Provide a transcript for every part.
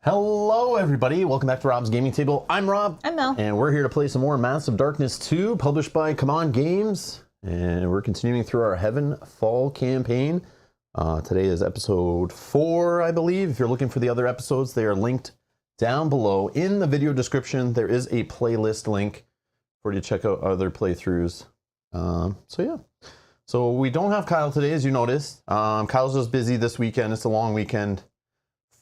Hello everybody, welcome back to Rob's Gaming Table. I'm Rob. I'm Mel. And we're here to play some more Mass of Darkness 2, published by Command Games. And we're continuing through our Heavenfall campaign. Today is episode 4, I believe. If you're looking for the other episodes, they are linked down below. In the video description, there is a playlist link for you to check out other playthroughs. So we don't have Kyle today, as you noticed. Kyle's just busy this weekend. It's a long weekend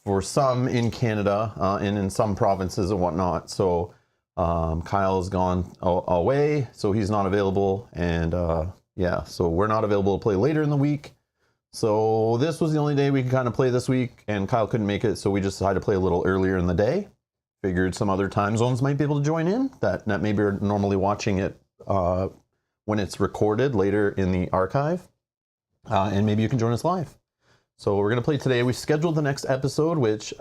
for some in Canada and in some provinces and whatnot. So Kyle's gone away, so he's not available. And so we're not available to play later in the week. So this was the only day we could kind of play this week, and Kyle couldn't make it, so we just decided to play a little earlier in the day. Figured some other time zones might be able to join in that maybe are normally watching it when it's recorded later in the archive. And maybe you can join us live. So we're going to play today. We've scheduled the next episode, which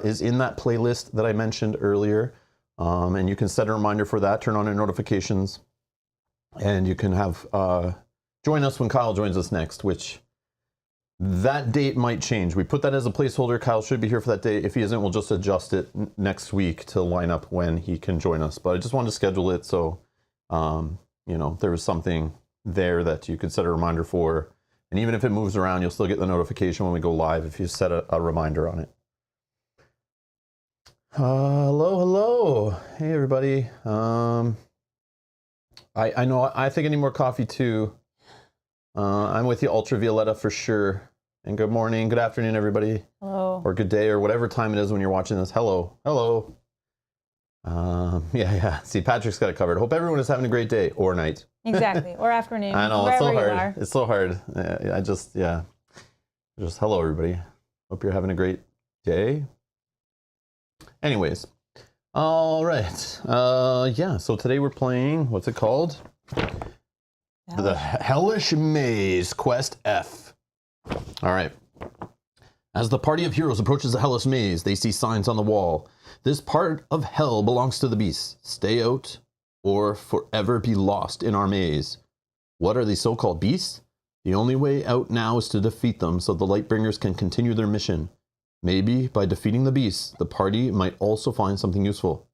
is in that playlist that I mentioned earlier. And you can set a reminder for that, turn on your notifications, and you can have join us when Kyle joins us next, which that date might change. We put that as a placeholder. Kyle should be here for that date. If he isn't, we'll just adjust it next week to line up when he can join us. But I just wanted to schedule it so, there was something there that you could set a reminder for. And even if it moves around, you'll still get the notification when we go live if you set a reminder on it. Hello. Hey, everybody. I know I think I need more coffee, too. I'm with you, Ultravioletta, for sure. And good morning, good afternoon, everybody. Hello. Or good day, or whatever time it is when you're watching this. Hello. See, Patrick's got it covered. Hope everyone is having a great day or night. Exactly, or afternoon. I know, it's so hard. It's so hard. Just hello, everybody. Hope you're having a great day. Anyways, all right. So today we're playing, what's it called? The Hellish Maze, Quest F. All right. As the party of heroes approaches the Hellish Maze, they see signs on the wall. This part of hell belongs to the beasts. Stay out or forever be lost in our maze. What are these so-called beasts? The only way out now is to defeat them so the Lightbringers can continue their mission. Maybe by defeating the beasts, the party might also find something useful.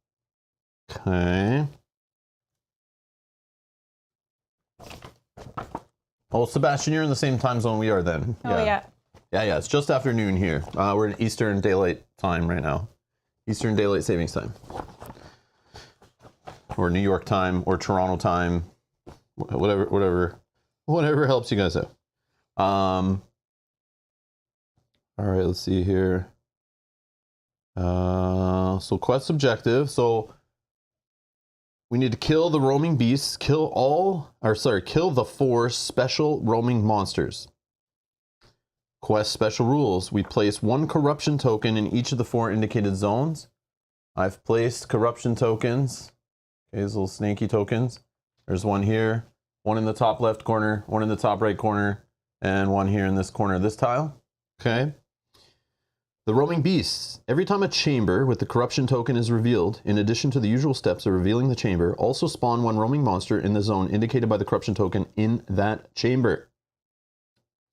Okay. Oh, Sebastian, you're in the same time zone we are then. Oh, yeah. Yeah, it's just afternoon here. We're in Eastern Daylight Time right now. Eastern Daylight Savings Time. Or New York time, or Toronto time. Whatever helps you guys out. All right, let's see here. So quest objective. So we need to kill the roaming beasts, kill the 4 special roaming monsters. Quest special rules. We place 1 corruption token in each of the 4 indicated zones. I've placed corruption tokens. Okay, these little snaky tokens. There's 1 here, 1 in the top left corner, 1 in the top right corner, and 1 here in this corner of this tile. Okay. The roaming beasts. Every time a chamber with the corruption token is revealed, in addition to the usual steps of revealing the chamber, also spawn 1 roaming monster in the zone indicated by the corruption token in that chamber.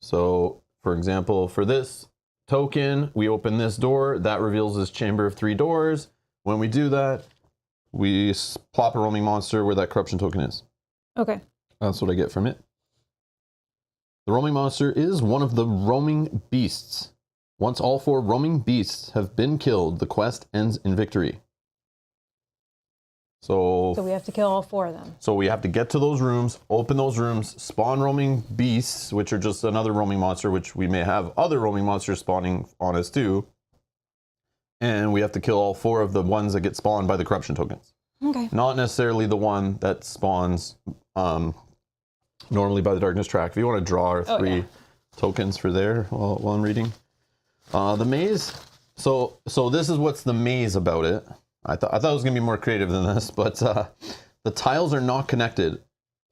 So, for example, for this token, we open this door. That reveals this chamber of 3 doors. When we do that, we plop a roaming monster where that corruption token is. Okay. That's what I get from it. The roaming monster is one of the roaming beasts. Once all 4 roaming beasts have been killed, the quest ends in victory. So we have to kill all 4 of them. So we have to get to those rooms, open those rooms, spawn roaming beasts, which are just another roaming monster, which we may have other roaming monsters spawning on us too. And we have to kill all 4 of the ones that get spawned by the corruption tokens. Okay. Not necessarily the one that spawns normally by the darkness track. If you want to draw our 3 tokens for there while I'm reading. The maze. So this is what's the maze about it. I thought it was going to be more creative than this, but the tiles are not connected.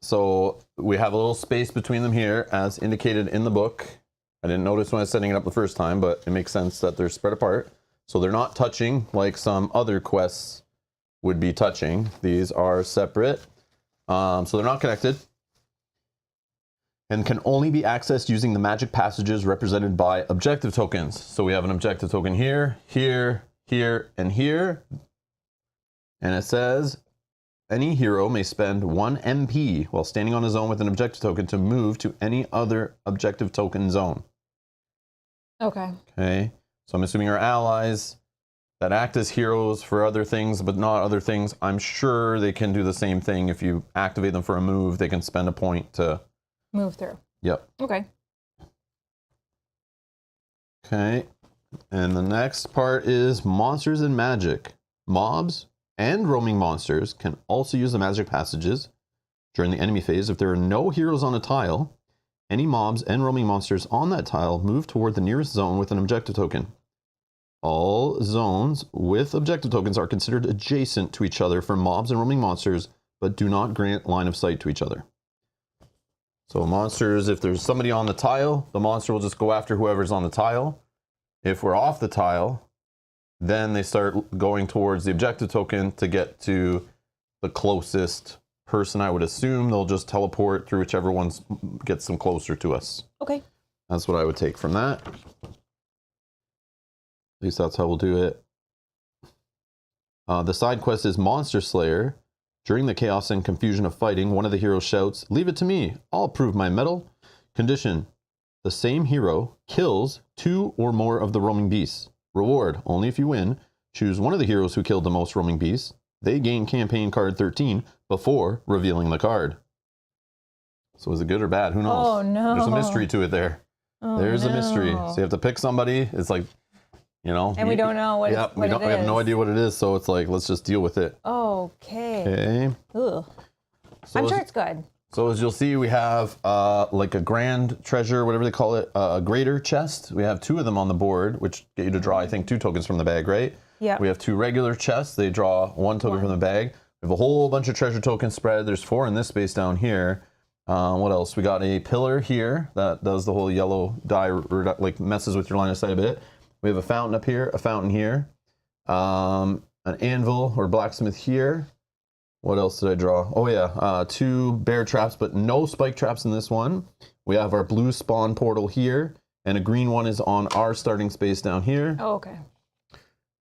So we have a little space between them here as indicated in the book. I didn't notice when I was setting it up the first time, but it makes sense that they're spread apart. So they're not touching like some other quests would be touching. These are separate. So they're not connected. And can only be accessed using the magic passages represented by objective tokens. So we have an objective token here, here, here, and here. And it says, any hero may spend 1 MP while standing on a zone with an objective token to move to any other objective token zone. Okay. Okay, so I'm assuming our allies that act as heroes for other things, but not other things. I'm sure they can do the same thing. If you activate them for a move, they can spend a point to move through. Yep. Okay. Okay, and the next part is monsters and magic. Mobs and roaming monsters can also use the magic passages during the enemy phase. If there are no heroes on a tile, any mobs and roaming monsters on that tile move toward the nearest zone with an objective token. All zones with objective tokens are considered adjacent to each other for mobs and roaming monsters, but do not grant line of sight to each other. So monsters, if there's somebody on the tile, the monster will just go after whoever's on the tile. If we're off the tile, then they start going towards the objective token to get to the closest person. I would assume they'll just teleport through whichever one gets them closer to us. Okay. That's what I would take from that. At least that's how we'll do it. The side quest is Monster Slayer. During the chaos and confusion of fighting, one of the heroes shouts, "Leave it to me, I'll prove my mettle." Condition: the same hero kills 2 or more of the roaming beasts. Reward: only if you win. Choose one of the heroes who killed the most roaming beasts. They gain campaign card 13 before revealing the card. So is it good or bad? Who knows? Oh, no. There's a mystery to it there. Oh, There's no. a mystery. So you have to pick somebody. It's like, you know. And we don't know what, yeah, what we have no idea what it is. So it's like, let's just deal with it. Okay. Okay. Ugh. So I'm sure it's good. So as you'll see, we have like a grand treasure, whatever they call it, a greater chest. We have 2 of them on the board, which get you to draw, I think, 2 tokens from the bag, right? Yeah. We have 2 regular chests. They draw 1 token from the bag. We have a whole bunch of treasure tokens spread. There's 4 in this space down here. What else? We got a pillar here that does the whole yellow dye, like messes with your line of sight a bit. We have a fountain up here, a fountain here, an anvil or blacksmith here. What else did I draw? Oh yeah, 2 bear traps, but no spike traps in this one. We have our blue spawn portal here, and a green one is on our starting space down here. Oh, okay.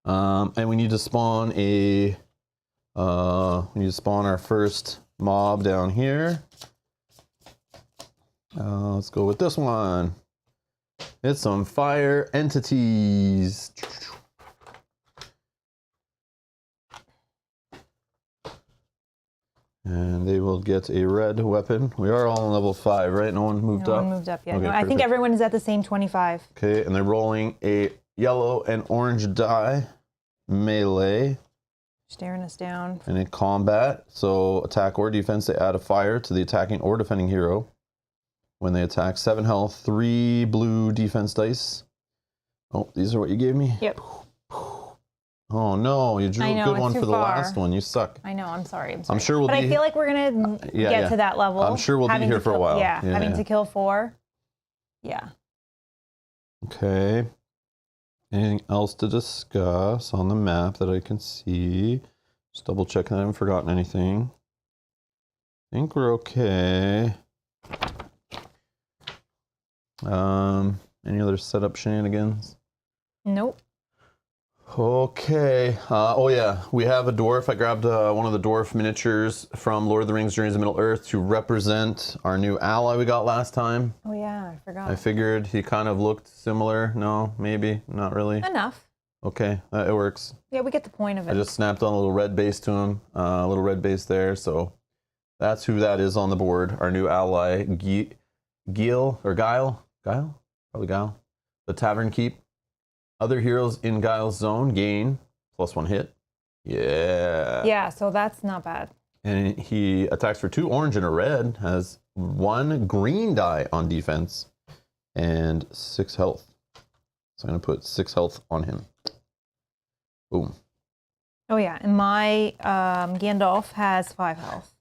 And we need to spawn our first mob down here. Let's go with this one. It's some fire entities. And they will get a red weapon. We are all on level 5, right? No one moved up? No one moved up yet. Okay, No, I think perfect. everyone is at the same 25. Okay, and they're rolling a yellow and orange die melee. Staring us down. And in combat, so attack or defense, they add a fire to the attacking or defending hero. When they attack, 7 health, 3 blue defense dice. Oh, these are what you gave me? Yep. Oh no, you drew I know, a good it's one too for the far. last one. You suck. I know, I'm sorry. I'm sure we'll but be... I feel like we're going to get to that level. I'm sure we'll be here for a while. Yeah, having to kill 4. Yeah. Okay. Anything else to discuss on the map that I can see? Just double check that I haven't forgotten anything. I think we're okay. Any other setup shenanigans? Nope. Okay. Oh yeah, we have a dwarf. I grabbed one of the dwarf miniatures from Lord of the Rings: Journeys of Middle-earth to represent our new ally we got last time. Oh yeah, I forgot. I figured he kind of looked similar. No, maybe, not really. Enough. Okay, it works. Yeah, we get the point of it. I just snapped on a little red base to him, a little red base there. So that's who that is on the board. Our new ally, Guile, probably Guile. The Tavern Keep. Other heroes in Guile's zone gain +1 hit. Yeah. Yeah, so that's not bad. And he attacks for 2 orange and a red, has 1 green die on defense, and 6 health. So I'm going to put 6 health on him. Boom. Oh yeah, and my Gandalf has 5 health.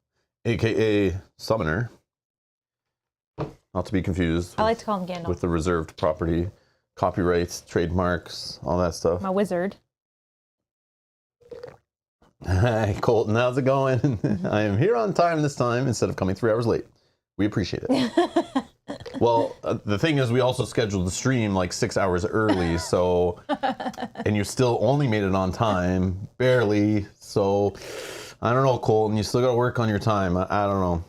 AKA Summoner. Not to be confused I like to call him Gandalf. with the reserved property. Copyrights, trademarks, all that stuff. My wizard. Hi, Colton, how's it going? I am here on time this time instead of coming 3 hours late. We appreciate it. Well, the thing is, we also scheduled the stream like 6 hours early, so, and you still only made it on time, barely. So, I don't know, Colton, you still got to work on your time. I don't know.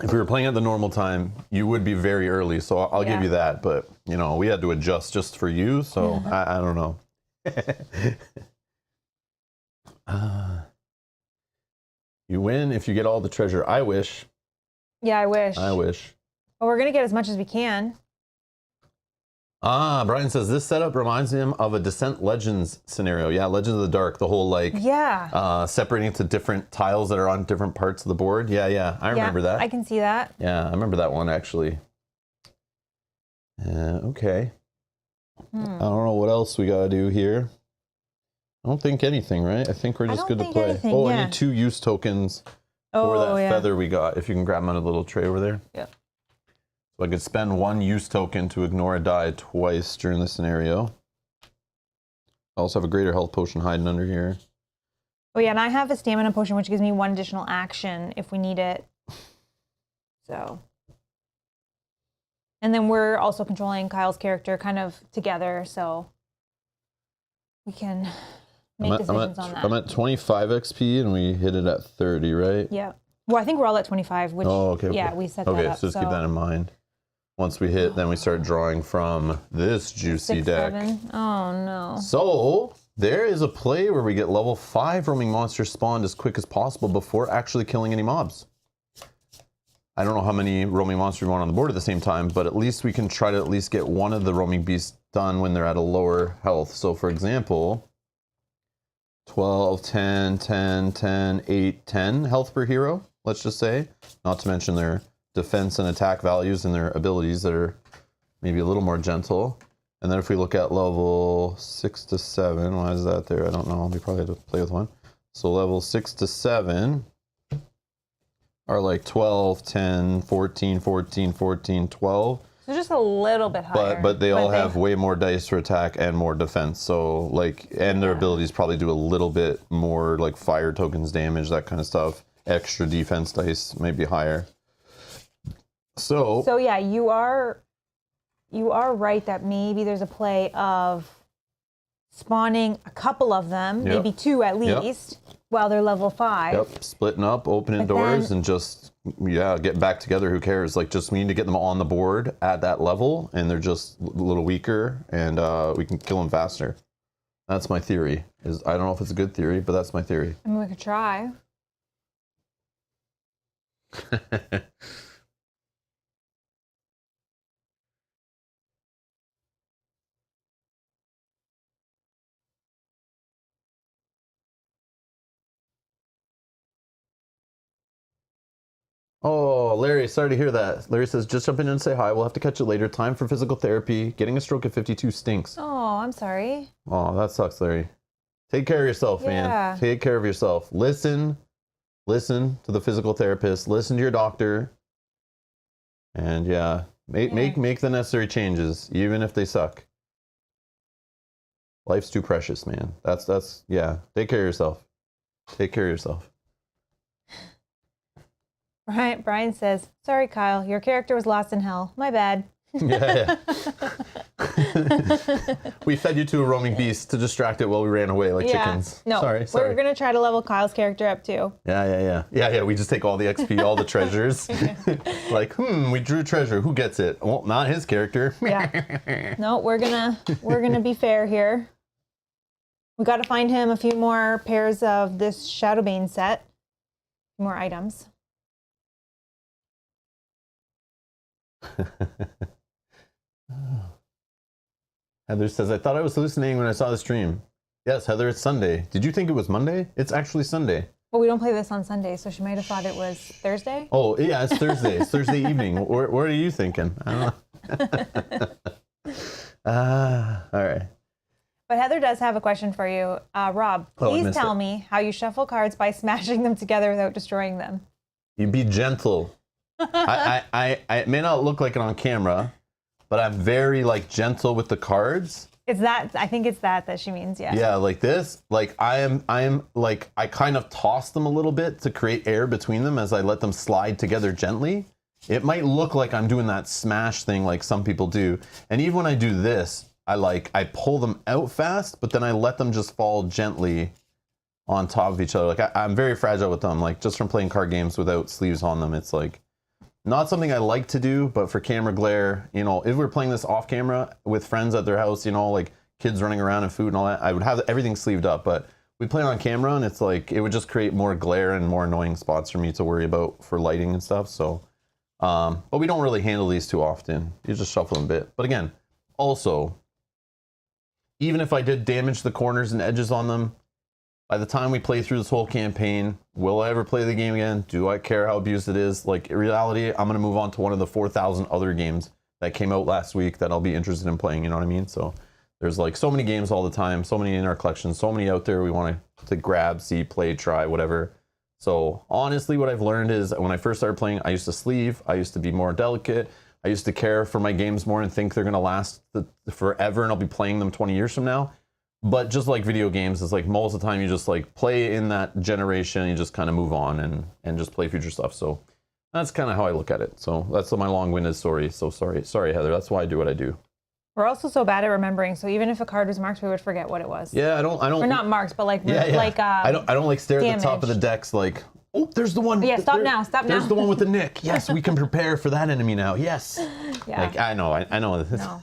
If we were playing at the normal time, you would be very early, so I'll give you that. But, you know, we had to adjust just for you, so I don't know. You win if you get all the treasure. I wish. Yeah, I wish. I wish. But we're going to get as much as we can. Brian says this setup reminds him of a Descent Legends scenario. Yeah, Legends of the Dark, the whole like separating into different tiles that are on different parts of the board. Yeah, I remember that. I can see that. Yeah, I remember that one actually. Okay. I don't know what else we gotta do here. I don't think anything, right? I think we're just good to play. Anything, I need 2 use tokens for that feather we got. If you can grab them out of the little tray over there. Yeah. So I could spend 1 use token to ignore a die twice during the scenario. I also have a greater health potion hiding under here. Oh yeah, and I have a stamina potion, which gives me 1 additional action if we need it. So. And then we're also controlling Kyle's character kind of together, so we can make decisions on that. I'm at 25 XP and we hit it at 30, right? Yeah. Well, I think we're all at 25, which, we set that up. Okay, so just keep that in mind. Once we hit, then we start drawing from this juicy 6, deck. 7. Oh, no. So, there is a play where we get level 5 roaming monsters spawned as quick as possible before actually killing any mobs. I don't know how many roaming monsters we want on the board at the same time, but at least we can try to at least get one of the roaming beasts done when they're at a lower health. So, for example, 12, 10, 10, 10, 8, 10 health per hero, let's just say. Not to mention their defense and attack values and their abilities that are maybe a little more gentle. And then if we look at level 6 to 7, why is that there? I don't know. We probably have to play with one. So level 6 to 7 are like 12, 10, 14, 14, 14, 12. So just a little bit higher. But they all have way more dice for attack and more defense. So like, and their abilities probably do a little bit more like fire tokens damage, that kind of stuff. Extra defense dice may be higher. So yeah, you are right that maybe there's a play of spawning a couple of them, maybe 2 at least, while they're level 5. Yep, splitting up, opening doors, and just get back together. Who cares? Like, just we need to get them on the board at that level, and they're just a little weaker, and we can kill them faster. That's my theory. I don't know if it's a good theory, but that's my theory. I mean, we could try. Oh, Larry, sorry to hear that. Larry says, just jump in and say hi. We'll have to catch it later. Time for physical therapy. Getting a stroke at 52 stinks. Oh, I'm sorry. Oh, that sucks, Larry. Take care of yourself, man. Take care of yourself. Listen to the physical therapist. Listen to your doctor. And make the necessary changes, even if they suck. Life's too precious, man. That's Take care of yourself. Take care of yourself. Brian says, sorry, Kyle, your character was lost in hell. My bad. Yeah. We fed you to a roaming beast to distract it while we ran away like chickens. No, sorry. We're going to try to level Kyle's character up too. Yeah. We just take all the XP, all the treasures. Like, we drew treasure. Who gets it? Well, not his character. Yeah. No, we're gonna be fair here. We got to find him a few more pairs of this Shadowbane set. More items. Heather says, I thought I was hallucinating when I saw the stream. Yes, Heather, it's Sunday. Did you think it was Monday? It's actually Sunday. Well, we don't play this on Sunday, so she might have thought it was Thursday. Oh, yeah, it's Thursday. It's Thursday evening. What are you thinking? I don't know. All right. But Heather does have a question for you. Rob, please tell me how you shuffle cards by smashing them together without destroying them. You be gentle. I may not look like it on camera, but I'm very gentle with the cards. It's that, I think it's that she means, yeah. Yeah, like this. Like I kind of toss them a little bit to create air between them as I let them slide together gently. it might look like I'm doing that smash thing like some people do. And even when I do this, I pull them out fast, but then I let them just fall gently on top of each other. Like I'm very fragile with them, like just from playing card games without sleeves on them. It's like not something I like to do, but for camera glare, you know, if we're playing this off camera with friends at their house, you know, like kids running around and food and all that, I would have everything sleeved up. But we play on camera and it's like, it would just create more glare and more annoying spots for me to worry about for lighting and stuff. So, but we don't really handle these too often. You just shuffle them a bit. But again, also, even if I did damage the corners and edges on them, by the time we play through this whole campaign, will I ever play the game again? Do I care how abused it is? Like, in reality, I'm going to move on to one of the 4,000 other games that came out last week that I'll be interested in playing, you know what I mean? So there's like so many games all the time, so many in our collection, so many out there we want to grab, see, play, try, whatever. So honestly, what I've learned is when I first started playing, I used to sleeve, I used to be more delicate, I used to care for my games more and think they're going to last forever and I'll be playing them 20 years from now. But just like video games, it's like most of the time you just like play in that generation, you just kind of move on and just play future stuff. So that's kind of how I look at it. So that's my long-winded story. So sorry, Heather. That's why I do what I do. We're also so bad at remembering. So even if a card was marked, we would forget what it was. Yeah, I don't. Or not marked, but like I don't like stare damage. at the top of the decks like, oh, there's the one. Yeah, stop now. There's the one with the nick. Yes, we can prepare for that enemy now. Yes. Yeah. Like I know this. No.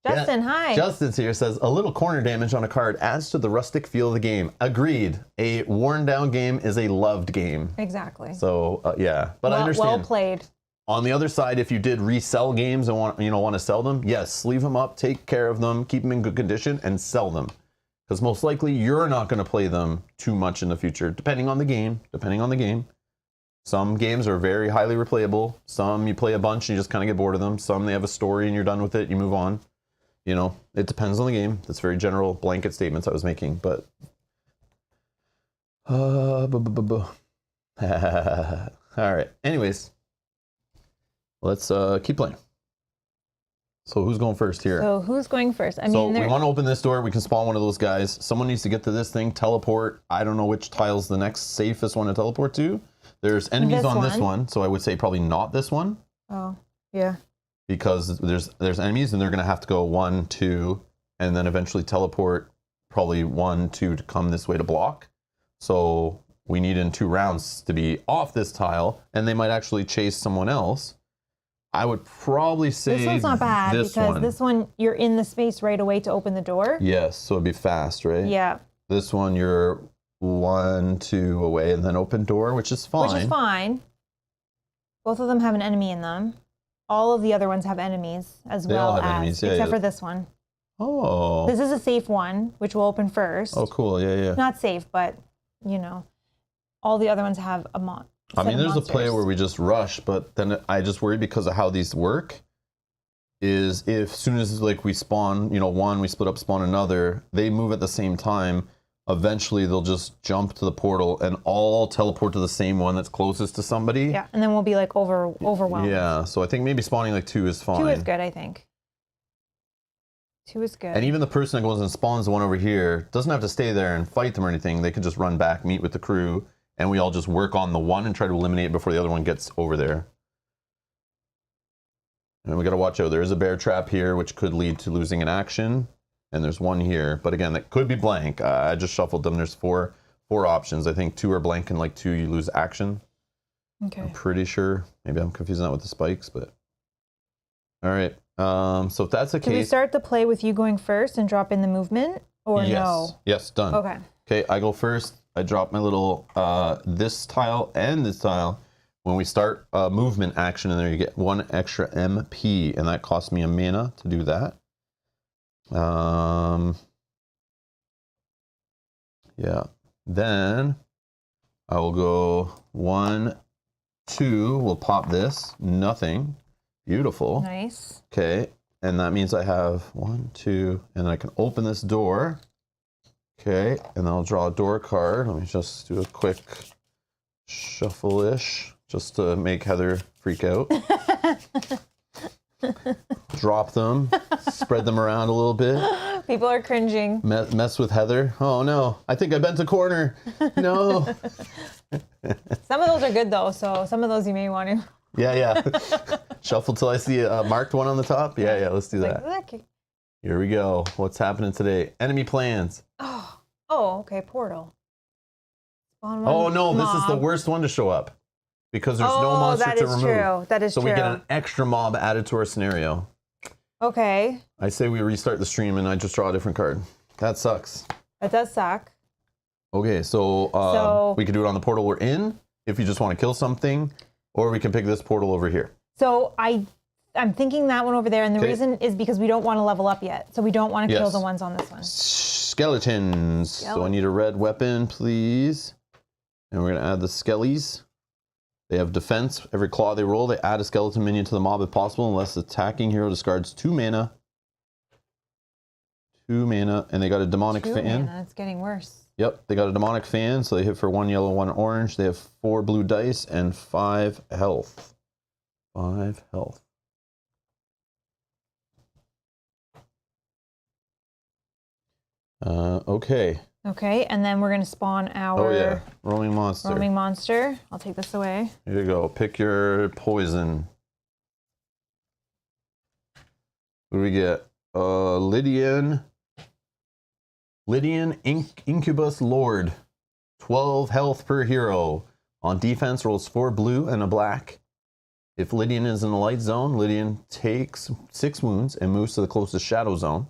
Justin, hi. Justin's here, says, a little corner damage on a card adds to the rustic feel of the game. Agreed. A worn down game is a loved game. Exactly. So, yeah. But I understand. Well played. On the other side, if you did resell games and want to sell them, yes, sleeve them up, take care of them, keep them in good condition, and sell them. Because most likely you're not going to play them too much in the future, depending on the game. Some games are very highly replayable. Some you play a bunch and you just kind of get bored of them. Some they have a story and you're done with it, you move on. You know, it depends on the game. That's very general blanket statements I was making, but all right. Anyways, let's keep playing. So who's going first here? So who's going first? I mean, we want to open this door. We can spawn one of those guys. Someone needs to get to this thing, teleport. I don't know which tile's the next safest one to teleport to. There's enemies on this one, so I would say probably not this one. Oh, yeah. Because there's enemies and they're going to have to go 1, 2, and then eventually teleport probably 1, 2 to come this way to block. So we need in 2 rounds to be off this tile, and they might actually chase someone else. I would probably say this one's not bad because this one you're in the space right away to open the door. Yes, so it'd be fast, right? Yeah. This one you're 1, 2 away and then open door, which is fine. Which is fine. Both of them have an enemy in them. All of the other ones have enemies as well as, enemies. Yeah, except for this one. Oh. This is a safe one, which will open first. Oh, cool. Yeah. Not safe, but, you know, all the other ones have a I mean, there's a play where we just rush, but then I just worry because of how these work is if as soon as like we spawn, you know, one, we split up, spawn another, they move at the same time. Eventually they'll just jump to the portal and all teleport to the same one that's closest to somebody. Yeah, and then we'll be like overwhelmed. Yeah, so I think maybe spawning like 2 is fine. 2 is good, I think. 2 is good. And even the person that goes and spawns the one over here doesn't have to stay there and fight them or anything. They could just run back, meet with the crew, and we all just work on the one and try to eliminate it before the other one gets over there. And we got to watch out. There is a bear trap here, which could lead to losing an action. And there's one here, but again, that could be blank. I just shuffled them. There's four options. I think 2 are blank and like 2 you lose action. Okay. I'm pretty sure. Maybe I'm confusing that with the spikes, but all right. So if that's the case, do we start the play with you going first and drop in the movement, or no? Yes, done. Okay. Okay, I go first. I drop my little this tile and this tile. When we start movement action in there, you get 1 extra MP, and that costs me a mana to do that. Yeah, then I will go 1, 2, we'll pop this, nothing, beautiful. Nice. Okay, and that means I have 1, 2, and I can open this door. Okay, and then I'll draw a door card. Let me just do a quick shuffle-ish, just to make Heather freak out. Drop them, spread them around a little bit. People are cringing. Mess with Heather. Oh no, I think I bent a corner. No. Some of those are good though, so some of those you may want to. Yeah. Shuffle till I see a marked one on the top. Yeah, let's do that. Like, Here we go. What's happening today? Enemy plans. oh, okay, portal. Spawn Oh one no, this is the mob. worst one to show up because there's no monster to remove. True. That is so true. we get an extra mob added to our scenario. Okay. I say we restart the stream and I just draw a different card. That sucks. That does suck. Okay, so we could do it on the portal we're in if you just want to kill something, or we can pick this portal over here. So I'm thinking that one over there, and the reason is because we don't want to level up yet. So we don't want to kill the ones on this one. Skeletons. So I need a red weapon, please. And we're going to add the skellies. They have defense. Every claw they roll, they add a skeleton minion to the mob if possible, unless the attacking hero discards 2 mana. 2 mana, and they got a demonic fan. It's getting worse. Yep, they got a demonic fan, so they hit for 1 yellow, 1 orange. They have 4 blue dice and 5 health. 5 health. Okay. Okay, and then we're going to spawn our roaming monster. Roaming monster. I'll take this away. Here you go. Pick your poison. What do we get? Lydian Incubus Lord. 12 health per hero. On defense, rolls 4 blue and a black. If Lydian is in the light zone, Lydian takes 6 wounds and moves to the closest shadow zone.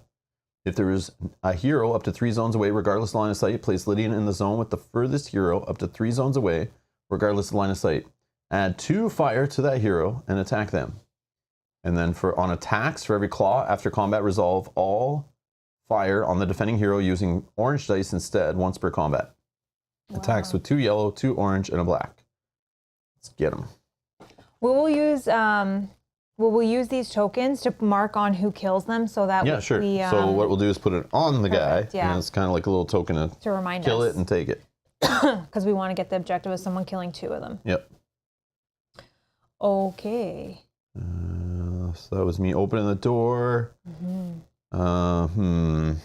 If there is a hero up to 3 zones away, regardless of line of sight, place Lydian in the zone with the furthest hero up to 3 zones away, regardless of line of sight. Add 2 fire to that hero and attack them. And then on attacks, for every claw, after combat, resolve all fire on the defending hero using orange dice instead, once per combat. Wow. Attacks with 2 yellow, 2 orange, and a black. Let's get them. Will we use these tokens to mark on who kills them so that sure. So what we'll do is put it on the guy, and it's kind of like a little token to remind kill us. it and take it. Because we want to get the objective of someone killing 2 of them. Yep. Okay. So that was me opening the door. I'm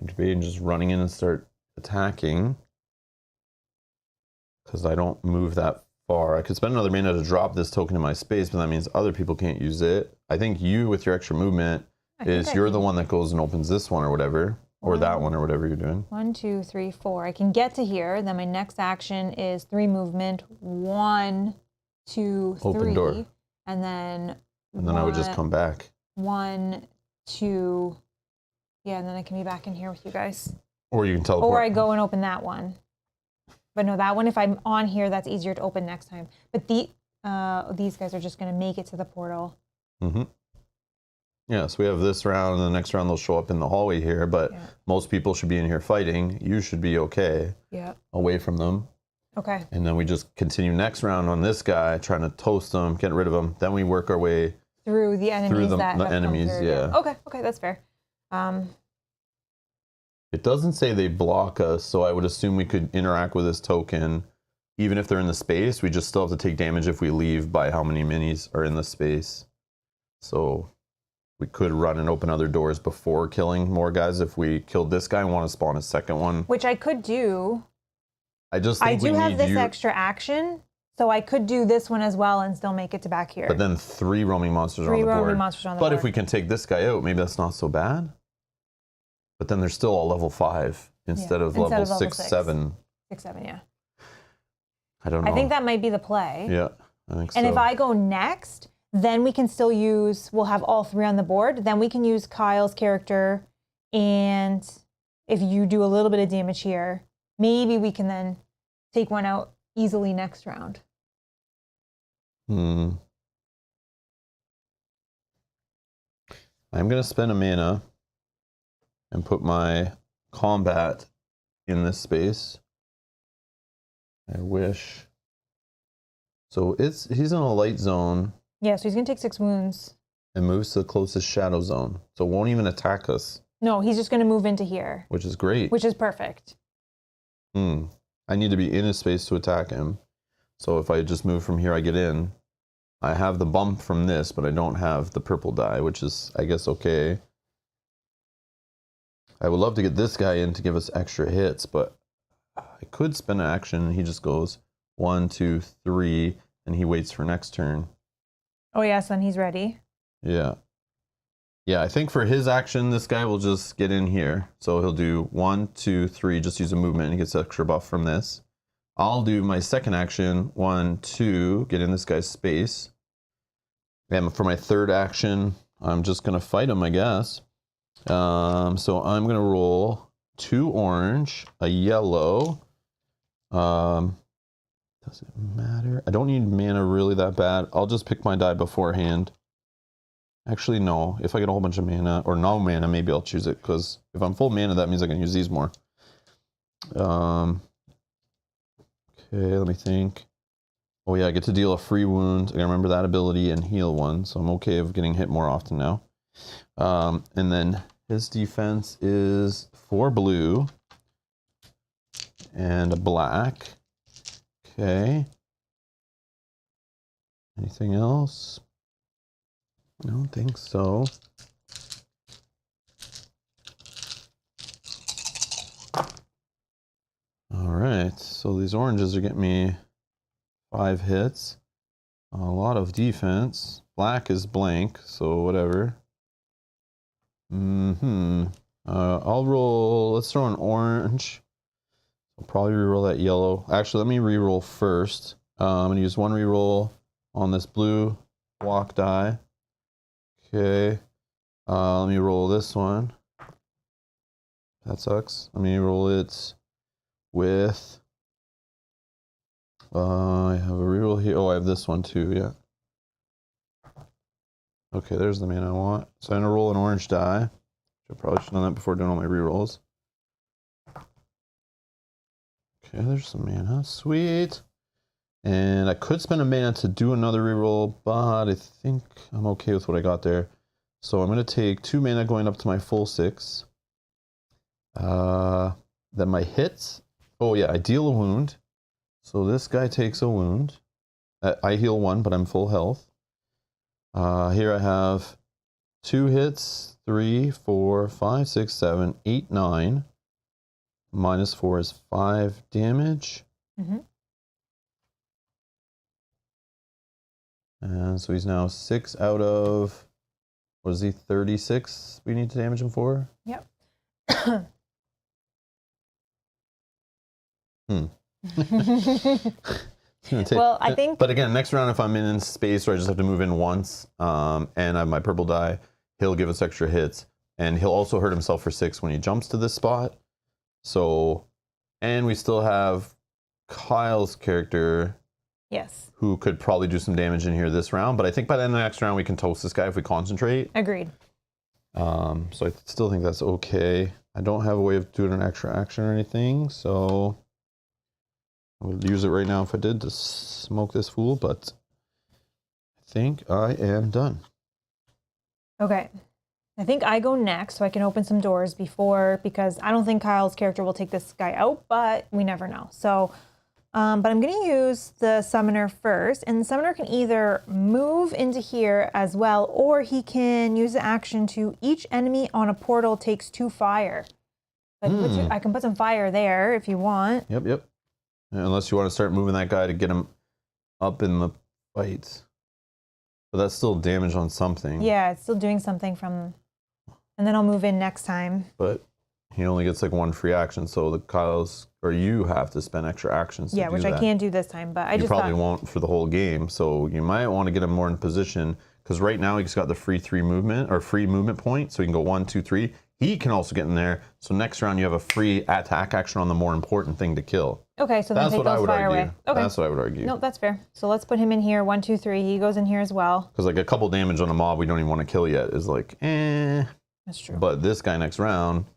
debating just running in and start attacking. Because I don't move that far. I could spend another mana to drop this token in my space, but that means other people can't use it. I think you, with your extra movement, you're the one that goes and opens this one or whatever. Or that one or whatever you're doing. 1, 2, 3, 4. I can get to here. Then my next action is 3 movement. 1, 2, 3. Open door. And then I would just come back. 1, 2. Yeah, and then I can be back in here with you guys. Or you can teleport. Or I go and open that one. But no, that one, if I'm on here, that's easier to open next time. But these guys are just going to make it to the portal. Mm-hmm. Yeah, so we have this round, and the next round they'll show up in the hallway here, but most people should be in here fighting. You should be okay. Yeah. Away from them. Okay. And then we just continue next round on this guy, trying to toast him, get rid of him. Then we work our way through the enemies. Through the enemies, yeah. Okay, that's fair. It doesn't say they block us, so I would assume we could interact with this token. Even if they're in the space, we just still have to take damage if we leave by how many minis are in the space. So we could run and open other doors before killing more guys if we killed this guy and want to spawn a second one. Which I could do. I just think I do have this extra action, so I could do this one as well and still make it to back here. But then 3 roaming monsters on the board. 3 roaming monsters on the board. But if we can take this guy out, maybe that's not so bad. But then they're still all level 5 instead of level 6, 7. 6, 7, yeah. I don't know. I think that might be the play. Yeah, I think so. And if I go next, then we can still we'll have all 3 on the board. Then we can use Kyle's character. And if you do a little bit of damage here, maybe we can then take one out easily next round. I'm going to spend a mana and put my combat in this space. I wish. So he's in a light zone. Yeah, so he's going to take 6 wounds. And moves to the closest shadow zone. So it won't even attack us. No, he's just going to move into here. Which is great. Which is perfect. I need to be in his space to attack him. So if I just move from here, I get in. I have the bump from this, but I don't have the purple die, which is, I guess, okay. I would love to get this guy in to give us extra hits, but I could spend an action. He just goes 1, 2, 3, and he waits for next turn. Oh yes, then he's ready. Yeah. Yeah, I think for his action, this guy will just get in here. So he'll do 1, 2, 3, just use a movement, and he gets extra buff from this. I'll do my second action, 1, 2, get in this guy's space. And for my third action, I'm just going to fight him, I guess. So I'm going to roll 2 orange, a yellow. Does it matter? I don't need mana really that bad. I'll just pick my die beforehand. Actually, no. If I get a whole bunch of mana, or no mana, maybe I'll choose it, because if I'm full mana, that means I can use these more. Okay, let me think. Oh yeah, I get to deal a free wound. I gotta remember that ability and heal one, so I'm okay of getting hit more often now. And then his defense is 4 blue and a black. Okay. Anything else? I don't think so. All right, so these oranges are getting me 5 hits. A lot of defense. Black is blank, so whatever. I'll roll, let's throw an orange. I'll probably reroll that yellow. Actually, let me reroll first. I'm gonna use 1 reroll on this blue walk die. Okay, let me roll this one. That sucks. Let me roll it with, I have a reroll here. Oh, I have this one too, yeah. Okay, there's the mana I want. So I'm gonna roll an orange die. I probably should have done that before doing all my rerolls. Okay, there's some mana, sweet. And I could spend a mana to do another reroll, but I think I'm okay with what I got there. So I'm gonna take 2 mana going up to my full 6. Then my hits, oh yeah, I deal a wound. So this guy takes a wound. I heal 1, but I'm full health. Here I have 2 hits, 3, 4, 5, 6, 7, 8, 9. Minus 4 is 5 damage. And so he's now 6 out of, what is he, 36 we need to damage him for? Yep. Well, I think... But again, next round, if I'm in space or I just have to move in once, and I have my purple die, he'll give us extra hits. And he'll also hurt himself for 6 when he jumps to this spot. So, and we still have Kyle's character... Yes. Who could probably do some damage in here this round. But I think by the end of the next round, we can toast this guy if we concentrate. Agreed. So I still think that's okay. I don't have a way of doing an extra action or anything, so I would use it right now if I did to smoke this fool, but I think I am done. Okay. I think I go next so I can open some doors because I don't think Kyle's character will take this guy out, but we never know. So... but I'm going to use the summoner first, and the summoner can either move into here as well, or he can use the action to each enemy on a portal takes 2 fire. I can put some fire there if you want. Yep. Unless you want to start moving that guy to get him up in the fight. But that's still damage on something. Yeah, it's still doing something from... And then I'll move in next time. But he only gets like 1 free action, so the Kyle's... Or you have to spend extra actions to do that. Yeah, which I can't do this time, but I just probably won't for the whole game, so you might want to get him more in position, because right now he's got the free 3 movement, or free movement point, so he can go 1, 2, 3. He can also get in there, so next round you have a free attack action on the more important thing to kill. Okay, so then take those fire away. Okay. That's what I would argue. No, that's fair. So let's put him in here, 1, 2, 3. He goes in here as well. Because like a couple damage on a mob we don't even want to kill yet is like, eh. That's true. But this guy next round,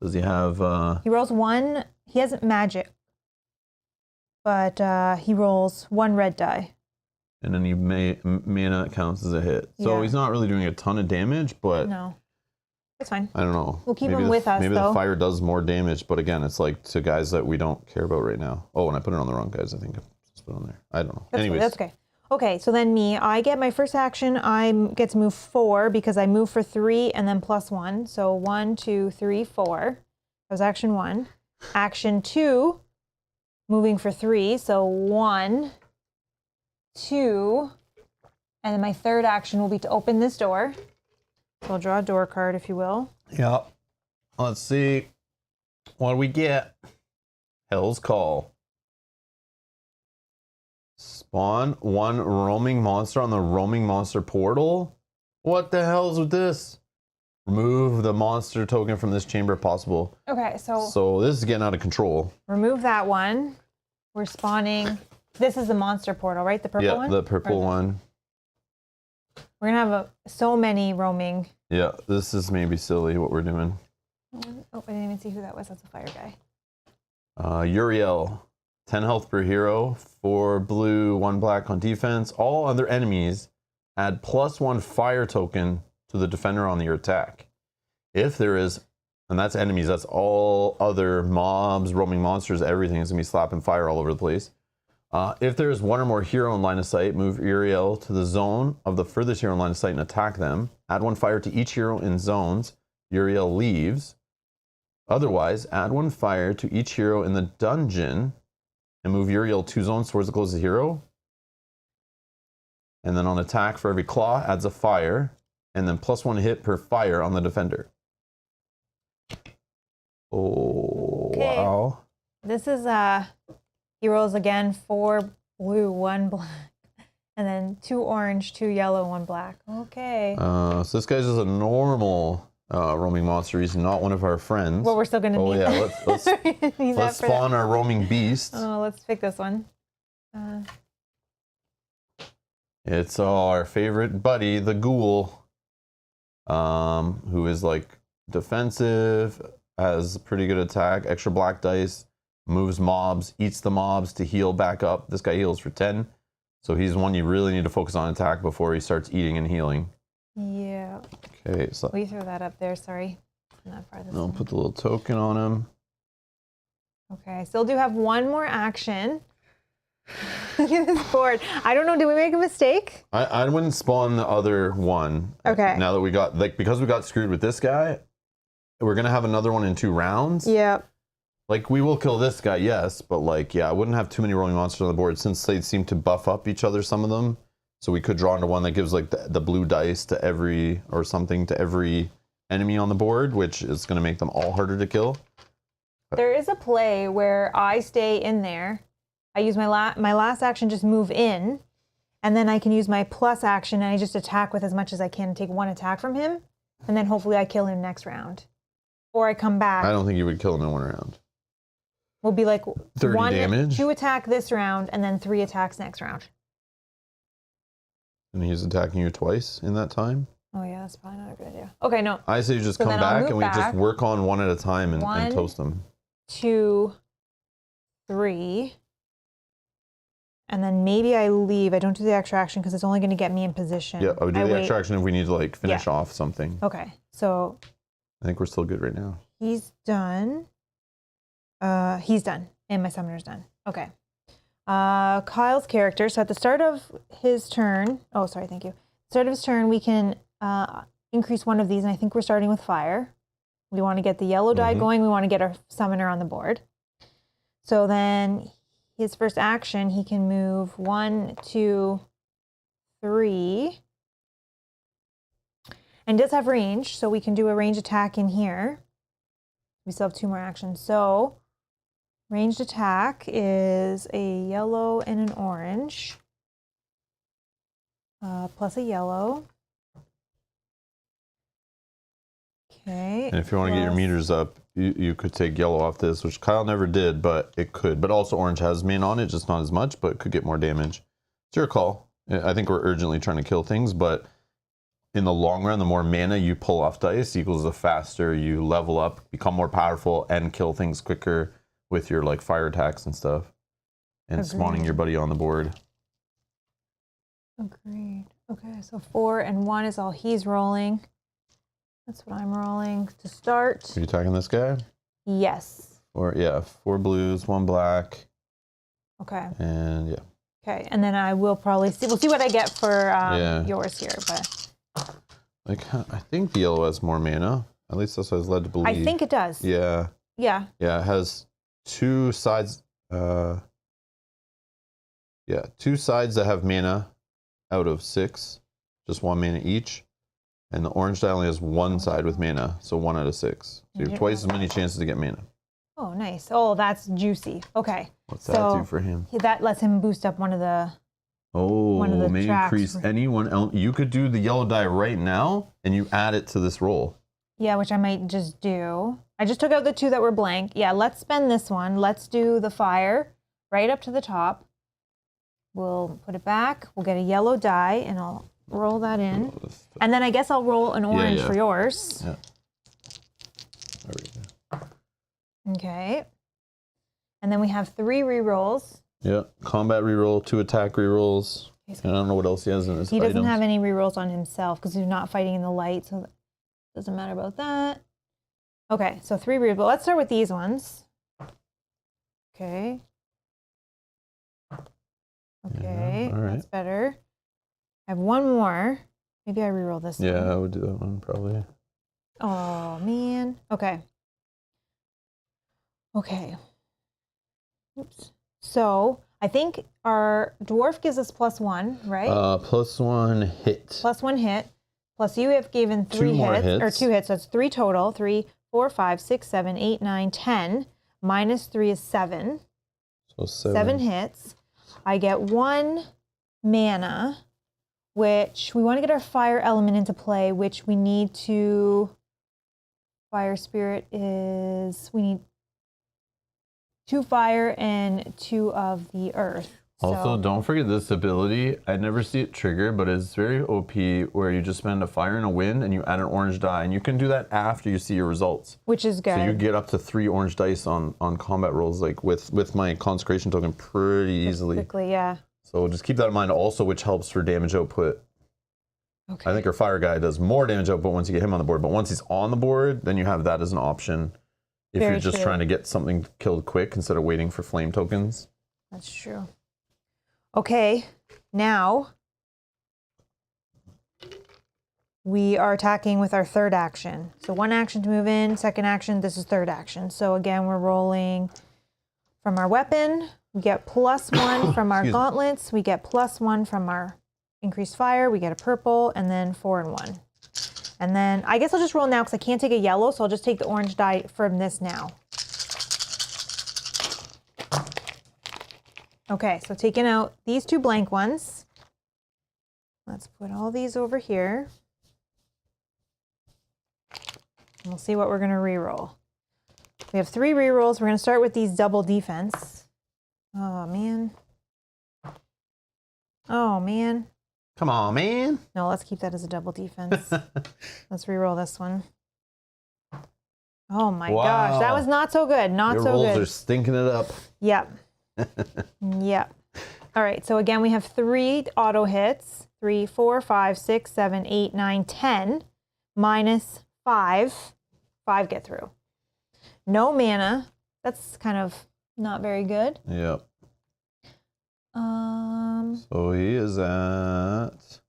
does he have... He rolls 1, he hasn't magic. But he rolls 1 red die. And then he mana counts as a hit. So Yeah. he's not really doing a ton of damage, but... No. That's fine. I don't know. We'll keep him with us, maybe though. the fire does more damage, but again, it's like to guys that we don't care about right now. Oh, and I put it on the wrong guys, I think. I just put it on there. I don't know. Anyways. That's okay. Okay, so then me, I get my first action. I get to move 4 because I move for 3 and then +1. So 1, 2, 3, 4. That was action 1. Action 2, moving for 3. So 1, 2, and then my third action will be to open this door. So I'll draw a door card, if you will. Yeah. Let's see. What do we get? Hell's Call. Spawn 1 roaming monster on the roaming monster portal. What the hell's with this? Remove the monster token from this chamber if possible. Okay, So this is getting out of control. remove that one. We're spawning. This is the monster portal, right? The purple one? Yeah, the purple one. We're going to have so many roaming. Yeah, this is maybe silly what we're doing. Oh, I didn't even see who that was. That's a fire guy. Uriel, 10 health per hero, 4 blue, 1 black on defense. All other enemies add +1 fire token to the defender on your attack. If there is, and that's enemies, that's all other mobs, roaming monsters, everything is going to be slapping fire all over the place. If there is 1 or more hero in line of sight, move Uriel to the zone of the furthest hero in line of sight and attack them. Add 1 fire to each hero in zones Uriel leaves. Otherwise, add 1 fire to each hero in the dungeon and move Uriel 2 zones towards the closest hero. And then on attack, for every claw, adds a fire, and then +1 hit per fire on the defender. Oh, Okay. wow. This is he rolls again 4 blue, 1 black, and then 2 orange, 2 yellow, 1 black. Okay. So this guy's just a normal roaming monster. He's not one of our friends. Well, we're still gonna need yeah, that. let's spawn our roaming beast. Oh, let's pick this one. It's our favorite buddy, the ghoul, who is like defensive, has pretty good attack, extra black dice, moves mobs, eats the mobs to heal back up. This guy heals for 10, so he's one you really need to focus on attack before he starts eating and healing. Yeah. Okay, so We throw that up there. Sorry, not far this I'll one. put the little token on him. Okay, I still do have 1 more action. Look at this board. I don't know. Did we make a mistake? I wouldn't spawn the other one. Okay. Now that we got, like, because we got screwed with this guy, we're gonna have another one in 2 rounds. Yeah. Like, we will kill this guy, yes, but like, yeah, I wouldn't have too many rolling monsters on the board since they seem to buff up each other, some of them. So we could draw into one that gives like the blue dice to every, or something to every enemy on the board, which is gonna make them all harder to kill. There is a play where I stay in there. I use my last action, just move in, and then I can use my plus action and I just attack with as much as I can, take 1 attack from him, and then hopefully I kill him next round. Or I come back. I don't think you would kill him in 1 round. We'll be like 30 damage? 2 attack this round, and then 3 attacks next round. And he's attacking you twice in that time? Oh yeah, that's probably not a good idea. Okay, no. I say you just So come then I'll back move and we just back. work on 1 at a time and 1, toast them. 2, 3. And then maybe I leave. I don't do the extra action because it's only going to get me in position. Yeah, I would do the wait. extra action if we need to like finish off something. Okay, so I think we're still good right now. he's done. He's done, and my summoner's done. Okay. Kyle's character. So at the start of his turn, thank you. Start of his turn, we can increase 1 of these, and I think we're starting with fire. We want to get the yellow die going. We want to get our summoner on the board. So then his first action, he can move 1, 2, 3. And does have range, so we can do a range attack in here. We still have 2 more actions. So ranged attack is a yellow and an orange, plus a yellow. Okay. And if you want to get your meters up, you could take yellow off this, which Kyle never did, but it could. But also orange has main on it, just not as much, but could get more damage. It's your call. I think we're urgently trying to kill things, but in the long run, the more mana you pull off dice equals the faster you level up, become more powerful, and kill things quicker with your like fire attacks and stuff. And spawning your buddy on the board. Agreed. Okay, so 4 and 1 is all he's rolling. That's what I'm rolling to start. Are you attacking this guy? Yes. 4 blues, 1 black. Okay. And yeah. Okay, and then I will probably see. We'll see what I get for yours here, but like I think the yellow has more mana. At least that's what I was led to believe. I think it does. Yeah. Yeah. Yeah, it has 2 sides. Yeah, 2 sides that have mana out of 6, just 1 mana each. And the orange die only has 1 side with mana, so 1 out of 6. So you have twice as many chances to get mana. Oh, nice. Oh, that's juicy. Okay. What's that do for him? That lets him boost up one of the may increase anyone else. You could do the yellow die right now, and you add it to this roll. Yeah, which I might just do. I just took out the 2 that were blank. Yeah, let's spend this one. Let's do the fire right up to the top. We'll put it back. We'll get a yellow die, and I'll roll that in. And then I guess I'll roll an orange for yours. Yeah. There we go. Okay. And then we have 3 rerolls. Yeah, combat reroll, 2 attack rerolls. And I don't know what else he has in his He doesn't items. have any rerolls on himself because he's not fighting in the light, so it doesn't matter about that. Okay, so 3 rerolls. But let's start with these ones. Okay. Okay, all right. That's better. I have 1 more. Maybe I reroll this one. Yeah, I would do that one probably. Oh, man. Okay. Okay. Oops. So I think our dwarf gives us +1, right? +1 hit. +1 hit. Plus you have given 3 hits, or 2 hits. So it's 3 total. 3, 4, 5, 6, 7, 8, 9, 10. -3 is 7. So 7 hits. I get 1 mana, which we want to get our fire element into play, which we need to. Fire spirit is, we need 2 fire and 2 of the earth. Also, So, don't forget this ability. I never see it trigger, but it's very OP where you just spend a fire and a wind and you add an orange die. And you can do that after you see your results. which is good. So you get up to 3 orange dice on combat rolls, like with my consecration token pretty easily. Quickly, yeah. So just keep that in mind also, which helps for damage output. Okay. I think our fire guy does more damage output once you get him on the board, but once he's on the board, then you have that as an option if Very you're just true. trying to get something killed quick instead of waiting for flame tokens. That's true. Okay, now we are attacking with our 3rd action. So 1 action to move in, 2nd action, this is 3rd action. So again, we're rolling from our weapon. We get +1 from our gauntlets. We get +1 from our increased fire. We get a purple, and then 4 and 1. And then I guess I'll just roll now because I can't take a yellow, so I'll just take the orange die from this now. Okay, so taking out these 2 blank ones. Let's put all these over here. And we'll see what we're going to reroll. We have 3 rerolls. We're going to start with these double defense. Oh, man. Oh, man. Come on, man. No, let's keep that as a double defense. Let's reroll this one. Oh, my gosh. That was not so good. Not Your so rolls good. are stinking it up. Yep. Yep. All right. So again, we have 3 auto hits. 3, 4, 5, 6, 7, 8, 9, 10. -5. 5 get through. No mana. That's kind of not very good. Yep. So he is at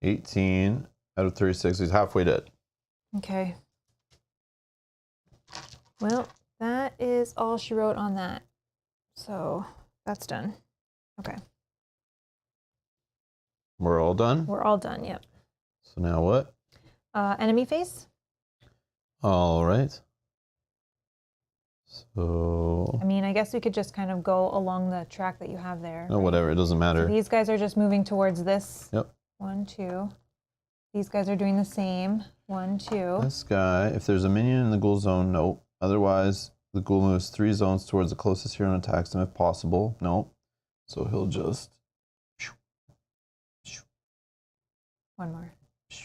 18 out of 36. He's halfway dead. Okay. Well, that is all she wrote on that. So that's done. Okay. We're all done? We're all done. Yep. So now what? Enemy face. All right. So, I mean, I guess we could just kind of go along the track that you have there. no, whatever. It doesn't matter. So these guys are just moving towards this. Yep. 1, 2. These guys are doing the same. 1, 2. This guy, if there's a minion in the ghoul zone, nope. Otherwise, the ghoul moves 3 zones towards the closest hero and attacks them if possible. Nope. So he'll just... 1 more.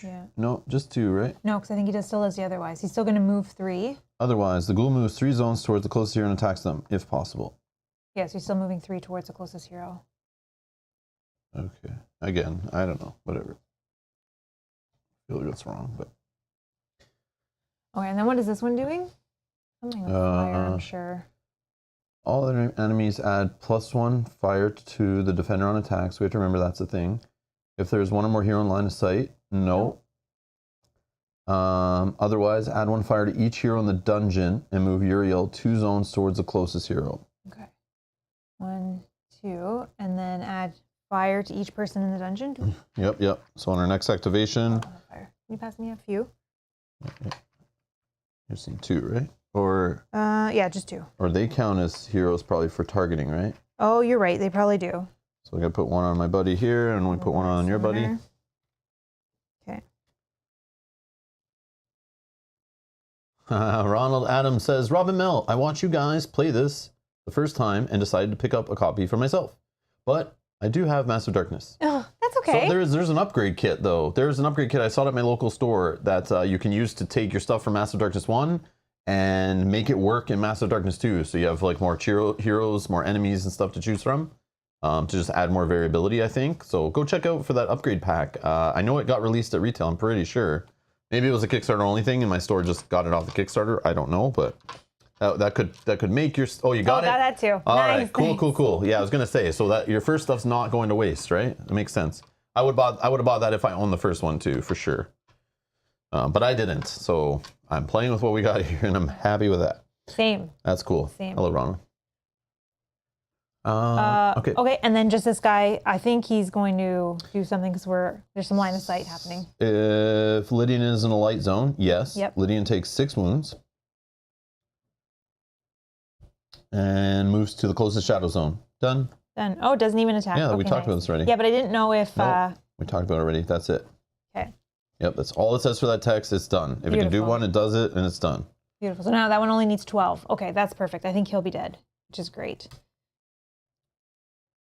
Yeah. No, just 2, right? No, because I think he still does the otherwise. He's still going to move 3. Otherwise, the ghoul moves 3 zones towards the closest hero and attacks them if possible. Yes, he's still moving 3 towards the closest hero. Okay. Again, I don't know. Whatever. I feel like that's wrong, but... Okay, and then what is this one doing? Something with fire, I'm sure. All other enemies add +1 fire to the defender on attacks. We have to remember that's a thing. If there's 1 or more hero in line of sight, no. Otherwise, add 1 fire to each hero in the dungeon and move Uriel 2 zones towards the closest hero. Okay. 1, 2, and then add fire to each person in the dungeon. Yep. So on our next activation, Fire. Can you pass me a few? you've seen 2, right? Or yeah, just 2. or they count as heroes probably for targeting, right? Oh, you're right. They probably do. So I gotta put one on my buddy here, and we put one on your buddy. Okay. Ronald Adams says, Robin Mel, I watched you guys play this the first time and decided to pick up a copy for myself. But I do have Massive Darkness. Oh, that's okay. So there's an upgrade kit, though. There's an upgrade kit I saw it at my local store that you can use to take your stuff from Massive Darkness 1 and make it work in Massive Darkness 2. So you have like more heroes, more enemies and stuff to choose from to just add more variability, I think. So go check out for that upgrade pack. I know it got released at retail, I'm pretty sure. Maybe it was a Kickstarter only thing and my store just got it off the Kickstarter. I don't know, but that could make your... Oh, you got it? Got that too. All nice, right, cool. Yeah, I was going to say, so that your first stuff's not going to waste, right? It makes sense. I would have bought that if I owned the first one too, for sure. But I didn't, so I'm playing with what we got here, and I'm happy with that. Same. That's cool. Same. Hello, Ronald. Okay. Okay, and then just this guy, I think he's going to do something because there's some line of sight happening. If Lydian is in a light zone, yes. Yep. Lydian takes 6 wounds. And moves to the closest shadow zone. Done. Done. Oh, it doesn't even attack. Yeah, okay, we talked about this already. Yeah, but I didn't know if... Nope. We talked about it already. That's it. Okay. Yep, that's all it says for that text. It's done. If it can do Beautiful. one, it does it, and it's done. Beautiful. So now that one only needs 12. Okay, that's perfect. I think he'll be dead, which is great.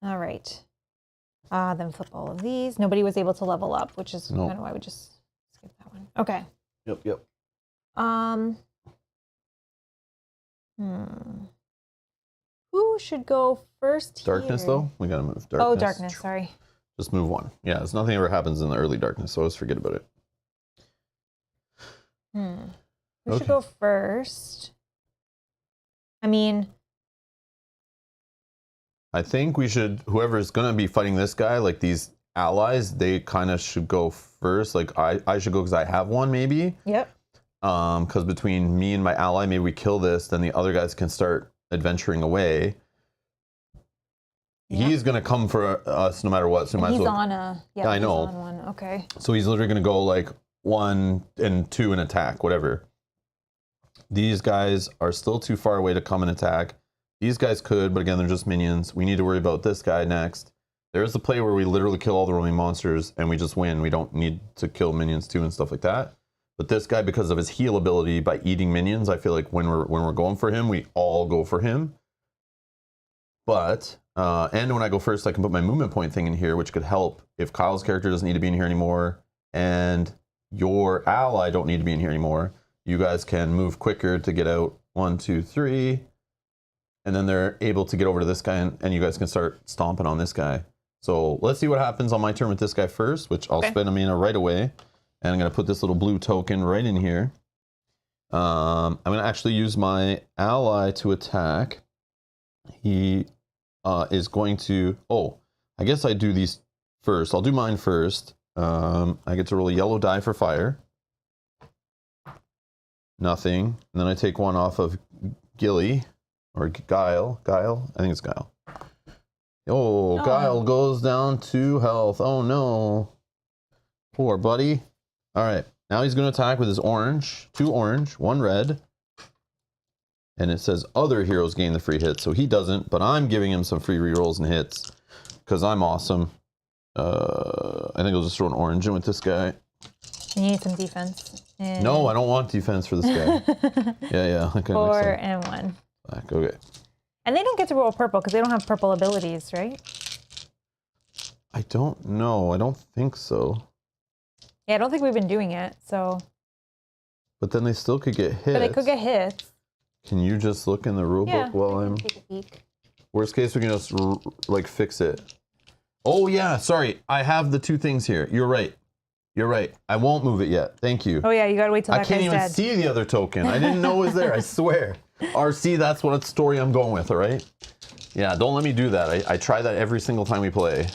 All right. Then flip all of these. Nobody was able to level up, which is kind of why we just skip that one. Okay. Yep. Who should go first Darkness, here? though? We gotta move darkness. Oh, darkness, sorry. Just move one. Yeah, it's nothing ever happens in the early darkness, so let's forget about it. Who should go first? I mean... I think we should, whoever's gonna be fighting this guy, like these allies, they kind of should go first. Like I should go because I have one, maybe. Yep. Because between me and my ally, maybe we kill this, then the other guys can start adventuring away. Yep. He's gonna come for us no matter what. So he's on a... Yeah, I know. He's on one. Okay. So he's literally gonna go like 1 and 2 and attack, whatever. These guys are still too far away to come and attack. These guys could, but again, they're just minions. We need to worry about this guy next. There's the play where we literally kill all the roaming monsters and we just win. We don't need to kill minions too and stuff like that. But this guy, because of his heal ability by eating minions, I feel like when we're going for him, we all go for him. But and when I go first, I can put my movement point thing in here, which could help if Kyle's character doesn't need to be in here anymore and your ally don't need to be in here anymore. You guys can move quicker to get out 1, 2, 3. And then they're able to get over to this guy, and you guys can start stomping on this guy. So let's see what happens on my turn with this guy first, which I'll spend a mana right away. And I'm going to put this little blue token right in here. I'm going to actually use my ally to attack. He is going to... Oh, I guess I do these first. I'll do mine first. I get to roll a yellow die for fire. Nothing. And then I take one off of Gilly. Or Guile. I think it's Guile. Oh, Guile goes down to health. Oh, no. Poor buddy. All right. Now he's going to attack with his orange. 2 orange, 1 red. And it says other heroes gain the free hit. So he doesn't, but I'm giving him some free rerolls and hits. Because I'm awesome. I think I'll just throw an orange in with this guy. You need some defense. No, I don't want defense for this guy. yeah. Okay, 4 and 1. Black, okay. And they don't get to roll purple because they don't have purple abilities, right? I don't know. I don't think so. Yeah, I don't think we've been doing it, so... But then they still could get hit. But they could get hit. Can you just look in the rulebook while I'm... take a peek. Worst case, we can just, like, fix it. Oh, yeah, sorry. I have the 2 things here. You're right. I won't move it yet. Thank you. Oh, yeah, you gotta wait till that I can't guy's even dead. see the other token. I didn't know it was there, I swear. RC, that's what story I'm going with, all right? Yeah, don't let me do that. I try that every single time we play.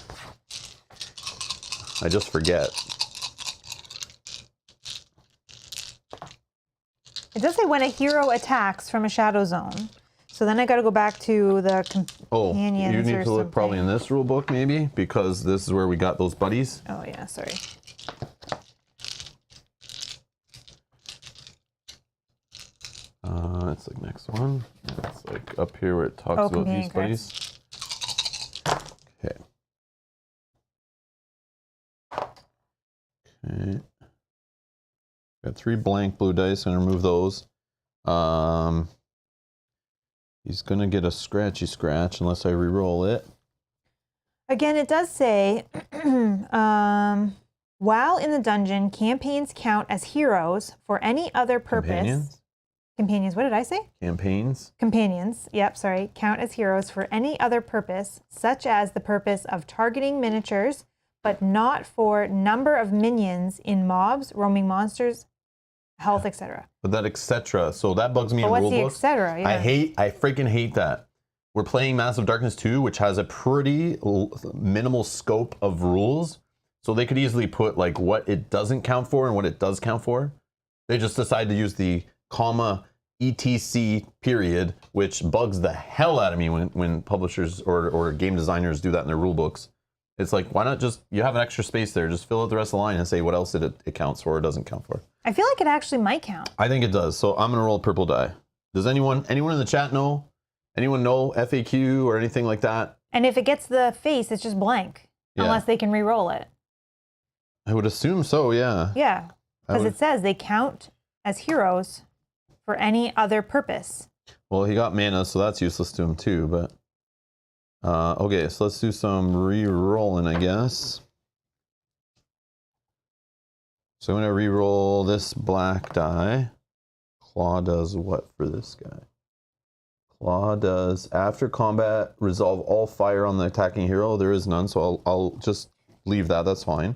I just forget. It does say when a hero attacks from a shadow zone. So then I got to go back to the companions. You need or to look probably in something. this rule book maybe, because this is where we got those buddies. Oh yeah, sorry. It's like next one. It's like up here where it talks about companion these cards. buddies. Okay. Got 3 blank blue dice. I'm gonna remove those. He's gonna get a scratchy scratch unless I re-roll it. Again, it does say, while in the dungeon, campaigns count as heroes for any other purpose. Companions. What did I say? Campaigns. Companions. Yep, sorry. Count as heroes for any other purpose, such as the purpose of targeting miniatures, but not for number of minions in mobs, roaming monsters, health, etc. But that etc. So that bugs me in What's the rulebooks. etc.? Yeah. I freaking hate that. We're playing Massive Darkness 2, which has a pretty minimal scope of rules. So they could easily put like what it doesn't count for and what it does count for. They just decide to use the comma etc period, which bugs the hell out of me when publishers or game designers do that in their rule books. It's like, why not just, you have an extra space there, just fill out the rest of the line and say what else it counts for or doesn't count for. I feel like it actually might count. I think it does. So I'm gonna roll a purple die. Does anyone in the chat know? Anyone know FAQ or anything like that? And if it gets the face, it's just blank, unless they can re-roll it. I would assume so, yeah. Yeah, because it says they count as heroes for any other purpose. Well, he got mana, so that's useless to him too, but... okay, so let's do some re-rolling, I guess. So I'm going to re-roll this black die. Claw does what for this guy? Claw does, after combat, resolve all fire on the attacking hero. There is none, so I'll just leave that. That's fine.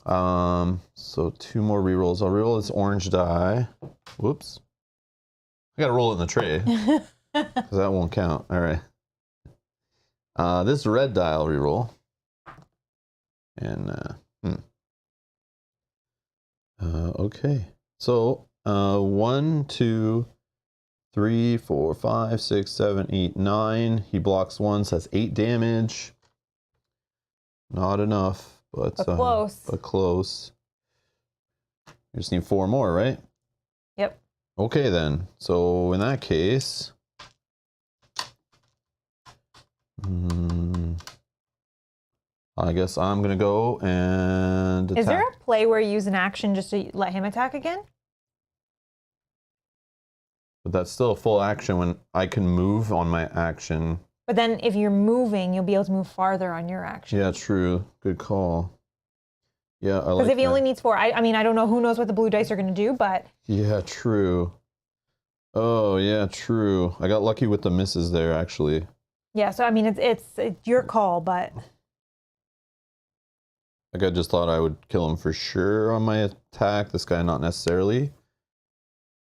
So 2 more re-rolls. I'll re-roll this orange die. Whoops. I got to roll it in the tray, because that won't count. All right. This red die I'll re-roll. And, okay. So, 1, 2, 3, 4, 5, 6, 7, 8, 9. He blocks 1, so that's 8 damage. Not enough, but close. But close. You just need 4 more, right? Yep. Okay then. So in that case, I guess I'm gonna go and attack. Is there a play where you use an action just to let him attack again? But that's still a full action when I can move on my action. But then if you're moving, you'll be able to move farther on your action. Yeah, true. Good call. Yeah, I like Because if he that. only needs 4, I mean, I don't know, who knows what the blue dice are going to do, but... Yeah, true. Oh, yeah, true. I got lucky with the misses there, actually. Yeah, so I mean, it's your call, but... Like, I just thought I would kill him for sure on my attack. This guy, not necessarily.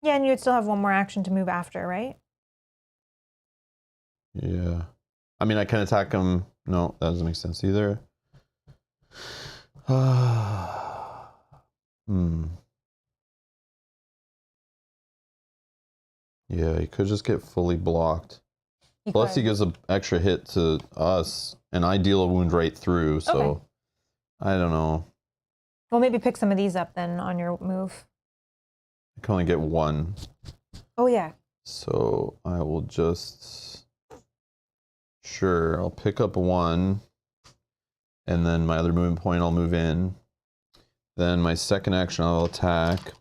Yeah, and you'd still have 1 more action to move after, right? Yeah. I mean, I can attack him. No, that doesn't make sense either. Yeah, he could just get fully blocked. Plus, he gives an extra hit to us, and I deal a wound right through, so okay. I don't know. Well, maybe pick some of these up then on your move. I can only get 1. Oh, yeah. So I will just... Sure, I'll pick up 1, and then my other movement point I'll move in. Then my second action I'll attack.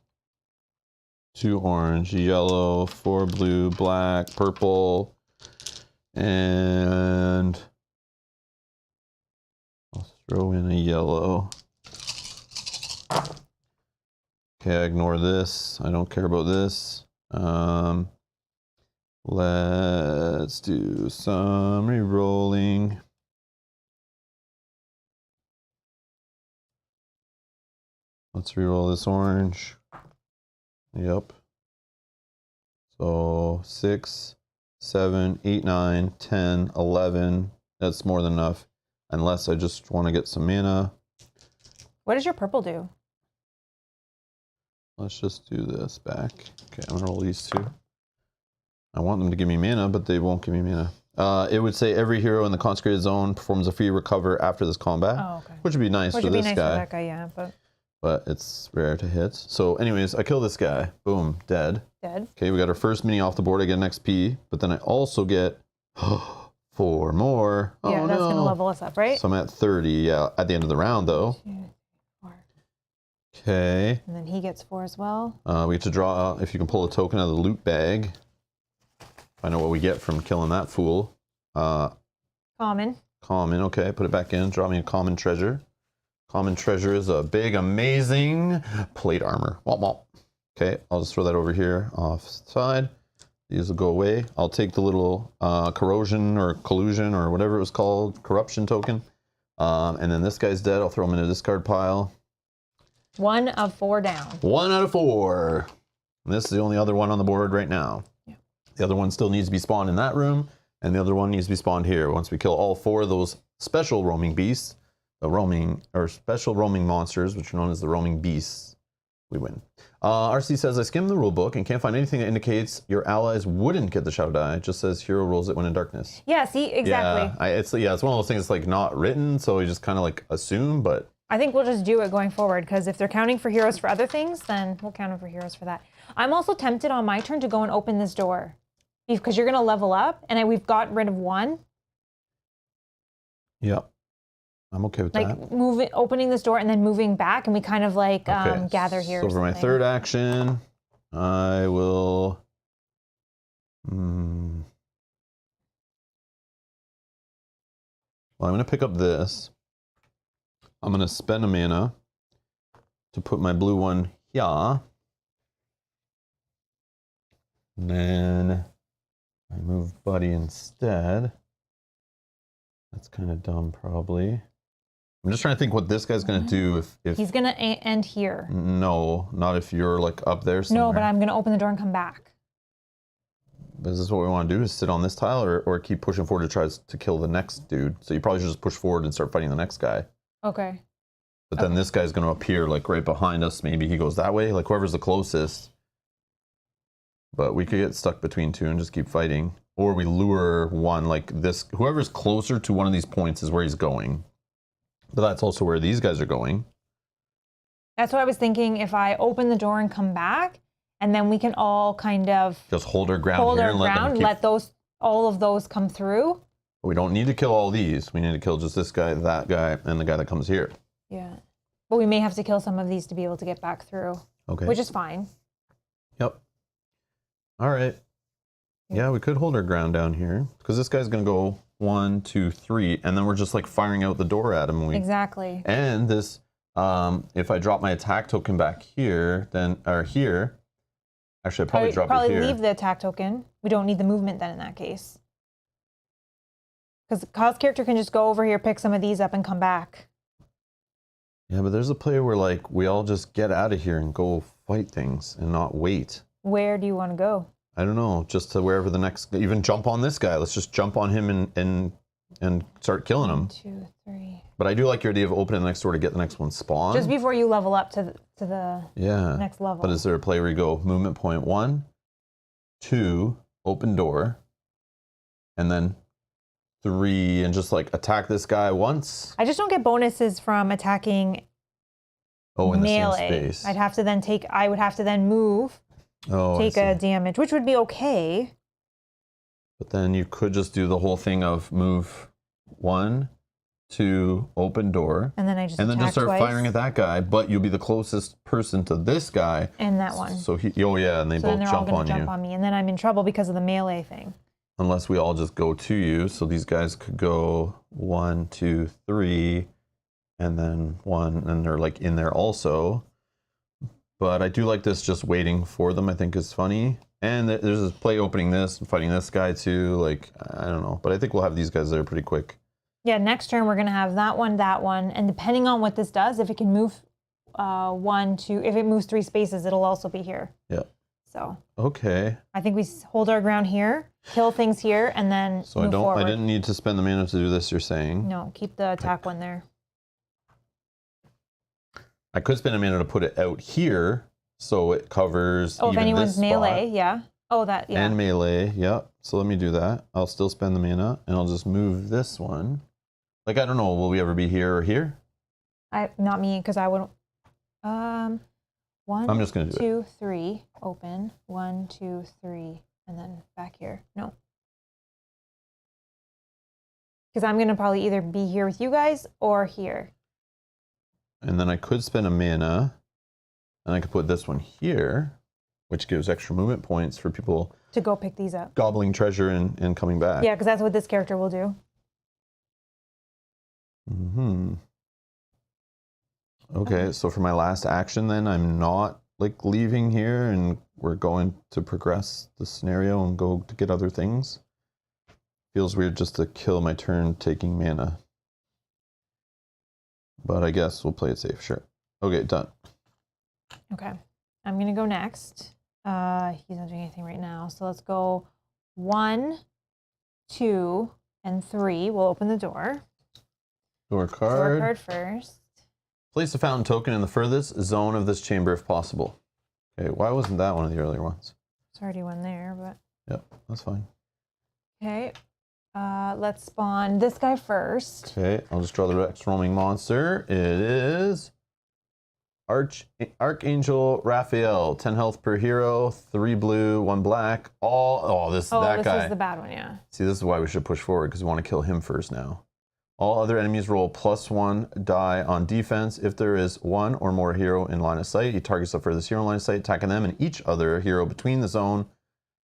2 orange, yellow, 4 blue, black, purple, and I'll throw in a yellow. Okay, I ignore this. I don't care about this. Let's do some re-rolling. Let's re-roll this orange. Yep. So 6, 7, 8, 9, 10, 11. That's more than enough. Unless I just want to get some mana. What does your purple do? Let's just do this back. Okay, I'm going to roll these 2. I want them to give me mana, but they won't give me mana. It would say every hero in the consecrated zone performs a free recover after this combat. Oh, okay. Which would be nice for this guy. For that guy, yeah. But it's rare to hit. So anyways, I kill this guy. Boom, dead. Dead. Okay, we got our first mini off the board. I get an XP, but then I also get 4 more. Yeah, that's going to level us up, right? So I'm at 30, yeah, at the end of the round, though. 2, 4. Okay. And then he gets 4 as well. We get to draw, if you can pull a token out of the loot bag. Find out what we get from killing that fool. Common. Common, okay. Put it back in. Draw me a common treasure. Common treasure is a big, amazing plate armor. Womp womp. Okay, I'll just throw that over here off side. These will go away. I'll take the little corrosion or collusion or whatever it was called, corruption token. And then this guy's dead. I'll throw him in a discard pile. 1 of 4 down. 1 out of 4. And this is the only other one on the board right now. Yeah. The other one still needs to be spawned in that room, and the other one needs to be spawned here. Once we kill all 4 of those special roaming beasts, special roaming monsters, which are known as the roaming beasts, we win. RC says, I skimmed the rule book and can't find anything that indicates your allies wouldn't get the shadow die. It just says hero rolls it when in darkness. Yeah, see, exactly. Yeah, it's one of those things that's like not written, so we just kind of like assume, but... I think we'll just do it going forward, because if they're counting for heroes for other things, then we'll count them for heroes for that. I'm also tempted on my turn to go and open this door, because you're going to level up, and we've got rid of 1. Yeah. I'm okay with that. Opening this door and then moving back, and we kind of like gather here. So for my third action, I will. Well, I'm going to pick up this. I'm going to spend a mana to put my blue one here. And then I move Buddy instead. That's kind of dumb, probably. I'm just trying to think what this guy's going to do if... He's going to end here. No, not if you're like up there somewhere. No, but I'm going to open the door and come back. Is this what we want to do, is sit on this tile or keep pushing forward to try to kill the next dude? So you probably should just push forward and start fighting the next guy. Okay. But then this guy's going to appear like right behind us. Maybe he goes that way, like whoever's the closest. But we could get stuck between 2 and just keep fighting. Or we lure one like this. Whoever's closer to one of these points is where he's going. But that's also where these guys are going. That's what I was thinking. If I open the door and come back, and then we can all kind of just hold our ground here and let all of those come through. We don't need to kill all these. We need to kill just this guy, that guy, and the guy that comes here. Yeah. But we may have to kill some of these to be able to get back through. Okay. Which is fine. Yep. All right. Yeah, we could hold our ground down here because this guy's going to go 1, 2, 3, and then we're just like firing out the door at him. Exactly. And this, if I drop my attack token back here, here, actually I'd probably drop it here. Probably leave the attack token. We don't need the movement then in that case. Because Kyle's character can just go over here, pick some of these up, and come back. Yeah, but there's a play where like we all just get out of here and go fight things and not wait. Where do you want to go? I don't know, just to wherever the next, even jump on this guy. Let's just jump on him and start killing him. 1, 2, 3. But I do like your idea of opening the next door to get the next one spawned. Just before you level up to the next level. But is there a play where you go movement point 1, 2, open door, and then 3, and just like attack this guy once? I just don't get bonuses from attacking in melee. The same space. I would have to then move. Take a damage, which would be okay. But then you could just do the whole thing of move 1, 2, open door, and then I just start firing at that guy. But you'll be the closest person to this guy and that one. So and they both jump on you. On me, and then I'm in trouble because of the melee thing. Unless we all just go to you, so these guys could go 1, 2, 3, and then 1, and they're like in there also. But I do like this just waiting for them, I think is funny. And there's this play opening this and fighting this guy too. Like, I don't know. But I think we'll have these guys there pretty quick. Yeah, next turn we're going to have that one. And depending on what this does, if it can move 1, 2, if it moves 3 spaces, it'll also be here. Yeah. So. Okay. I think we hold our ground here, kill things here, and then so move forward. I didn't need to spend the mana to do this, you're saying? No, keep the attack one there. I could spend a mana to put it out here, so it covers. If anyone's melee, yeah. Oh, that, yeah. And melee, yep. So let me do that. I'll still spend the mana, and I'll just move this one. Like, I don't know, will we ever be here or here? Not me, because I wouldn't. One, I'm just gonna do 2, 3, open. 1, 2, 3, and then back here. No. Because I'm gonna probably either be here with you guys or here. And then I could spend a mana, and I could put this one here, which gives extra movement points for people To go pick these up. gobbling treasure and coming back. Yeah, because that's what this character will do. Mm-hmm. Okay, so for my last action then, I'm not like leaving here and we're going to progress the scenario and go to get other things. Feels weird just to kill my turn taking mana. But I guess we'll play it safe, sure. Okay, done. Okay, I'm gonna go next. He's not doing anything right now, so let's go 1, 2, and 3. We'll open the door. Door Door card. card first. Place a fountain token in the furthest zone of this chamber if possible. Okay, why wasn't that one of the earlier ones? There's already one there, but Yep, that's fine. okay. Let's spawn this guy first. Okay, I'll just draw the next roaming monster. It is Archangel Raphael. 10 health per hero, 3 blue, 1 black. This guy. Is the bad one, yeah. See, this is why we should push forward, because we want to kill him first now. All other enemies roll +1 die on defense. If there is one or more hero in line of sight, he targets the furthest hero in line of sight, attacking them and each other hero between the zone,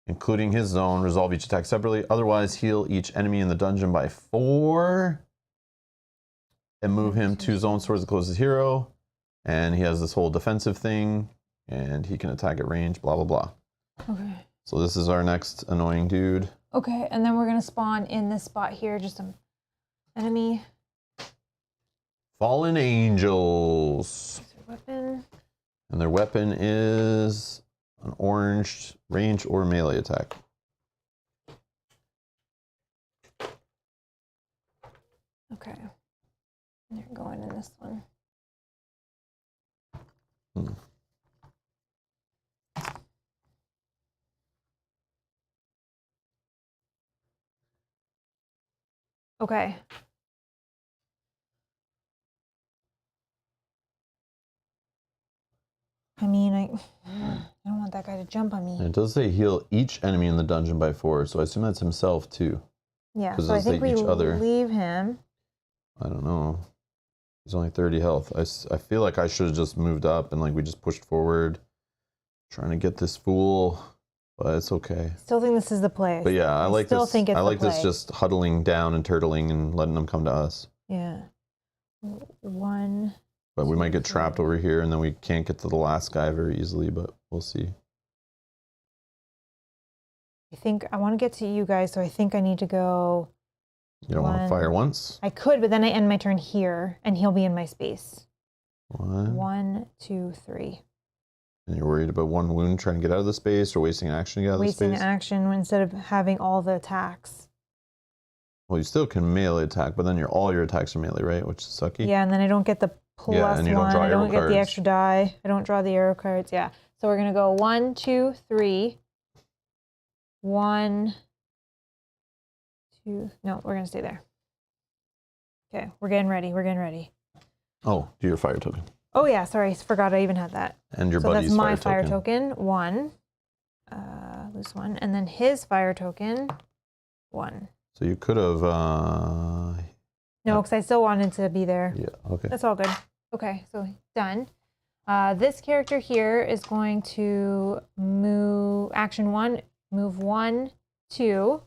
including his zone. Resolve each attack separately. Otherwise, heal each enemy in the dungeon by 4. And move him 2 zones towards the closest hero. And he has this whole defensive thing. And he can attack at range, blah, blah, blah. Okay. So this is our next annoying dude. Okay, and then we're gonna spawn in this spot here, just some enemy. Fallen Angels. Weapon. And their weapon is an orange range or melee attack. Okay. And they're going in this one. Okay. I mean, I don't want that guy to jump on me. And it does say heal each enemy in the dungeon by 4, so I assume that's himself too. Yeah, 'Cause so I those say think we each other. leave him. I don't know. He's only 30 health. I feel like I should have just moved up and like we just pushed forward, trying to get this fool, but it's okay. Still think this is the play. But yeah, I like still this. think it's I the like this play. just huddling down and turtling and letting them come to us. Yeah. 1. But we might get trapped over here and then we can't get to the last guy very easily, but we'll see. I think I want to get to you guys, so I think I need to go. You don't want to fire once? I could, but then I end my turn here, and he'll be in my space. 1. 1, 2, 3. And you're worried about 1 wound trying to get out of the space or wasting action to get out of the Wasting space? action instead of having all the attacks. Well, you still can melee attack, but then all your attacks are melee, right? Which is sucky. Yeah, and then I don't get the plus Yeah, and you don't one. draw I don't arrow get the cards. extra die. I don't draw the arrow cards. Yeah. So we're gonna go 1, 2, 3. 1, 2. No, we're gonna stay there. Okay, we're getting ready. We're getting ready. Oh, do your fire token. Oh yeah, sorry, forgot I even had that. And your So buddy's that's my fire fire token. 1. Lose 1, and then his fire token. 1. So you could have... No, because I still wanted to be there. yeah, okay. That's all good. Okay, so done. This character here is going to move action 1, move 1, 2,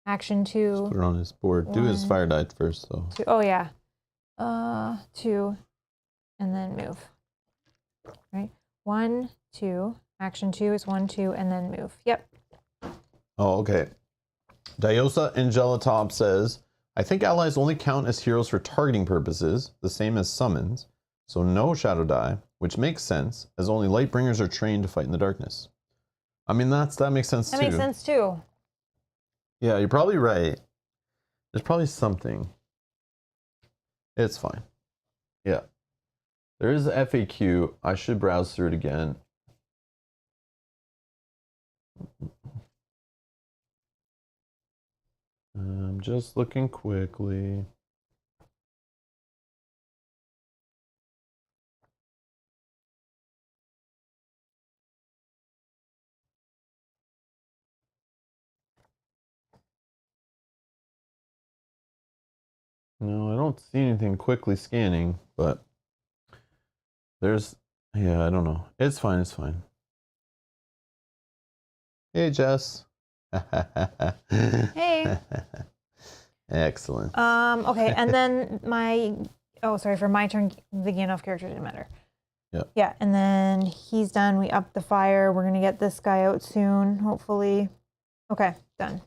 action 2. Put it on his board. Do his 1, fire die first, though. 2. Oh yeah, 2, and then move. Right, 1, 2. Action 2 is 1, 2, and then move. Yep. Oh, okay. Diosa Angelotop says, I think allies only count as heroes for targeting purposes, the same as summons, so no shadow die, which makes sense, as only Lightbringers are trained to fight in the darkness. I mean, that makes sense too. That makes sense too. Yeah, you're probably right. There's probably something. It's fine. Yeah. There is a FAQ. I should browse through it again. I'm just looking quickly. No, I don't see anything quickly scanning, but there's, yeah, I don't know. It's fine, it's fine. Hey, Jess. Hey. Excellent. Okay, and then for my turn, the Gandalf character didn't matter. Yeah. Yeah, and then he's done. We upped the fire. We're gonna get this guy out soon, hopefully. Okay, done.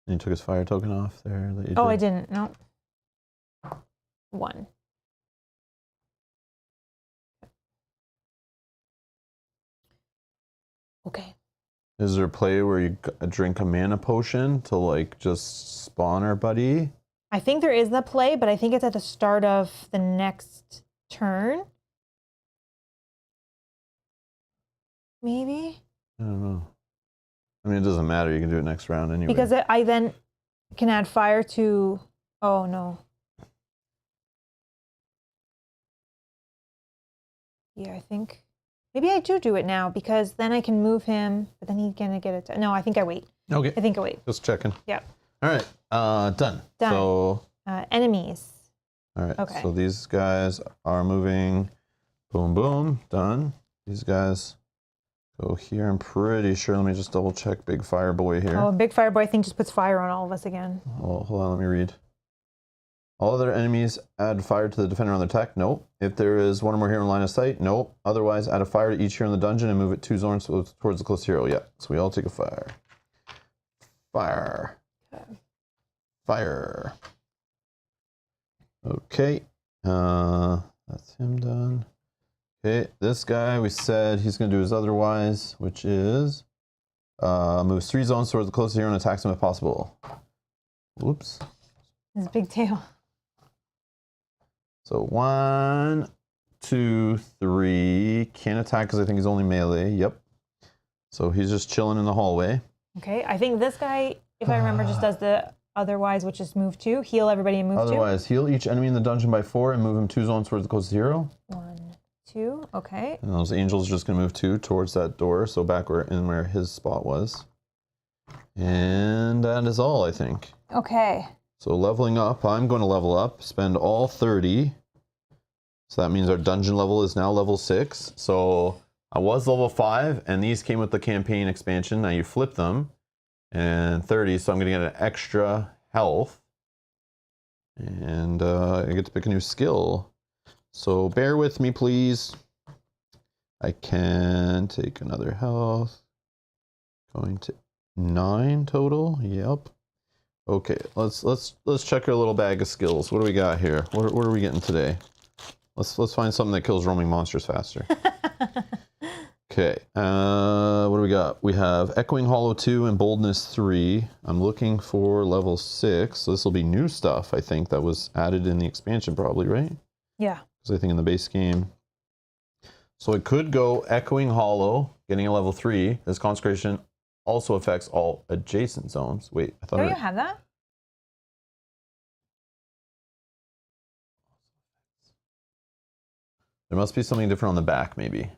And you took his fire token off there. That you Oh, did. I didn't. No. 1. Okay. Is there a play where you drink a mana potion to like just spawn our buddy? I think there is the play, but I think it's at the start of the next turn. Maybe? I don't know. I mean, it doesn't matter. You can do it next round anyway. Because I then can add fire to... Oh, no. Yeah, I think... Maybe I do it now, because then I can move him, but then he's going to get it... No, I think I wait. Okay. I think I wait. Just checking. Yeah. All right. Done. Done. So... Enemies. All right. Okay. So these guys are moving. Boom, boom. Done. These guys go here. I'm pretty sure. Let me just double check Big Fire Boy here. Oh, Big Fire Boy, I think, just puts fire on all of us again. Oh, hold on. Let me read. All other enemies add fire to the defender on their attack. Nope. If there is one or more hero in line of sight. Nope. Otherwise, add a fire to each hero in the dungeon and move it 2 zones towards the closest hero. Yeah. So we all take a fire. Fire. Okay. Fire. Okay. That's him done. Okay. This guy, we said he's going to do his otherwise, which is moves 3 zones towards the closest hero and attacks him if possible. Whoops. His big tail. So 1, 2, 3. Can't attack because I think he's only melee. Yep. So he's just chilling in the hallway. Okay, I think this guy, if I remember, just does the otherwise, which is move 2. Heal everybody and move 2. Otherwise, heal each enemy in the dungeon by 4 and move him 2 zones towards the closest hero. 1, 2. Okay. And those angels are just going to move 2 towards that door, so back where his spot was. And that is all, I think. Okay. So leveling up, I'm going to level up, spend all 30. So that means our dungeon level is now level 6. So I was level 5, and these came with the campaign expansion. Now you flip them, and 30, so I'm going to get an extra health. And I get to pick a new skill. So bear with me, please. I can take another health. Going to 9 total. Yep. Okay, let's check our little bag of skills. What do we got here? What are we getting today? Let's find something that kills roaming monsters faster. Okay, what do we got? We have Echoing Hollow 2 and Boldness 3. I'm looking for level 6. So this will be new stuff, I think, that was added in the expansion probably, right? Yeah. Because I think in the base game. So it could go Echoing Hollow, getting a level 3. This Consecration also affects all adjacent zones. Wait, I thought Don't you have that? there must be something different on the back, maybe.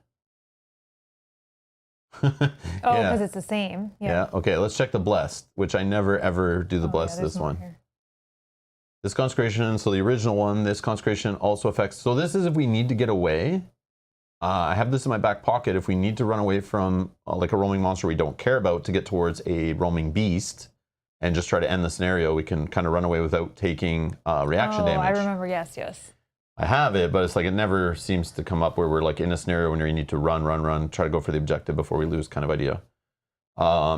Oh, because it's the same. Yeah. Okay, let's check the Blessed, which I never ever do the Blessed there's this more one. here. This Consecration, so the original one, this Consecration also affects. So this is if we need to get away. I have this in my back pocket if we need to run away from like a roaming monster we don't care about to get towards a roaming beast and just try to end the scenario. We can kind of run away without taking reaction damage. I remember. Yes. I have it, but it's like it never seems to come up where we're like in a scenario when you need to run, try to go for the objective before we lose kind of idea.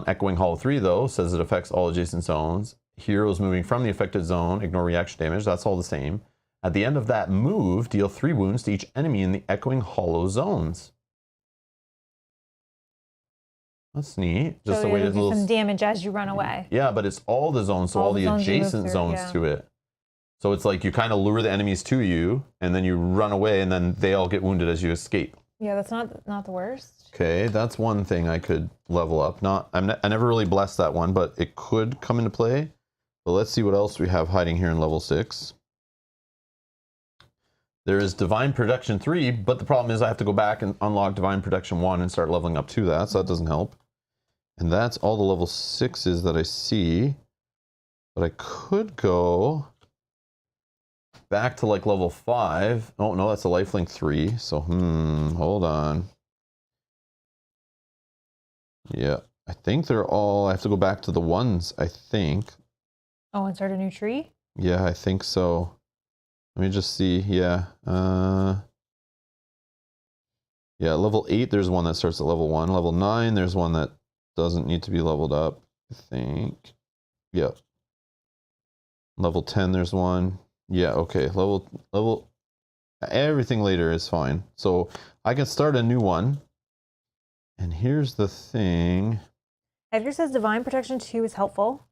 Echoing Hollow 3, though, says it affects all adjacent zones. Heroes moving from the affected zone ignore reaction damage. That's all the same. At the end of that move, deal 3 wounds to each enemy in the Echoing Hollow zones. That's neat. Just so a way to do some damage as you run away. Yeah, but it's all the zones, so all the zones you move adjacent through, zones yeah. to it. So it's like you kind of lure the enemies to you, and then you run away, and then they all get wounded as you escape. Yeah, that's not the worst. Okay, that's one thing I could level up. I never really blessed that one, but it could come into play. But let's see what else we have hiding here in level 6. There is Divine Protection 3, but the problem is I have to go back and unlock Divine Protection 1 and start leveling up to that, so that doesn't help. And that's all the level 6s that I see. But I could go back to like level 5. Oh, no, that's a lifelink 3. So, hold on. Yeah, I think they're all, I have to go back to the ones, I think. Oh, and start a new tree? Yeah, I think so. Let me just see. Yeah. Yeah, level 8, there's one that starts at level 1. Level 9, there's one that doesn't need to be leveled up, I think. Yep. Level 10, there's one. Yeah, okay. Level, everything later is fine. So I can start a new one. And here's the thing. Edgar says Divine Protection 2 is helpful.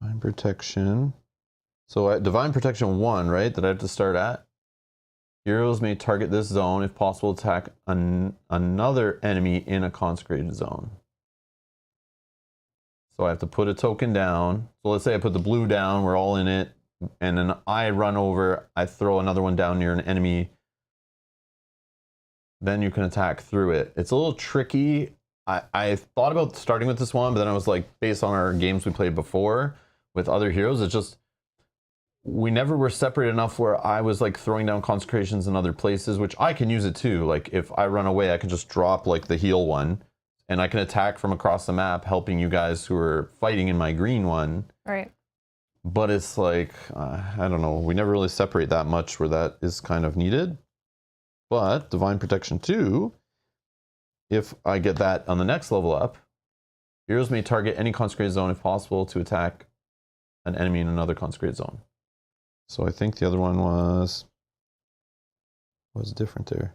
Divine Protection. So at Divine Protection 1, right, that I have to start at, heroes may target this zone, if possible, attack another enemy in a consecrated zone. So I have to put a token down. So let's say I put the blue down, we're all in it, and then I run over, I throw another one down near an enemy. Then you can attack through it. It's a little tricky. I thought about starting with this one, but then I was like, based on our games we played before with other heroes, it's just, we never were separated enough where I was like throwing down consecrations in other places, which I can use it too. Like if I run away, I can just drop like the heal one and I can attack from across the map, helping you guys who are fighting in my green one. Right. But it's like, I don't know. We never really separate that much where that is kind of needed. But Divine Protection 2, if I get that on the next level up, heroes may target any consecrated zone if possible to attack an enemy in another consecrated zone. So I think the other one was different there.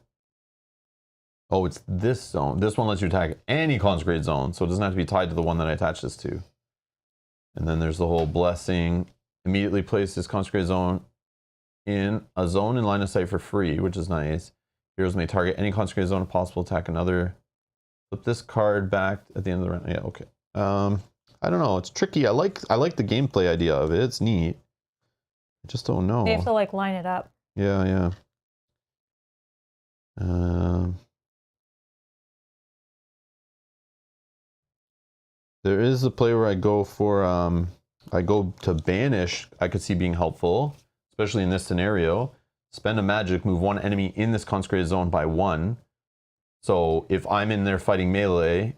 Oh, it's this zone. This one lets you attack any consecrated zone, so it doesn't have to be tied to the one that I attach this to. And then there's the whole blessing. Immediately place this consecrated zone in a zone in line of sight for free, which is nice. Heroes may target any consecrated zone if possible, attack another. Flip this card back at the end of the round. Yeah, okay. I don't know. It's tricky. I like the gameplay idea of it. It's neat. I just don't know. They have to like line it up. Yeah, yeah. There is a play where I go for I go to banish. I could see being helpful, especially in this scenario. Spend a magic, move one enemy in this consecrated zone by 1. So if I'm in there fighting melee,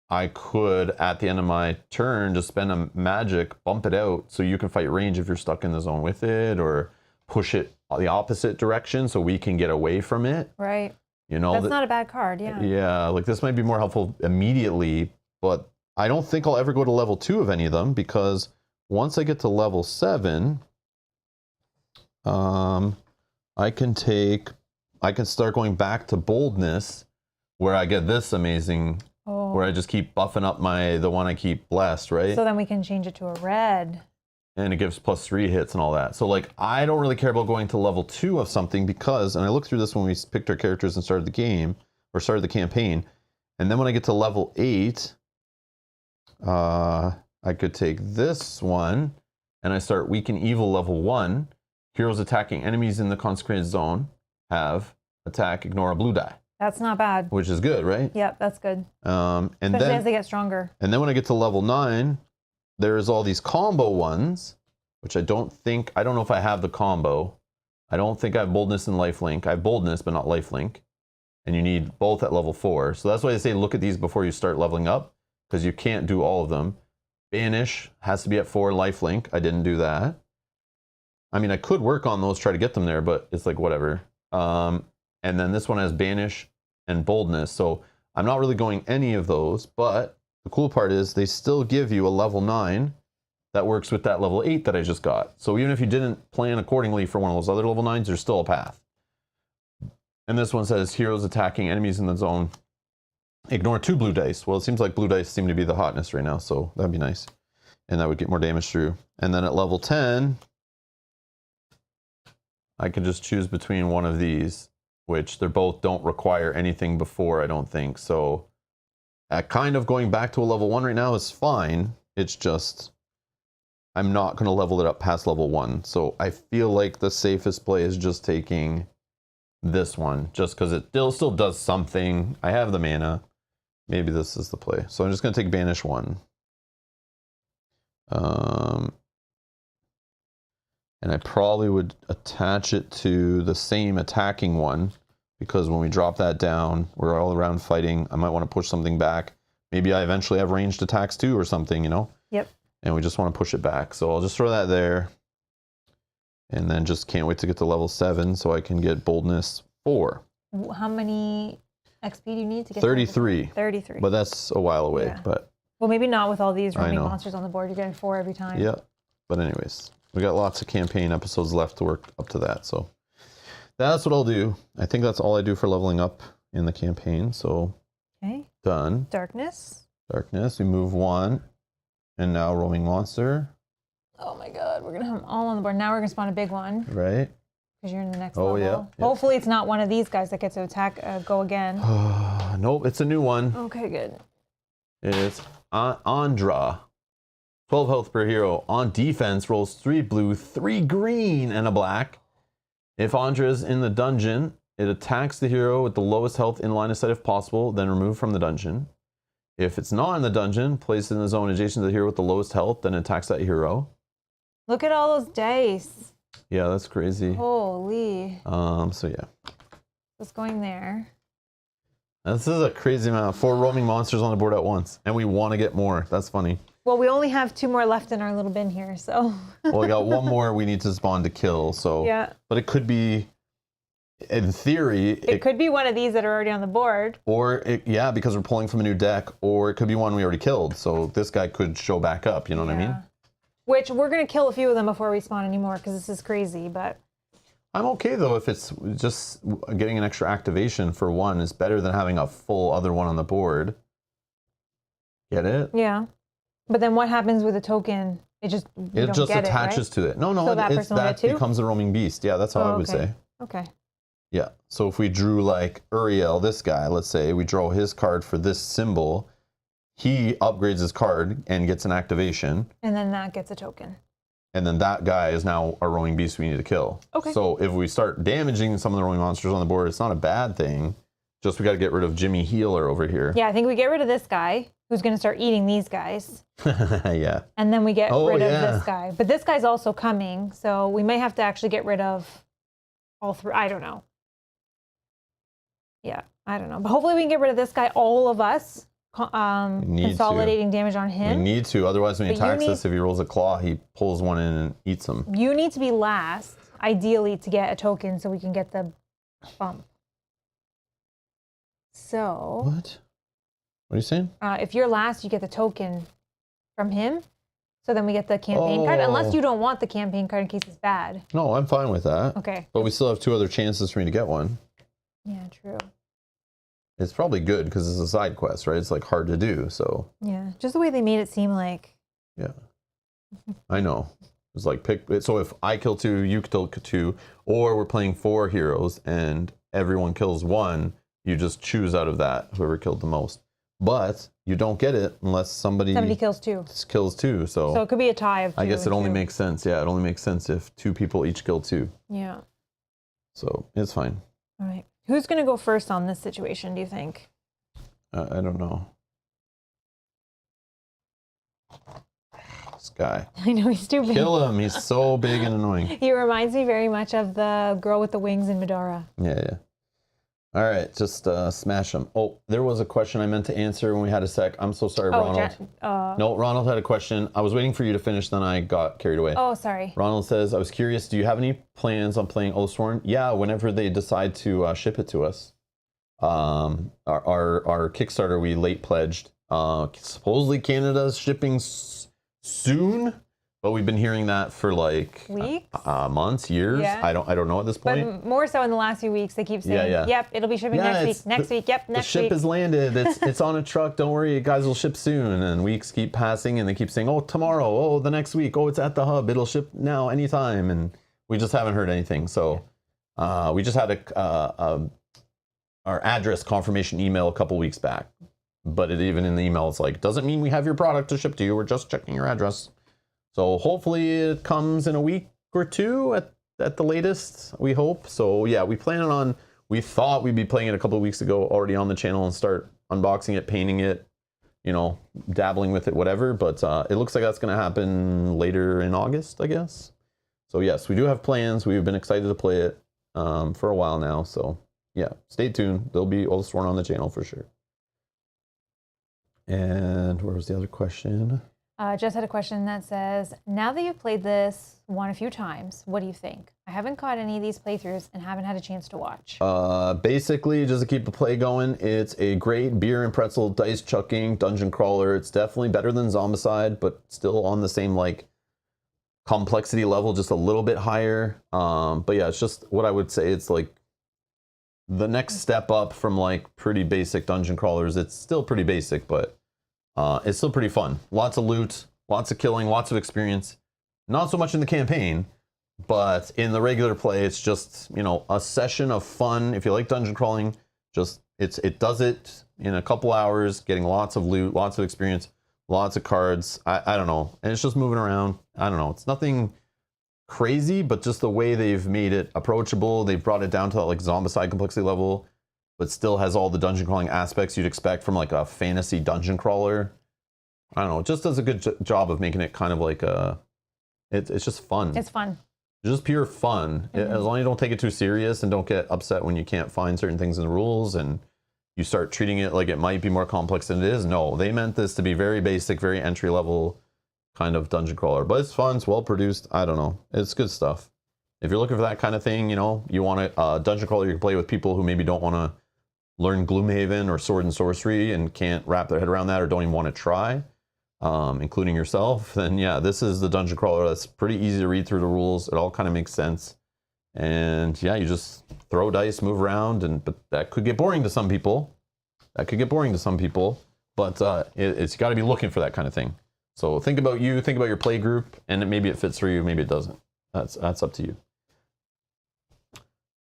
I could, at the end of my turn, just spend a magic, bump it out, so you can fight range if you're stuck in the zone with it, or push it the opposite direction so we can get away from it. Right. You know, that's not a bad card, yeah. Yeah, like this might be more helpful immediately, but I don't think I'll ever go to level 2 of any of them, because once I get to level 7, I can start going back to boldness, where I get this amazing, where I just keep buffing up the one I keep blessed, right? So then we can change it to a red. And it gives +3 hits and all that. So like, I don't really care about going to level 2 of something because, and I looked through this when we picked our characters and started the game, or started the campaign, and then when I get to level 8, I could take this one, and I start Weaken Evil level 1. Heroes attacking enemies in the consecrated zone have attack, ignore a blue die. That's not bad. Which is good, right? Yep, that's good. And especially then as they get stronger. And then when I get to level 9, there's all these combo ones, which I don't know if I have the combo. I don't think I have boldness and lifelink. I have boldness, but not lifelink. And you need both at level 4. So that's why they say look at these before you start leveling up, because you can't do all of them. Banish has to be at 4 lifelink. I didn't do that. I mean, I could work on those, try to get them there, but it's like whatever. And then this one has banish and boldness. So I'm not really going any of those, but the cool part is they still give you a level 9 that works with that level 8 that I just got. So even if you didn't plan accordingly for one of those other level 9s, there's still a path. And this one says heroes attacking enemies in the zone, ignore 2 blue dice. Well, it seems like blue dice seem to be the hotness right now, so that'd be nice. And that would get more damage through. And then at level 10, I can just choose between one of these, which they're both don't require anything before, I don't think. So kind of going back to a level 1 right now is fine. It's just I'm not going to level it up past level 1. So I feel like the safest play is just taking this one, just because it still does something. I have the mana. Maybe this is the play. So I'm just going to take Banish 1. And I probably would attach it to the same attacking one, because when we drop that down, we're all around fighting. I might want to push something back. Maybe I eventually have ranged attacks too or something, you know? Yep. And we just want to push it back. So I'll just throw that there. And then just can't wait to get to level 7 so I can get boldness 4. How many XP do you need to get 33. 33. But that's a while away. Yeah. But well, maybe not with all these roaming monsters on the board. You're getting 4 every time. yeah. But anyways, we got lots of campaign episodes left to work up to that. So that's what I'll do. I think that's all I do for leveling up in the campaign. So okay. Done. Darkness. Darkness. We move 1. And now roaming monster. Oh my god, we're going to have them all on the board. Now we're going to spawn a big one. Right. Because you're in the next Oh, level. yeah. Hopefully it's not one of these guys that gets to attack, go again. Nope, it's a new one. Okay, good. It's Andra. 12 health per hero. On defense, rolls 3 blue, 3 green, and a black. If Andra is in the dungeon, it attacks the hero with the lowest health in line of sight if possible, then remove from the dungeon. If it's not in the dungeon, place it in the zone adjacent to the hero with the lowest health, then attacks that hero. Look at all those dice. Yeah, that's crazy. Holy. So yeah. What's going there? This is a crazy amount. 4 roaming monsters on the board at once. And we want to get more. That's funny. Well, we only have 2 more left in our little bin here, so. Well, we got 1 more we need to spawn to kill, so. Yeah. But it could be, in theory. It could be one of these that are already on the board. Or, yeah, because we're pulling from a new deck. Or it could be one we already killed. So this guy could show back up, you know what I mean? Which, we're going to kill a few of them before we spawn anymore, because this is crazy, but. I'm okay, though, if it's just getting an extra activation for 1 is better than having a full other one on the board. Get it? Yeah. But then what happens with a token? It just attaches to it. No, so that becomes a roaming beast. Yeah, that's how I would say. Okay. Yeah. So if we drew like Uriel, this guy, let's say we draw his card for this symbol, he upgrades his card and gets an activation. And then that gets a token. And then that guy is now a roaming beast we need to kill. Okay. So if we start damaging some of the roaming monsters on the board, it's not a bad thing. Just we got to get rid of Jimmy Healer over here. Yeah, I think we get rid of this guy, who's going to start eating these guys. Yeah. And then we get rid of this guy. But this guy's also coming, so we may have to actually get rid of all 3. I don't know. Yeah, I don't know. But hopefully we can get rid of this guy, all of us, consolidating damage on him. We need to, otherwise when he attacks us, if he rolls a claw, he pulls 1 in and eats him. You need to be last, ideally, to get a token so we can get the bump. So. What? What are you saying? If you're last, you get the token from him. So then we get the campaign card, unless you don't want the campaign card in case it's bad. No, I'm fine with that. Okay. But we still have 2 other chances for me to get one. Yeah, true. It's probably good because it's a side quest, right? It's like hard to do, so. Yeah, just the way they made it seem like. Yeah. I know. It's like so if I kill 2, you kill 2, or we're playing 4 heroes and everyone kills 1, you just choose out of that whoever killed the most. But you don't get it unless somebody kills 2. Kills 2, so it could be a tie of 2. I guess it only makes sense. Yeah, it only makes sense if 2 people each kill 2. Yeah. So it's fine. All right. Who's going to go first on this situation, do you think? I don't know. This guy. I know, he's too big. Kill him. He's so big and annoying. He reminds me very much of the girl with the wings in Medora. Yeah. All right, just smash him. Oh, there was a question I meant to answer when we had a sec. I'm so sorry, Ronald. No, Ronald had a question. I was waiting for you to finish, then I got carried away. Oh, sorry. Ronald says, I was curious, do you have any plans on playing Oathsworn? Yeah, whenever they decide to ship it to us. Our Kickstarter, we late pledged. Supposedly Canada's shipping soon. But we've been hearing that for like weeks, months, years. Yeah. I don't know at this point. But more so in the last few weeks, they keep saying, "Yep, it'll be shipping next week. Next week, yep, next week." The ship has landed. It's on a truck. Don't worry, you guys will ship soon. And weeks keep passing, and they keep saying, "Oh, tomorrow. Oh, the next week. Oh, it's at the hub. It'll ship now, anytime." And we just haven't heard anything. So We just had our address confirmation email a couple weeks back, but it even in the email it's like, doesn't mean we have your product to ship to you. We're just checking your address. So hopefully it comes in a week or two at the latest, we hope. So yeah, we thought we'd be playing it a couple of weeks ago already on the channel and start unboxing it, painting it, you know, dabbling with it, whatever. But it looks like that's going to happen later in August, I guess. So yes, we do have plans. We've been excited to play it for a while now. So yeah, stay tuned. There'll be Oathsworn on the channel for sure. And where was the other question? Jess had a question that says, now that you've played this one a few times, what do you think? I haven't caught any of these playthroughs and haven't had a chance to watch. Basically, just to keep the play going, it's a great beer and pretzel dice chucking dungeon crawler. It's definitely better than Zombicide, but still on the same like complexity level, just a little bit higher. But yeah, it's just what I would say. It's like the next step up from like pretty basic dungeon crawlers. It's still pretty basic, but it's still pretty fun. Lots of loot, lots of killing, lots of experience. Not so much in the campaign, but in the regular play, it's just, you know, a session of fun. If you like dungeon crawling, just it does it in a couple hours, getting lots of loot, lots of experience, lots of cards. I don't know. And it's just moving around. I don't know. It's nothing crazy, but just the way they've made it approachable. They've brought it down to that like Zombicide complexity level, but still has all the dungeon crawling aspects you'd expect from like a fantasy dungeon crawler. I don't know. It just does a good job of making it kind of like it's just fun. It's fun. Just pure fun. Mm-hmm. As long as you don't take it too serious and don't get upset when you can't find certain things in the rules and you start treating it like it might be more complex than it is. No, they meant this to be very basic, very entry level kind of dungeon crawler. But it's fun. It's well produced. I don't know. It's good stuff. If you're looking for that kind of thing, you know, you want a dungeon crawler you can play with people who maybe don't want to learn Gloomhaven or Sword and Sorcery and can't wrap their head around that or don't even want to try, including yourself, then yeah, this is the dungeon crawler that's pretty easy to read through the rules. It all kind of makes sense. And yeah, you just throw dice, move around, but that could get boring to some people. But it's got to be looking for that kind of thing. So think about you, think about your play group, and maybe it fits for you, maybe it doesn't. That's up to you.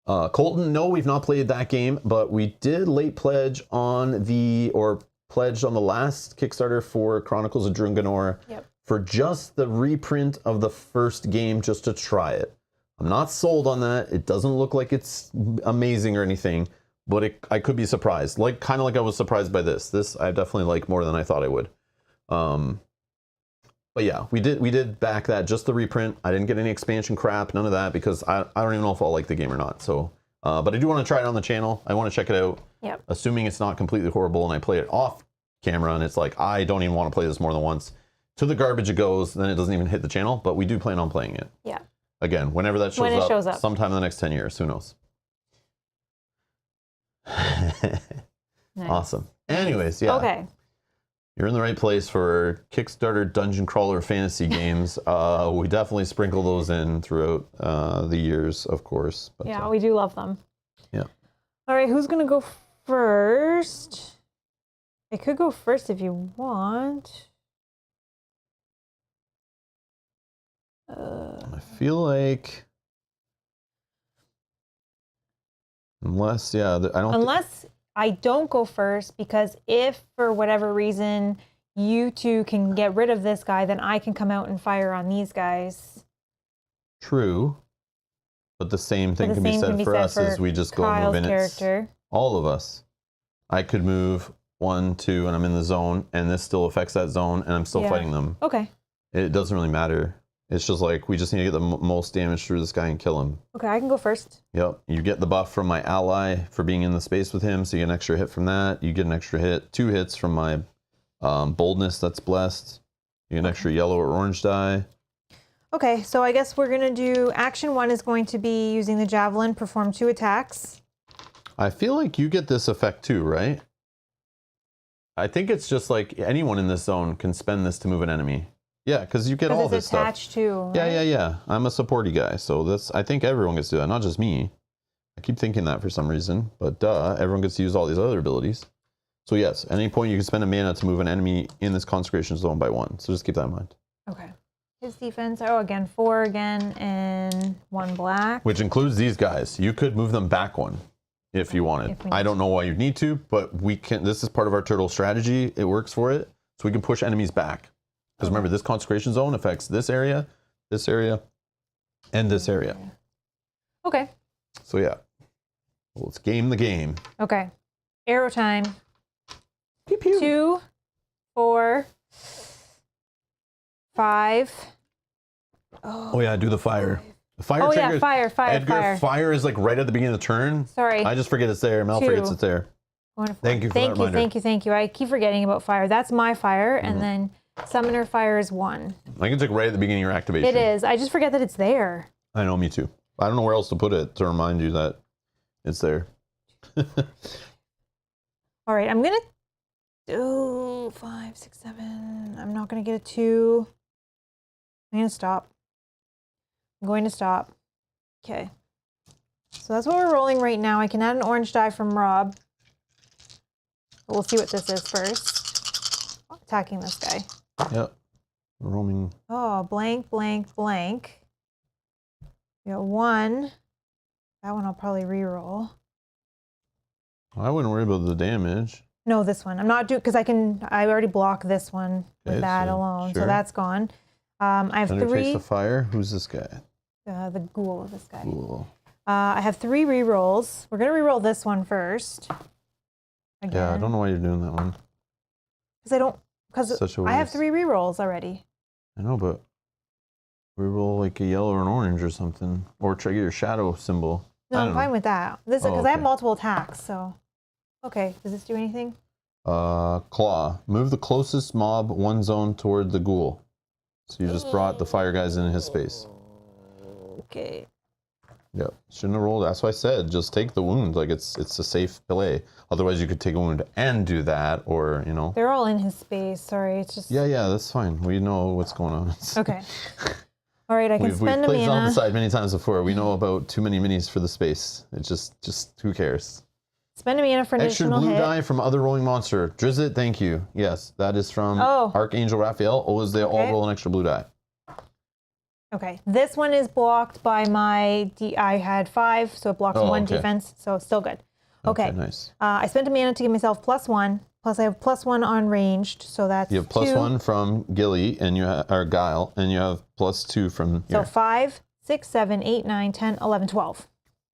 Colton, no, we've not played that game, but we did late pledged on the last Kickstarter for Chronicles of Drunganor. Yep. For just the reprint of the first game, just to try it. I'm not sold on that. It doesn't look like it's amazing or anything, but I could be surprised. Kind of like I was surprised by this. This I definitely like more than I thought I would. But yeah, we did back that, just the reprint. I didn't get any expansion crap, none of that, because I don't even know if I'll like the game or not. So, but I do want to try it on the channel. I want to check it out. Yep. Assuming it's not completely horrible and I play it off camera and it's like, I don't even want to play this more than once. To the garbage it goes, then it doesn't even hit the channel, but we do plan on playing it. Yeah. Again, whenever that shows up, sometime in the next 10 years, who knows? Nice. Awesome. Anyways, yeah. Okay. You're in the right place for Kickstarter dungeon crawler fantasy games. We definitely sprinkle those in throughout the years, of course. But, yeah, we do love them. Yeah. All right, who's going to go first? I could go first if you want. I feel like... Unless I don't go first, because if for whatever reason you two can get rid of this guy, then I can come out and fire on these guys. True. But the same thing can be said for us as we just go and move in. Character. All of us. I could move 1, 2, and I'm in the zone, and this still affects that zone, and I'm still fighting them. Okay. It doesn't really matter. It's just like, we just need to get the most damage through this guy and kill him. Okay, I can go first. Yep. You get the buff from my ally for being in the space with him, so you get an extra hit from that. You get an extra hit, 2 hits from my boldness that's blessed. You get an extra yellow or orange die. Okay, so I guess we're going to do action 1 is going to be using the javelin, perform 2 attacks. I feel like you get this effect too, right? I think it's just like anyone in this zone can spend this to move an enemy. Yeah, because you get all this stuff. It's attached to, right? Yeah. I'm a supporty guy, so I think everyone gets to do that, not just me. I keep thinking that for some reason, but duh, everyone gets to use all these other abilities. So yes, at any point you can spend a mana to move an enemy in this consecration zone by 1. So just keep that in mind. Okay. his defense. Oh, again, 4 again, and 1 black. Which includes these guys. You could move them back 1 if you wanted. If we I need don't know why you'd need to, but we can. This is part of our turtle strategy. It works for it. So we can push enemies back. Because remember, this consecration zone affects this area, and this area. Okay. So yeah. Well, let's game the game. Okay. Arrow time. Pew, pew. 2, 4, 5. Oh yeah, do the fire. The fire Oh trigger. yeah, fire, Edgar, fire. fire is like right at the beginning of the turn. Sorry. I just forget it's there. Mel 2. forgets it's there. Thank you for that reminder. Thank you. I keep forgetting about fire. That's my fire, and then summoner fire is 1. I think it's like right at the beginning of your activation. It is. I just forget that it's there. I know, me too. I don't know where else to put it to remind you that it's there. All right, I'm gonna do 5, 6, 7. I'm not gonna get a 2. I'm gonna stop. I'm going to stop. Okay. So that's what we're rolling right now. I can add an orange die from Rob. But we'll see what this is first. Attacking this guy. Yep. Roaming. Oh, blank, blank, blank. We got 1. That one I'll probably re-roll. I wouldn't worry about the damage. No, this one. I'm not doing, because I already block this one with Okay, that so, alone. sure. So that's gone. I have Thunder 3. Chase of Fire. Who's this guy? The ghoul of this guy. Cool. I have 3 re-rolls. We're going to re-roll this one first. Again. Yeah, I don't know why you're doing that one. Because Such a I have waste. 3 re-rolls already. I know, but re-roll like a yellow or an orange or something. Or trigger your shadow symbol. No, I'm fine with that. This because I have okay. multiple attacks, so. Okay, does this do anything? Claw. Move the closest mob 1 zone toward the ghoul. So you just brought the fire guys into his space. Okay. Yep. Shouldn't have rolled. That's why I said just take the wound. Like it's a safe play. Otherwise you could take a wound and do that, or you know. They're all in his space. Sorry, it's just. Yeah, that's fine. We know what's going on. Okay. All right, I can We've spend a played on the mana. side many times before. We know about too many minis for the space. It's just who cares? Spend a mana for an Extra additional blue hit. die from other rolling monster. Drizzt, thank you. Yes, that is from Archangel Raphael. Always they all roll an extra blue die. Okay, this one is blocked by my. I had 5, so it blocks 1 defense, so still good. Okay, nice. I spent a mana to give myself +1. Plus, I have +1 on ranged, so that's. You have +1 from Gilly and you or Guile, and you have +2 from here. So 5, 6, 7, 8, 9, 10, 11, 12.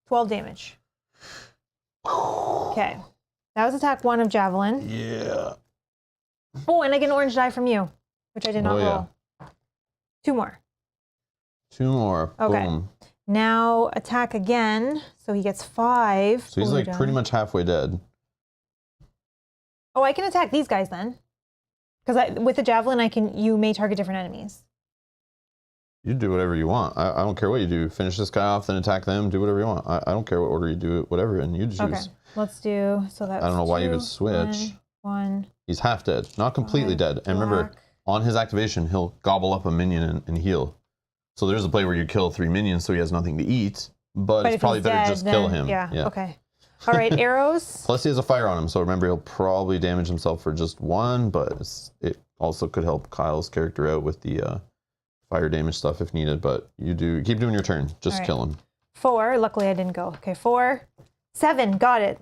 12 damage. Okay, that was attack 1 of Javelin. Yeah. Oh, and I get an orange die from you, which I did not roll. 2 more. 2 more. Okay. Boom. Now attack again, so he gets 5. So he's like pretty much halfway dead. Oh, I can attack these guys then, because with the javelin, you may target different enemies. You do whatever you want. I don't care what you do. Finish this guy off, then attack them. Do whatever you want. I don't care what order you do it. Whatever, and you choose. Okay, let's do. So that's. I don't know why you 2, would switch. 1. He's half dead, not completely dead. And remember, on his activation, he'll gobble up a minion and heal. So there's a play where you kill 3 minions, so he has nothing to eat. But it's probably better to just kill him. Yeah. Okay. All right. Arrows. Plus, he has a fire on him, so remember, he'll probably damage himself for just 1. But it also could help Kyle's character out with the fire damage stuff if needed. But keep doing your turn. Just kill him. 4. Luckily, I didn't go. Okay. 4, 7. Got it.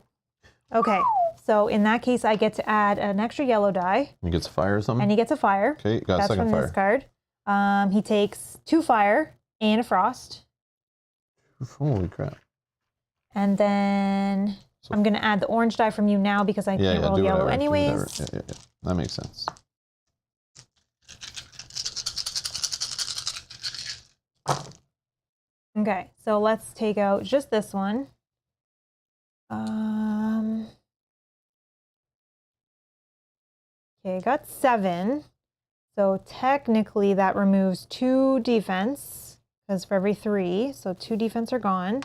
Okay. So in that case, I get to add an extra yellow die. He gets a fire or something? And he gets a fire. Okay, got a second fire. That's from this card. He takes 2 fire and a frost. Holy crap. And then I'm going to add the orange die from you now because I can't roll yellow anyways. Yeah. That makes sense. Okay, so let's take out just this one. Okay, I got 7. So technically that removes 2 defense, because for every 3, so 2 defense are gone.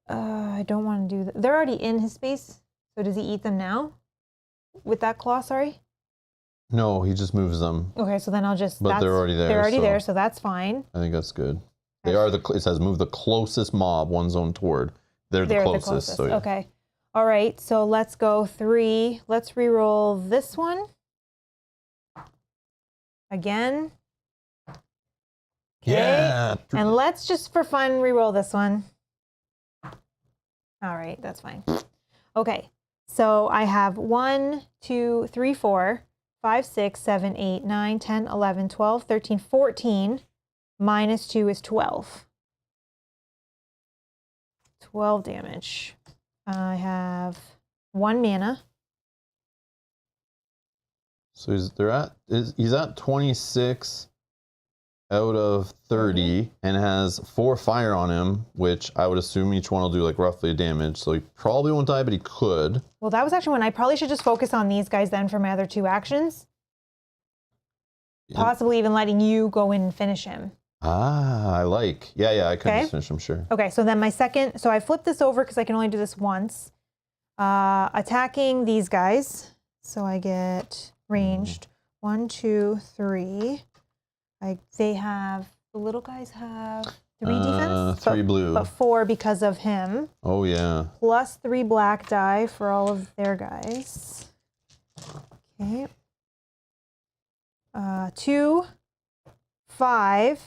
I don't want to do that. They're already in his space, so does he eat them now? With that claw, sorry? No, he just moves them. Okay, so then I'll just... But they're already there. They're already there, so that's fine. I think that's good. They are it says move the closest mob 1 zone toward. They're the closest. So, yeah. Okay. All right, so let's go 3. Let's re-roll this one. Again. Yeah. And let's just for fun re-roll this one. All right, that's fine. Okay, so I have 1, 2, 3, 4, 5, 6, 7, 8, 9, 10, 11, 12, 13, 14. Minus 2 is 12. 12 damage. I have 1 mana. So he's at 26 out of 30 and has 4 fire on him, which I would assume each one will do like roughly a damage. So he probably won't die, but he could. Well, that was actually when I probably should just focus on these guys then for my other 2 actions. Possibly even letting you go in and finish him. Ah, I like. Yeah, I could Okay. just finish him, sure. Okay, so then my second, so I flipped this over because I can only do this once. Attacking these guys. So I get ranged 1, 2, 3. They have, the little guys have 3 defense. 3 blue. But 4 because of him. Oh, yeah. Plus 3 black die for all of their guys. Okay. 2, 5.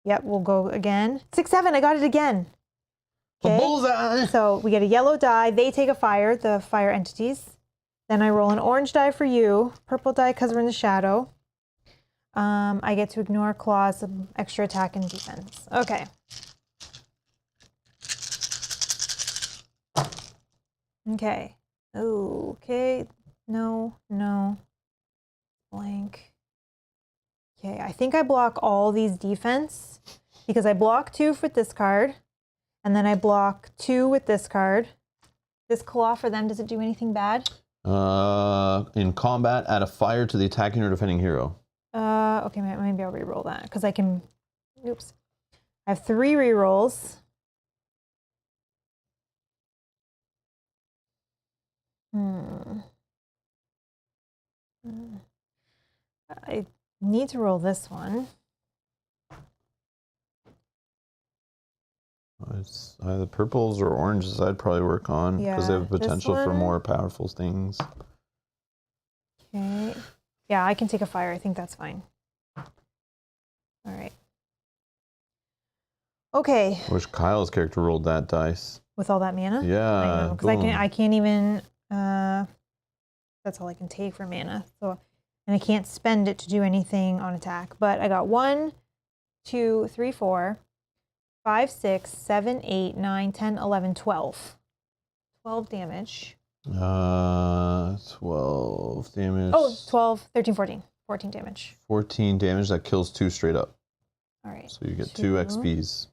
Yep, we'll go again. 6, 7, I got it again. Okay. Bullseye! So we get a yellow die. They take a fire, the fire entities. Then I roll an orange die for you. Purple die because we're in the shadow. I get to ignore claws, some extra attack and defense. Okay. Okay. Okay. No. Blank. Okay, I think I block all these defense because I block 2 with this card, and then I block 2 with this card. This claw for them, does it do anything bad? In combat, add a fire to the attacking or defending hero. Okay, maybe I'll re-roll that because I can. Oops, I have 3 re-rolls. I need to roll this one. It's either purples or oranges I'd probably work on because they have potential for more powerful things. Okay. Yeah, I can take a fire. I think that's fine. All right. Okay. I wish Kyle's character rolled that dice. With all that mana? Yeah. Because I can't even, that's all I can take for mana. So, and I can't spend it to do anything on attack. But I got 1, 2, 3, 4, 5, 6, 7, 8, 9, 10, 11, 12. 12 damage. 12 damage. Oh, 12, 13, 14. 14 damage. 14 damage. That kills 2 straight up. All right. So you get 2 XPs.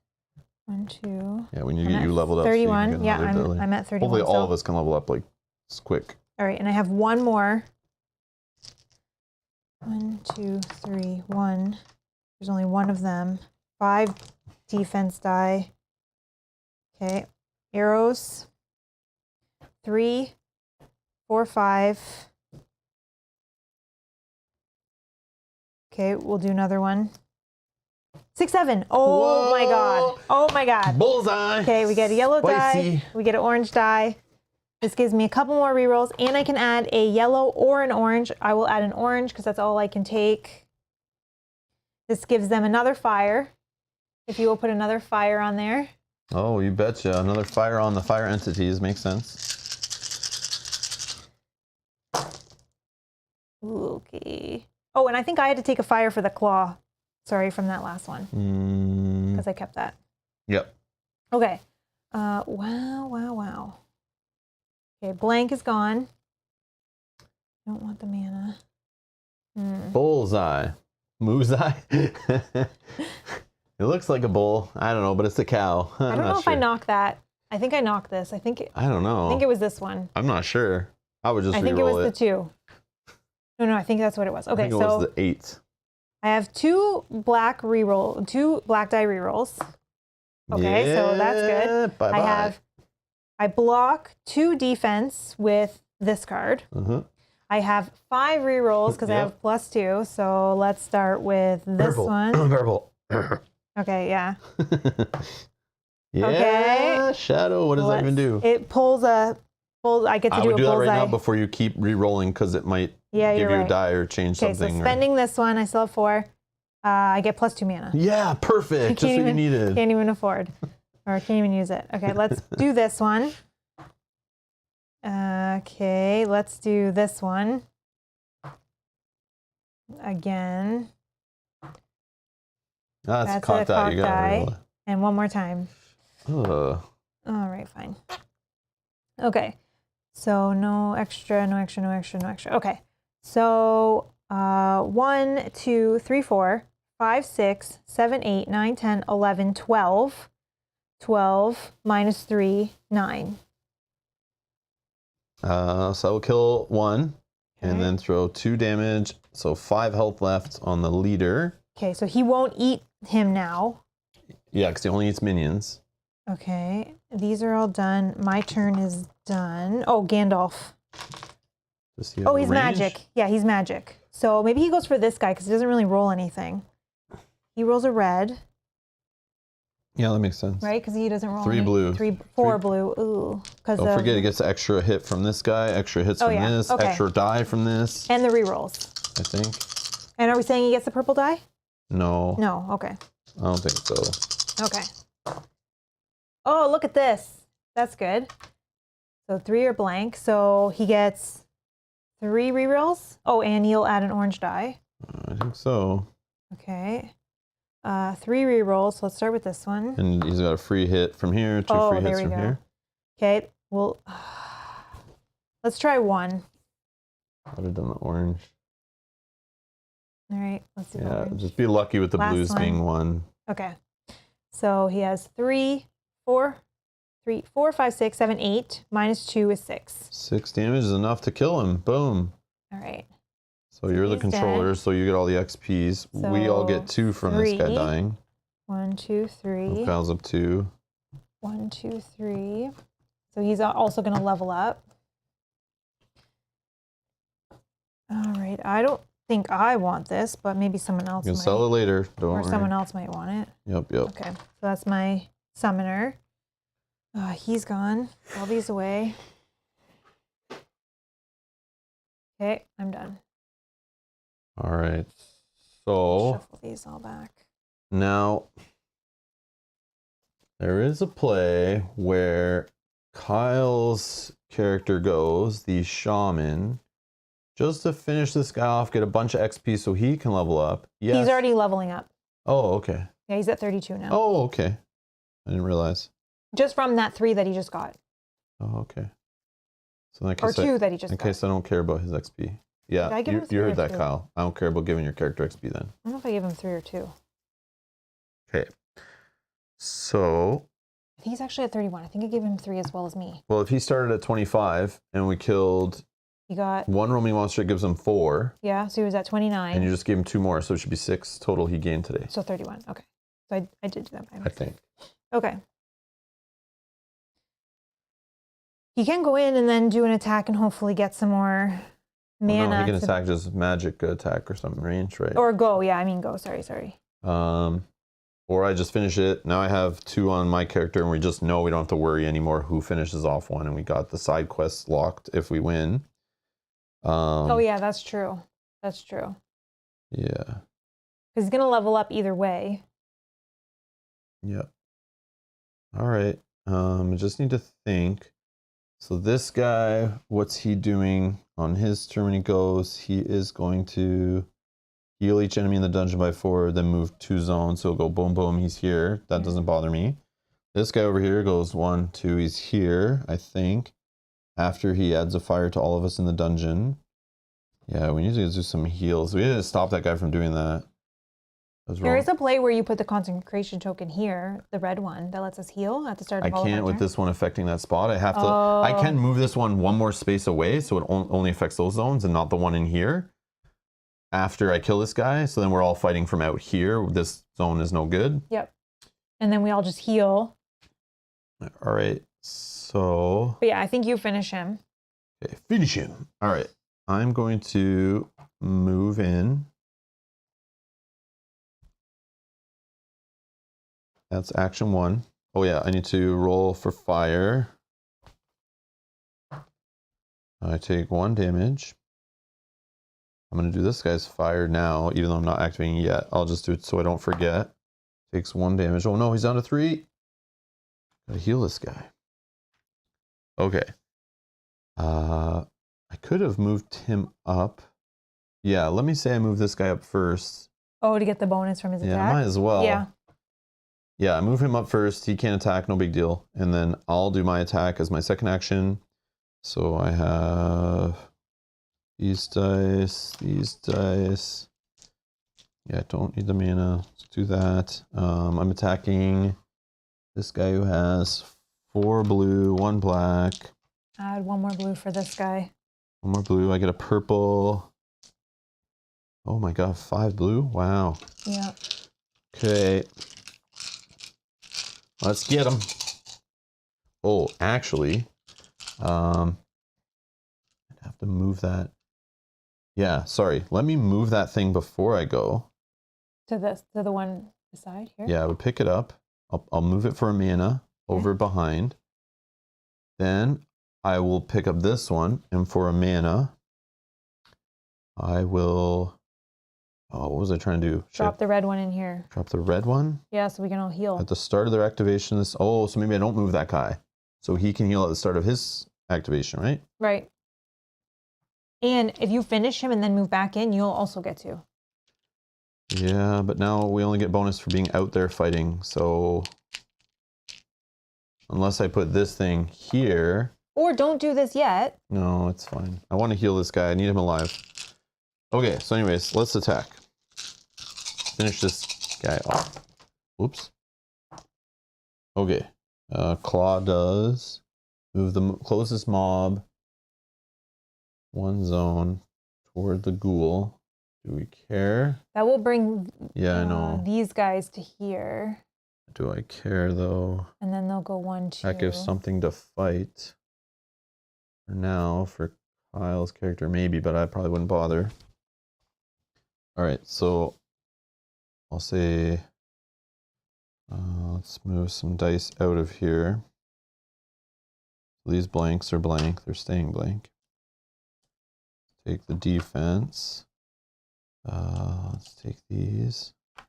1, 2. Yeah, when you get you leveled up. 31. So you can Yeah, I'm at 31. Hopefully all of us can level up like quick. All right, and I have 1 more. 1, 2, 3, 1. There's only 1 of them. 5 defense die. Okay, arrows. 3, 4, 5. Okay, we'll do another one. 6, 7. Oh, whoa. My God. Oh my God. Bullseye. Okay, we get a yellow Spicy. die. We get an orange die. This gives me a couple more rerolls, and I can add a yellow or an orange. I will add an orange because that's all I can take. This gives them another fire. If you will put another fire on there. Oh, you betcha. Another fire on the fire entities. Makes sense. Okay. Oh, and I think I had to take a fire for the claw. Sorry, from that last one. Because I kept that. Yep. Okay. Wow. Okay, blank is gone. Don't want the mana. Bullseye. Moozeye. It looks like a bull. I don't know, but it's a cow. I don't know if I knocked that. I think I knocked this. I don't know. I think it was this one. I'm not sure. I would just I think it was the 2. No, I think that's what it was. Okay, I think it was the 8. I have 2 black die rerolls. Okay, yeah, so that's good. Bye-bye. I block 2 defense with this card. I have 5 rerolls because I have +2. So let's start with this one. Purple. Okay, yeah. Yeah. Okay. Shadow. What does that even do? It pulls I get to do a bullseye. I would do that right now before you keep re-rolling because it might give you a die or change something. Okay, so spending this one, I still have 4. I get +2 mana. Yeah, perfect. Just what you needed. Can't even afford. Or can't even use it. Okay, let's do this one. Okay, let's do this one. Again. That's caught that. You got die. And one more time. All right, fine. Okay, so no extra, no extra, no extra, no extra. Okay, so 1, 2, 3, 4, 5, 6, 7, 8, 9, 10, 11, 12. 12 minus 3, 9. So I will kill 1 and then throw 2 damage. So 5 health left on the leader. Okay, so he won't eat him now. Yeah, because he only eats minions. Okay, these are all done. My turn is done. Oh, Gandalf. Oh, he's magic. Yeah, he's magic. So maybe he goes for this guy because he doesn't really roll anything. He rolls a red. Yeah, that makes sense. Right, because he doesn't roll 3 blue. 4 blue. Ooh. Don't forget, he gets extra hit from this guy, extra hits from this, extra die from this. And the rerolls. I think. And are we saying he gets the purple die? No. No, okay. I don't think so. Okay. Oh, look at this. That's good. So 3 are blank. So he gets 3 rerolls. Oh, and he'll add an orange die. I think so. Okay. 3 rerolls. So let's start with this one. And he's got a free hit from here, 2 free hits from here. Okay. Well, let's try 1. I would have done the orange. All right. Let's do orange. Just be lucky with the blues being 1. Okay. So he has 3, 4, 5, 6, 7, 8. Minus 2 is 6. 6 damage is enough to kill him. Boom. All right. So you're the controller, so you get all the XPs. So we all get 2 from this guy dying. 1, 2, 3. Kyle's up 2. 1, 2, 3. So he's also going to level up. All right. I don't think I want this, but maybe someone else might. You can sell it later. Don't worry. Someone else might want it. Yep. Okay. So that's my summoner. He's gone. All these away. Okay. I'm done. All right. So shuffle these all back. Now there is a play where Kyle's character goes, the shaman, just to finish this guy off, get a bunch of XP so he can level up. Yes. He's already leveling up. Oh, okay. Yeah, he's at 32 now. Oh, okay. I didn't realize. Just from that 3 that he just got. Oh, okay. So in that case, or 2 that he just got. In case I don't care about his XP. Yeah, you heard that, 2? Kyle. I don't care about giving your character XP then. I don't know if I gave him 3 or 2. Okay. So he's actually at 31. I think I gave him 3 as well as me. Well, if he started at 25 and we killed... He got... 1 roaming monster gives him 4. Yeah, so he was at 29. And you just gave him 2 more, so it should be 6 total he gained today. So 31. Okay. So I did do that by mistake. I think. Okay. He can go in and then do an attack and hopefully get some more mana. Well, no, he can attack just magic attack or something range, right? Or go. Yeah, I mean go. Sorry. Or I just finish it. Now I have 2 on my character, and we just know we don't have to worry anymore who finishes off 1, and we got the side quests locked if we win. Oh yeah, that's true. That's true. Yeah. Because he's gonna level up either way. Yep. All right. I just need to think. So this guy, what's he doing on his turn when he goes? He is going to heal each enemy in the dungeon by 4, then move 2 zones. So he'll go boom, boom, he's here. That doesn't bother me. This guy over here goes 1, 2, he's here, I think. After he adds a fire to all of us in the dungeon. Yeah, we need to do some heals. We need to stop that guy from doing that. There is a play where you put the consecration token here, the red one, that lets us heal at the start of all of our I can't with this one affecting that spot. I have to. I can move this one more space away, so it only affects those zones and not the one in here. After I kill this guy, so then we're all fighting from out here. This zone is no good. Yep. And then we all just heal. All right. So. But yeah, I think you finish him. Okay, finish him. All right. I'm going to move in. That's action 1. Oh yeah, I need to roll for fire. I take 1 damage. I'm going to do this guy's fire now, even though I'm not activating yet. I'll just do it so I don't forget. Takes 1 damage. Oh no, he's down to 3. Gotta heal this guy. Okay. I could have moved him up. Yeah, let me say I move this guy up first. Oh, to get the bonus from his attack? Yeah, might as well. Yeah. Yeah, move him up first. He can't attack, no big deal. And then I'll do my attack as my second action. So I have these dice, these dice. Yeah, I don't need the mana. Let's do that. I'm attacking this guy who has 4 blue, 1 black. Add 1 more blue for this guy. 1 more blue. I get a purple. Oh my god, 5 blue? Wow. Yeah. Okay. Let's get him. Oh, actually, I'd have to move that. Yeah, sorry. Let me move that thing before I go. To the one beside here? Yeah, I would pick it up. I'll move it for a mana over behind. Then I will pick up this one, and for a mana, I will... Oh, what was I trying to do? Drop the red one in here. Drop the red one? Yeah, so we can all heal. At the start of their activation. Oh, so maybe I don't move that guy. So he can heal at the start of his activation, right? Right. And if you finish him and then move back in, you'll also get to. Yeah, but now we only get bonus for being out there fighting. So unless I put this thing here. Or don't do this yet. No, it's fine. I want to heal this guy. I need him alive. Okay, so anyways, let's attack. Finish this guy off. Whoops. Okay. Claw does move the closest mob 1 zone toward the ghoul. Do we care? That will bring I know. These guys to here. Do I care though? And then they'll go 1, 2. That gives something to fight. For now, for Kyle's character, maybe, but I probably wouldn't bother. Alright, so I'll say, let's move some dice out of here. These blanks are blank, they're staying blank. Take the defense. Let's take these. I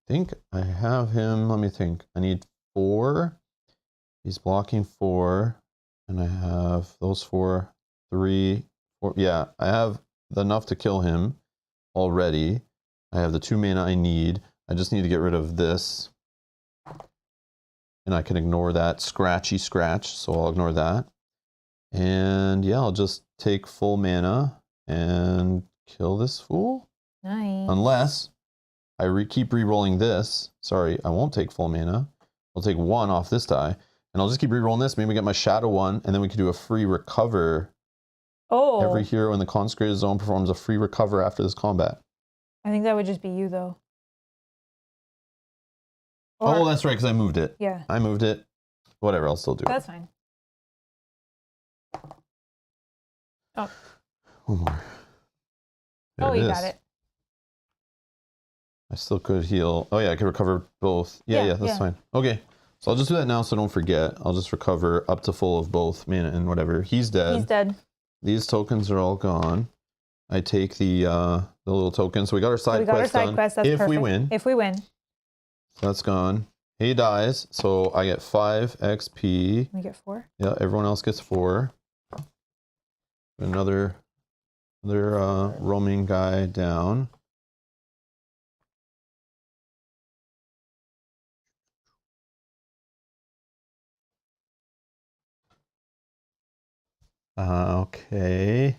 think I have him, let me think. I need 4. He's blocking 4. And I have those 4, 3, 4. Yeah, I have enough to kill him already. I have the 2 mana I need. I just need to get rid of this. And I can ignore that scratchy scratch, so I'll ignore that. And yeah, I'll just take full mana and kill this fool. Nice. Unless I keep re-rolling this. Sorry, I won't take full mana. I'll take 1 off this die. And I'll just keep re-rolling this. Maybe we get my shadow 1, and then we can do a free recover. Oh. Every hero in the consecrated zone performs a free recover after this combat. I think that would just be you, though. Oh, that's right, because I moved it. Yeah. I moved it. Whatever, I'll still do it. That's fine. Oh. 1 more. There you got it. I still could heal. Oh, yeah, I could recover both. Yeah, that's fine. Okay. So I'll just do that now so I don't forget. I'll just recover up to full of both mana and whatever. He's dead. He's dead. These tokens are all gone. I take the little tokens. So we got our side quest done. That's if perfect. we win. If we win. So that's gone. He dies. So I get 5 XP. We get 4. Yeah, everyone else gets 4. Another roaming guy down. Okay.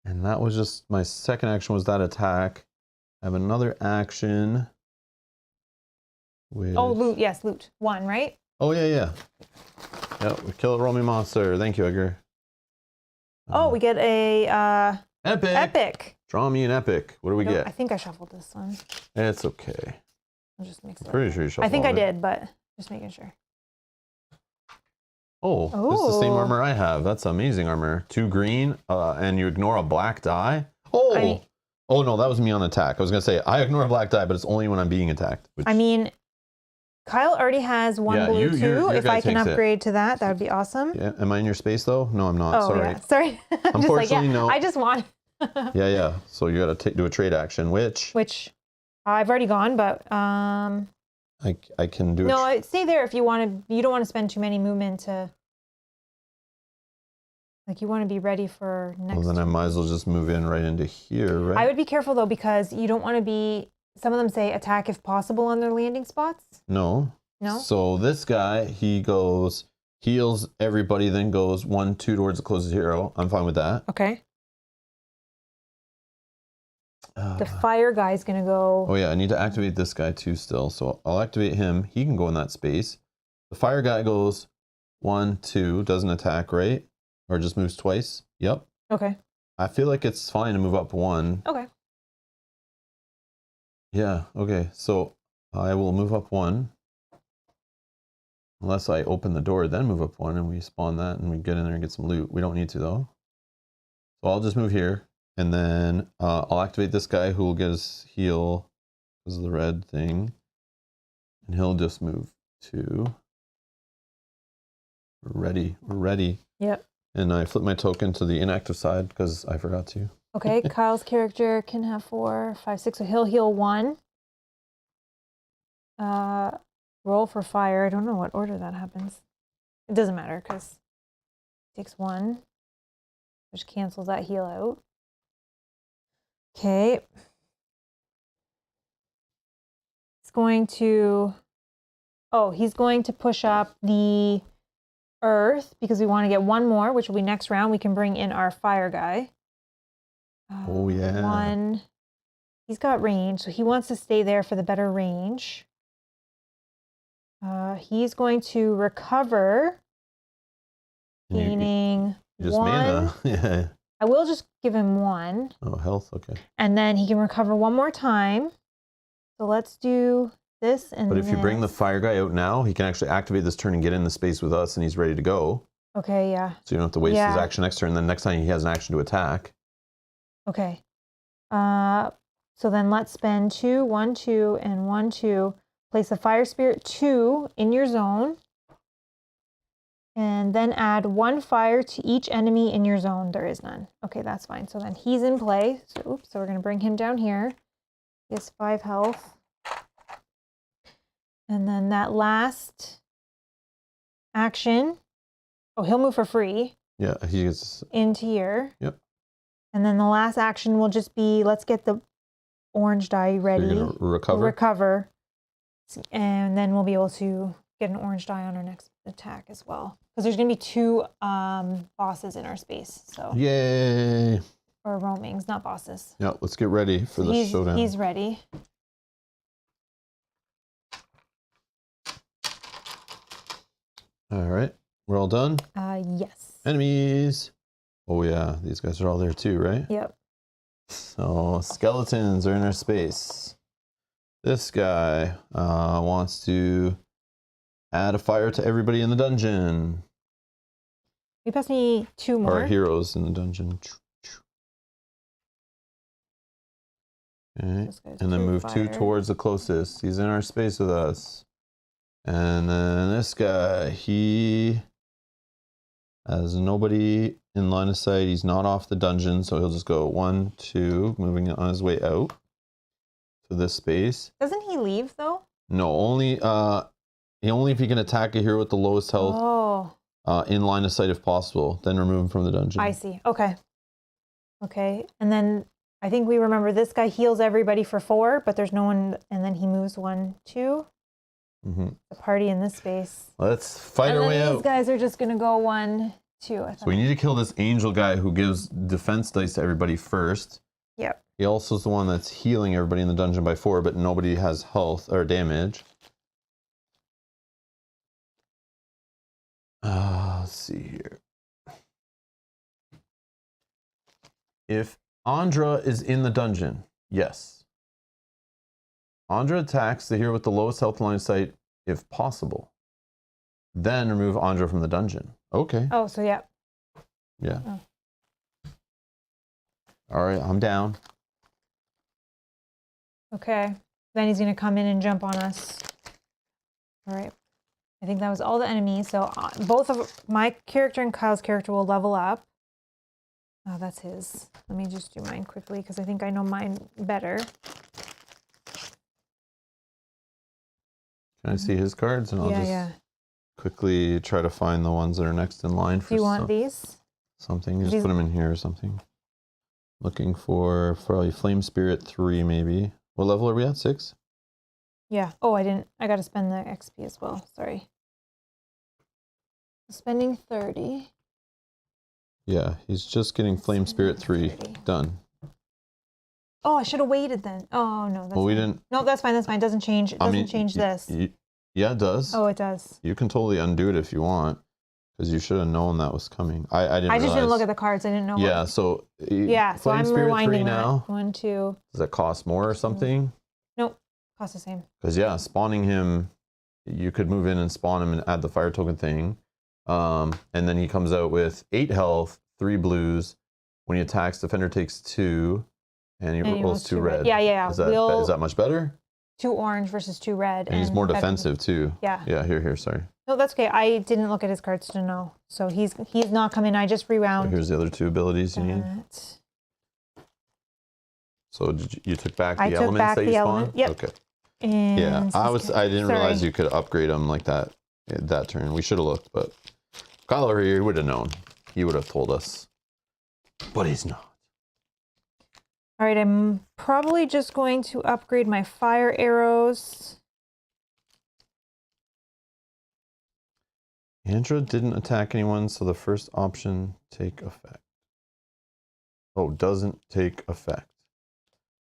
And that was just my second action was that attack. I have another action with... Oh, loot. Yes, loot. 1, right? Oh, yeah. Yep, we kill a roaming monster. Thank you, Edgar. Oh, we get a... Epic. Draw me an epic. What do we get? I think I shuffled this one. It's okay. I'll just mix it up. Pretty sure you shuffled I think I it. did, but just making sure. Oh, it's the same armor I have. That's amazing armor. 2 green, and you ignore a black die. Oh, oh no, that was me on attack. I was gonna say I ignore a black die, but it's only when I'm being attacked. Which... I mean, Kyle already has 1 blue too. Your if I can upgrade to that, that would be awesome. Yeah, am I in your space though? No, I'm not. Oh, sorry. Yeah. Sorry. Unfortunately, no. I just want. Yeah. So you got to do a trade action, which I've already gone, but I can do. no, stay there if you want to. You don't want to spend too many movement to. Like you want to be ready for next. Well, then I might as well just move in right into here, right? I would be careful though, because you don't want to be. Some of them say attack if possible on their landing spots. No. No. So this guy, he goes, heals everybody, then goes 1, 2 towards the closest hero. I'm fine with that. Okay. The fire guy's gonna go. Oh yeah, I need to activate this guy too still. So I'll activate him. He can go in that space. The fire guy goes 1, 2, doesn't attack, right? Or just moves twice. Yep. Okay. I feel like it's fine to move up 1. Okay. Yeah, okay. So I will move up 1. Unless I open the door, then move up 1 and we spawn that and we get in there and get some loot. We don't need to though. So I'll just move here and then I'll activate this guy who will get his heal because of the red thing. And he'll just move 2. We're ready. We're ready. Yep. And I flip my token to the inactive side because I forgot to. Okay, Kyle's character can have 4, 5, 6, so he'll heal 1. Roll for fire. I don't know what order that happens. It doesn't matter because it takes 1, which cancels that heal out. Okay. He's going to, he's going to push up the earth because we want to get 1 more, which will be next round. We can bring in our fire guy. Oh yeah. 1. He's got range, so he wants to stay there for the better range. He's going to recover, gaining just 1. Mana. Yeah. I will just give him 1. Oh, health. Okay. And then he can recover 1 more time. So let's do this and But if you bring the fire guy out now, he can actually activate this turn and get in the space with us, and he's ready to go. Okay, yeah. So you don't have to waste his action next turn. Then next time he has an action to attack. Okay. So then let's spend 2, 1, 2, and 1, 2. Place a fire spirit 2 in your zone. And then add 1 fire to each enemy in your zone. There is none. Okay, that's fine. So then he's in play. So we're going to bring him down here. He has 5 health. And then that last action. Oh, he'll move for free. Yeah, he gets into here. Yep. And then the last action will just be, let's get the orange die ready. So you're gonna recover. And then we'll be able to get an orange die on our next attack as well. Because there's going to be 2 bosses in our space. So yay! Or roamings, not bosses. Yeah, let's get ready for the showdown. He's ready. All right, we're all done? Yes. Enemies. Oh yeah, these guys are all there too, right? Yep. So skeletons are in our space. This guy wants to add a fire to everybody in the dungeon. You pass me 2 more. Or heroes in the dungeon. Okay. And then move 2 towards the closest. He's in our space with us. And then this guy, he has nobody in line of sight. He's not off the dungeon, so he'll just go 1, 2, moving on his way out to this space. Doesn't he leave though? No, only if he can attack a hero with the lowest health in line of sight if possible. Then remove him from the dungeon. I see. Okay. Okay. And then I think we remember this guy heals everybody for 4, but there's no one, and then he moves 1, 2. Mm-hmm. The party in this space. Let's fight our way out. These guys are just gonna go 1, 2. So we need to kill this angel guy who gives defense dice to everybody first. Yep. He also is the one that's healing everybody in the dungeon by 4, but nobody has health or damage. Let's see here. If Andra is in the dungeon, yes. Andra attacks the hero with the lowest health line of sight if possible. Then remove Andra from the dungeon. Okay. Oh, so yeah. Yeah. Oh. All right, I'm down. Okay. Then he's going to come in and jump on us. All right. I think that was all the enemies. So both of my character and Kyle's character will level up. Oh, that's his. Let me just do mine quickly because I think I know mine better. Can I see his cards? And I'll Yeah, just yeah. quickly try to find the ones that are next in line for Do you want these? something. Just These- put them in here or something. Looking for probably Flame Spirit 3 maybe. What level are we at? 6? Yeah. Oh, I didn't. I got to spend the XP as well. Sorry. Spending 30. Yeah, he's just getting Flame Spirit 3 done. Oh, I should have waited then. Oh, no. That's Well, we fine. didn't. No, that's fine. That's fine. It doesn't change. It doesn't change this. Yeah, it does. Oh, it does. You can totally undo it if you want, because you should have known that was coming. I didn't. I just realize. didn't look at the cards. I didn't know. Yeah, so Yeah, so I'm Spirit 3 rewinding now. that. 1, 2. Does that cost more or something? Nope. Cost the same. Because yeah, spawning him, you could move in and spawn him and add the fire token thing, and then he comes out with 8 health, 3 blues. When he attacks, defender takes 2, and he rolls 2 red. Yeah, yeah. Is that much better? 2 orange versus 2 red. And he's more defensive too. Yeah. Yeah. Here. Sorry. No, that's okay. I didn't look at his cards to know. So he's not coming. I just rewound. So here's the other 2 abilities you need. that. So you took back the I took elements back that you the spawned? element, yep. Okay. And Yeah, I didn't realize Sorry. you could upgrade them like that turn. We should have looked, but Kyle over here would have known. He would have told us. But he's not. All right, I'm probably just going to upgrade my fire arrows. Andra didn't attack anyone, so the first option take effect. Oh, doesn't take effect.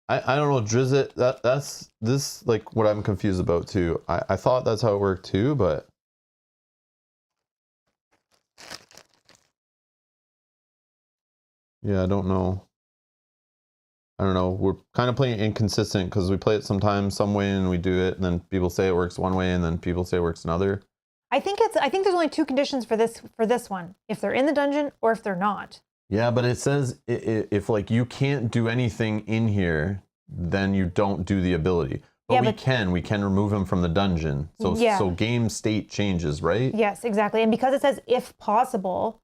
I don't know, Drizzt, that's this like what I'm confused about too. I thought that's how it worked too, but yeah, I don't know. We're kind of playing inconsistent because we play it sometimes some way and we do it, and then people say it works one way, and then people say it works another. I think there's only 2 conditions for this one. If they're in the dungeon or if they're not. Yeah, but it says if like you can't do anything in here, then you don't do the ability. But Yeah, we can remove him from the dungeon. So Yeah. so game state changes, right? Yes, exactly. And because it says if possible,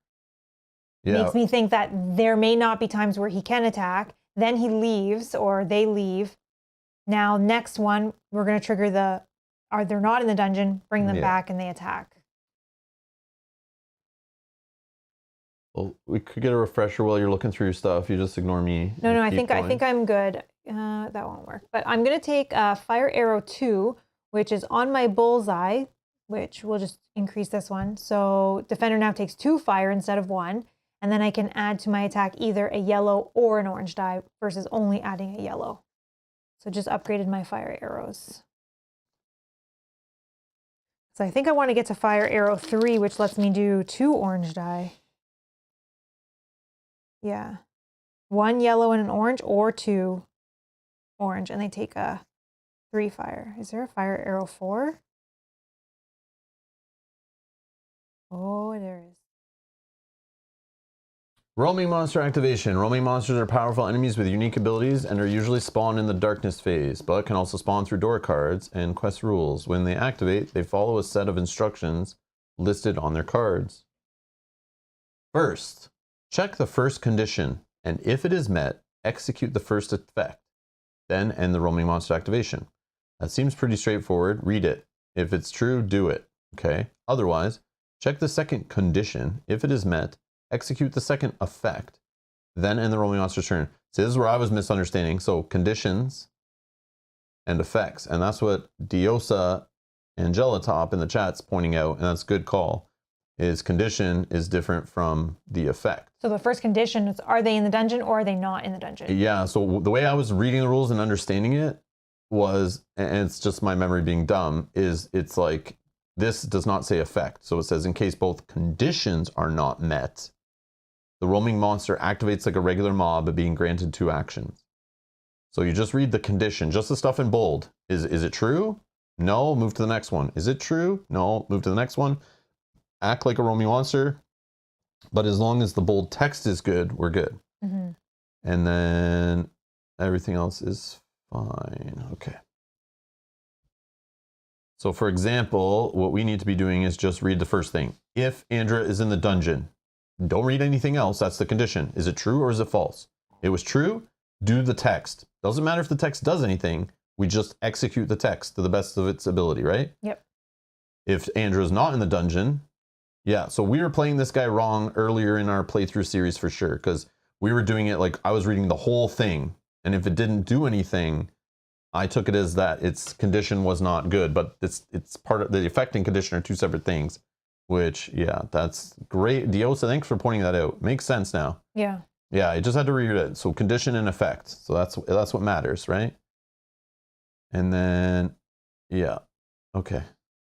Yeah. makes me think that there may not be times where he can attack. Then he leaves or they leave. Now, next one, we're going to trigger they're not in the dungeon, bring them back and they attack. Well, we could get a refresher while you're looking through your stuff. You just ignore me. No, I Keep think going. I'm good. That won't work. But I'm going to take Fire Arrow 2, which is on my bullseye, which will just increase this one. So defender now takes 2 fire instead of 1. And then I can add to my attack either a yellow or an orange die versus only adding a yellow. So just upgraded my fire arrows. So I think I want to get to Fire Arrow 3, which lets me do 2 orange die. Yeah. 1 yellow and an orange, or 2 orange, and they take a 3 fire. Is there a Fire Arrow 4? Oh, there is. Roaming monster activation. Roaming monsters are powerful enemies with unique abilities and are usually spawned in the darkness phase, but can also spawn through door cards and quest rules. When they activate, they follow a set of instructions listed on their cards. First, check the first condition, and if it is met, execute the first effect. Then end the roaming monster activation. That seems pretty straightforward. Read it. If it's true, do it. Okay? Otherwise, check the second condition. If it is met, execute the second effect, then end the roaming monster's turn. So this is where I was misunderstanding. So conditions and effects, and that's what Diosa and Tabletop in the chat's pointing out, and that's a good call. Is condition is different from the effect. So the first condition is, are they in the dungeon or are they not in the dungeon? Yeah, so the way I was reading the rules and understanding it was, and it's just my memory being dumb, is it's like, this does not say effect. So it says in case both conditions are not met, the roaming monster activates like a regular mob, being granted 2 actions. So you just read the condition, just the stuff in bold. Is it true? No, move to the next one. Is it true? No, move to the next one. Act like a roaming monster, but as long as the bold text is good, we're good. Mm-hmm. And then everything else is fine. Okay. So for example, what we need to be doing is just read the first thing. If Andra is in the dungeon, Don't read anything else. That's the condition. Is it true or is it false? It was true. Do the text. Doesn't matter if the text does anything. We just execute the text to the best of its ability, right? Yep. If Andrew's not in the dungeon, yeah. So we were playing this guy wrong earlier in our playthrough series for sure, because we were doing it like I was reading the whole thing, and if it didn't do anything, I took it as that its condition was not good. But it's part of the effect and condition are two separate things. Which, yeah, that's great. Diosa, thanks for pointing that out. Makes sense now. Yeah. Yeah, I just had to read it. So condition and effect. So that's what matters, right? And then, yeah, okay.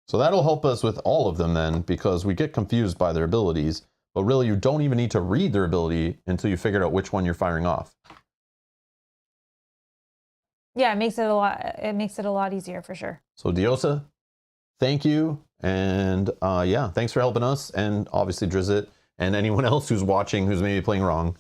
So that'll help us with all of them then, because we get confused by their abilities. But really, you don't even need to read their ability until you figure out which one you're firing off. Yeah, it makes it a lot easier for sure. So Diosa, thank you. And yeah, thanks for helping us. And obviously Drizzt and anyone else who's watching who's maybe playing wrong.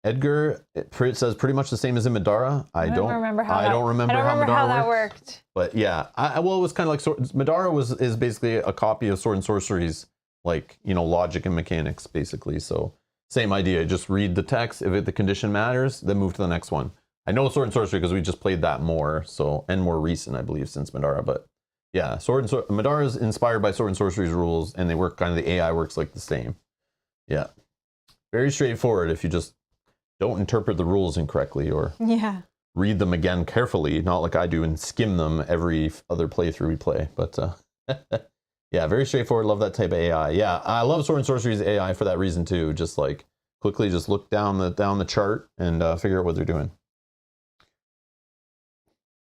Edgar, it says pretty much the same as in Madara. I don't remember how that worked. But yeah, well, it was kind of like Madara is basically a copy of Sword and Sorcery's, like, you know, logic and mechanics basically. So same idea. Just read the text. If the condition matters, then move to the next one. I know Sword and Sorcery because we just played that more, so, and more recent, I believe, since Madara. But yeah, Madara is inspired by Sword and Sorcery's rules, and they work kind of, the AI works like the same. Yeah, very straightforward if you just don't interpret the rules incorrectly or read them again carefully, not like I do and skim them every other playthrough we play. But yeah, very straightforward. Love that type of AI. Yeah, I love Sword and Sorcery's AI for that reason too. Just like quickly, just look down the chart and figure out what they're doing.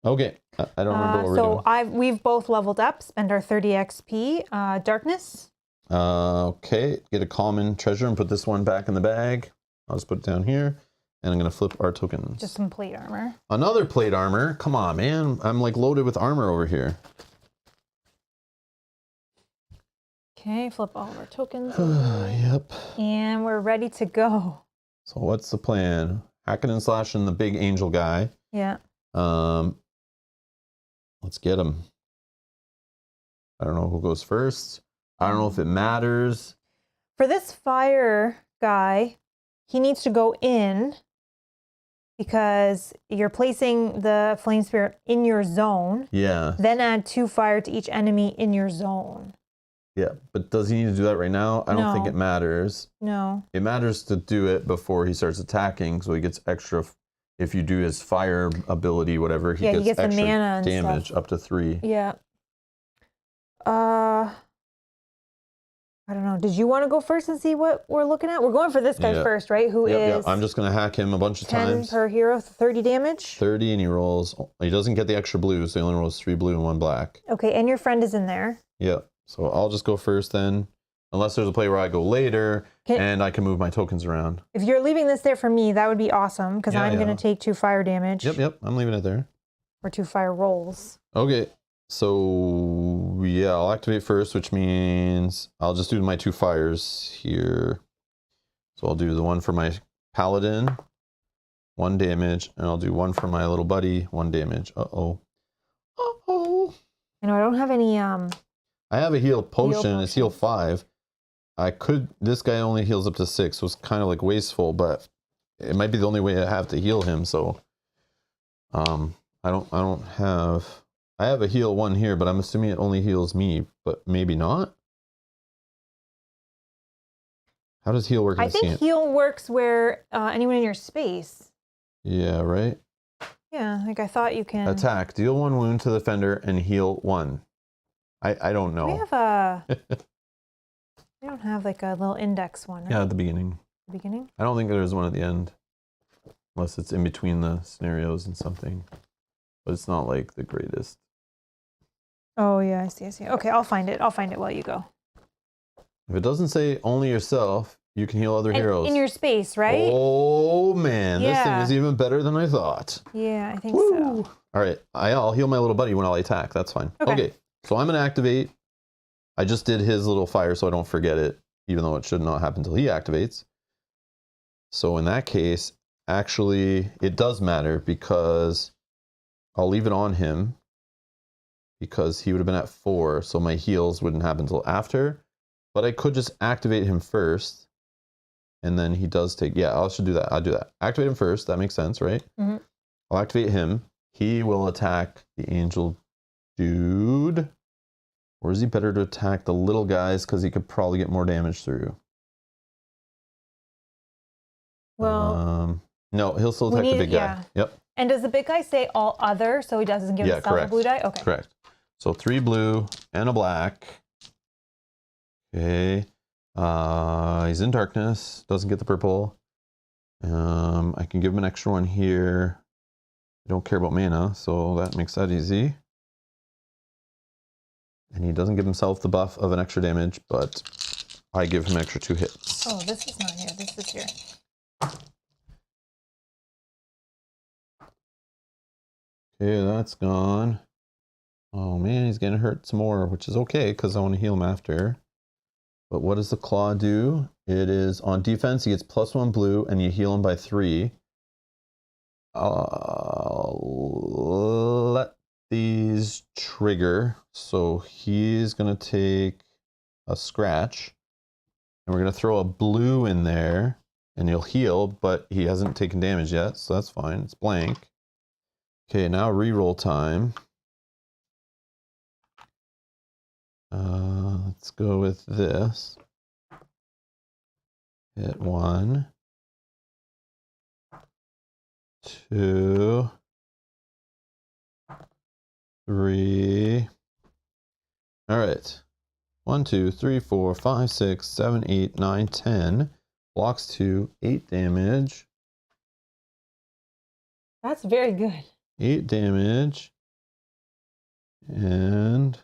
Okay, I don't remember what we're doing. So we've both leveled up, spend our 30 XP. Darkness. Okay, get a common treasure and put this one back in the bag. I'll just put it down here, and I'm gonna flip our tokens. Just some plate armor. Another plate armor. Come on, man. I'm like loaded with armor over here. Okay, flip all of our tokens. Yep. And we're ready to go. So what's the plan? Hacking and slashing the big angel guy. Yeah. Let's get him. I don't know who goes first. I don't know if it matters. For this fire guy, he needs to go in because you're placing the flame spirit in your zone. Yeah. Then add 2 fire to each enemy in your zone. Yeah, but does he need to do that right now? I don't think it matters. No. It matters to do it before he starts attacking, so he gets extra. If you do his fire ability, whatever, he gets extra mana damage stuff. up to 3. Yeah. I don't know. Did you want to go first and see what we're looking at? We're going for this guy first, right? Who is? I'm just going to hack him a bunch of 10 times. 10 per hero, 30 damage. 30, and he rolls. He doesn't get the extra blue, so he only rolls 3 blue and 1 black. Okay, and your friend is in there. Yep. So I'll just go first then. Unless there's a play where I go later and I can move my tokens around. If you're leaving this there for me, that would be awesome because I'm going to take 2 fire damage. Yep. I'm leaving it there. Or 2 fire rolls. Okay. So, yeah, I'll activate first, which means I'll just do my 2 fires here. So I'll do the one for my paladin, 1 damage, and I'll do 1 for my little buddy, 1 damage. Uh-oh. Uh-oh. I know I don't have any... I have a heal potion. It's heal 5. This guy only heals up to 6, so it's kind of like wasteful, but it might be the only way I have to heal him, so I have a heal 1 here, but I'm assuming it only heals me, but maybe not. How does heal work? I think heal works where anyone in your space. Yeah, right? Yeah, like I thought you can. Attack. Deal 1 wound to the defender and heal 1. I don't know. We have a... We don't have like a little index one, right? Yeah, at the beginning. The beginning? I don't think there's one at the end. Unless it's in between the scenarios and something. But it's not like the greatest. Oh, yeah, I see. Okay, I'll find it. I'll find it while you go. If it doesn't say only yourself, you can heal other heroes. In your space, right? Oh, man. This thing is even better than I thought. Yeah, I think so. All right. I'll heal my little buddy when I attack. That's fine. Okay. So I'm going to activate. I just did his little fire so I don't forget it, even though it should not happen until he activates. So in that case, actually, it does matter because I'll leave it on him because he would have been at 4, so my heals wouldn't happen until after. but I could just activate him first. And then he does take, yeah, I should do that. I'll do that. Activate him first. That makes sense, right? Mm-hmm. I'll activate him. He will attack the angel dude. Or is he better to attack the little guys because he could probably get more damage through? Well, no, he'll still attack the big guy. Yeah. Yep. And does the big guy say all other so he doesn't give himself a blue die? Okay. Correct. So 3 blue and a black. Okay. He's in darkness. Doesn't get the purple. I can give him an extra one here. I don't care about mana, so that makes that easy. And he doesn't give himself the buff of an extra damage, but I give him extra 2 hits. Oh, this is not here. This is here. Okay, that's gone. Oh man, he's getting hurt some more, which is okay because I want to heal him after. But what does the claw do? It is on defense, he gets +1 blue, and you heal him by 3. Let these trigger. So he's going to take a scratch. And we're going to throw a blue in there. And he'll heal, but he hasn't taken damage yet, so that's fine. It's blank. Okay, now reroll time. Let's go with this. Hit 1, 2, 3. All right. 1, 2, 3, 4, 5, 6, 7, 8, 9, 10. Blocks 2, 8 damage. That's very good. 8 damage. And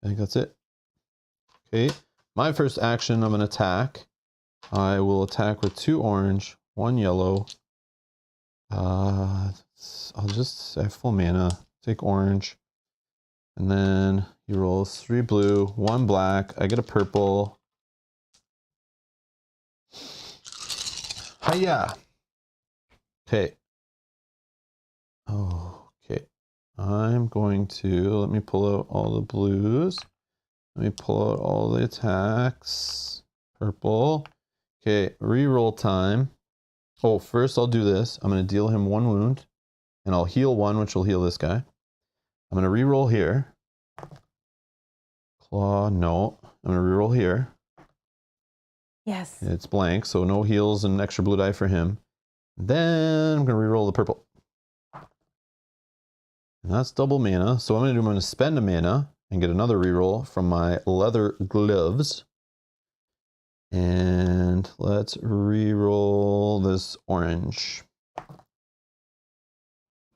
I think that's it. Okay. My first action, I'm going to attack. I will attack with 2 orange, 1 yellow. I'll just have full mana. Take orange. And then he rolls 3 blue, 1 black. I get a purple. Hiya! Okay. Oh, okay. I'm going to, let me pull out all the blues. Let me pull out all the attacks. Purple. Okay, reroll time. Oh, first I'll do this. I'm going to deal him 1 wound. And I'll heal 1, which will heal this guy. I'm going to reroll here. Claw, no. I'm going to reroll here. Yes. It's blank, so no heals and extra blue die for him. Then I'm going to reroll the purple. And that's double mana. So what I'm going to spend a mana and get another reroll from my leather gloves. And let's reroll this orange.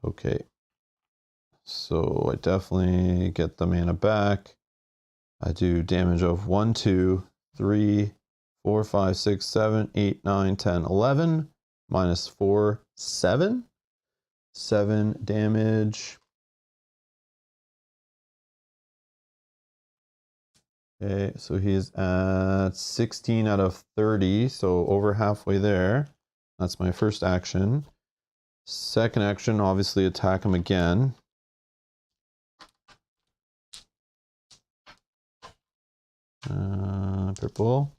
Okay. So I definitely get the mana back. I do damage of 1, 2, 3, 4, 5, 6, 7, 8, 9, 10, 11. Minus 4, 7. 7 damage. Okay, so he's at 16 out of 30, so over halfway there. That's my first action. Second action, obviously attack him again. Purple.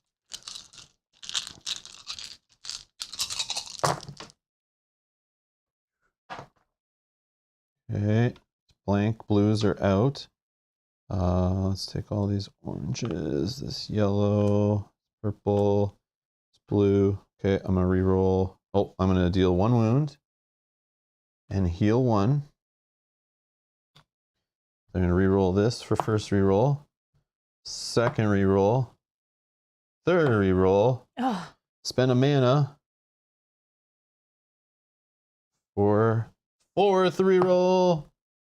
Okay, blank blues are out. Let's take all these oranges, this yellow, purple, this blue. Okay, I'm gonna reroll. Oh, I'm gonna deal 1 wound and heal 1. I'm gonna reroll this for first reroll, second reroll, third reroll. Oh. Spend a mana for fourth reroll.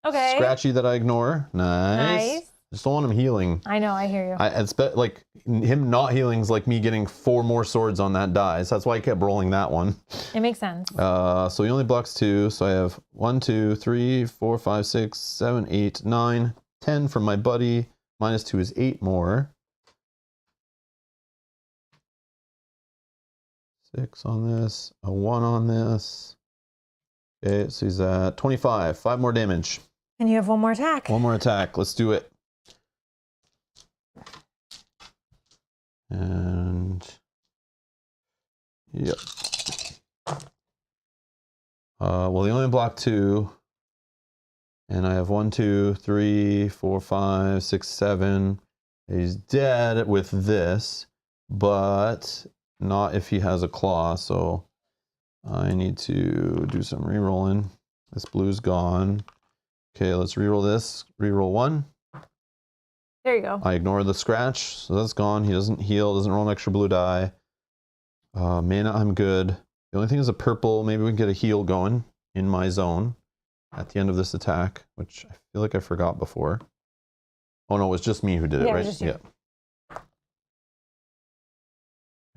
Okay. Scratchy that I ignore. Nice. Just don't want him healing. I know, I hear you. It's like him not healing is like me getting 4 more swords on that die. So that's why I kept rolling that one. It makes sense. So he only blocks 2. So I have 1, 2, 3, 4, 5, 6, 7, 8, 9, 10 from my buddy. Minus 2 is 8 more. 6 on this, a 1 on this. Okay, so he's at 25. 5 more damage. And you have 1 more attack. 1 more attack. Let's do it. And yep. Well, he only blocked 2. And I have 1, 2, 3, 4, 5, 6, 7. He's dead with this, but not if he has a claw. So I need to do some re-rolling. This blue's gone. Okay, let's re-roll this. Re-roll 1. There you go. I ignore the scratch, so that's gone. He doesn't heal, doesn't roll an extra blue die. Mana, I'm good. The only thing is a purple. Maybe we can get a heal going in my zone at the end of this attack, which I feel like I forgot before. Oh no, it was just me who did it, Yeah, right? just you. Yeah.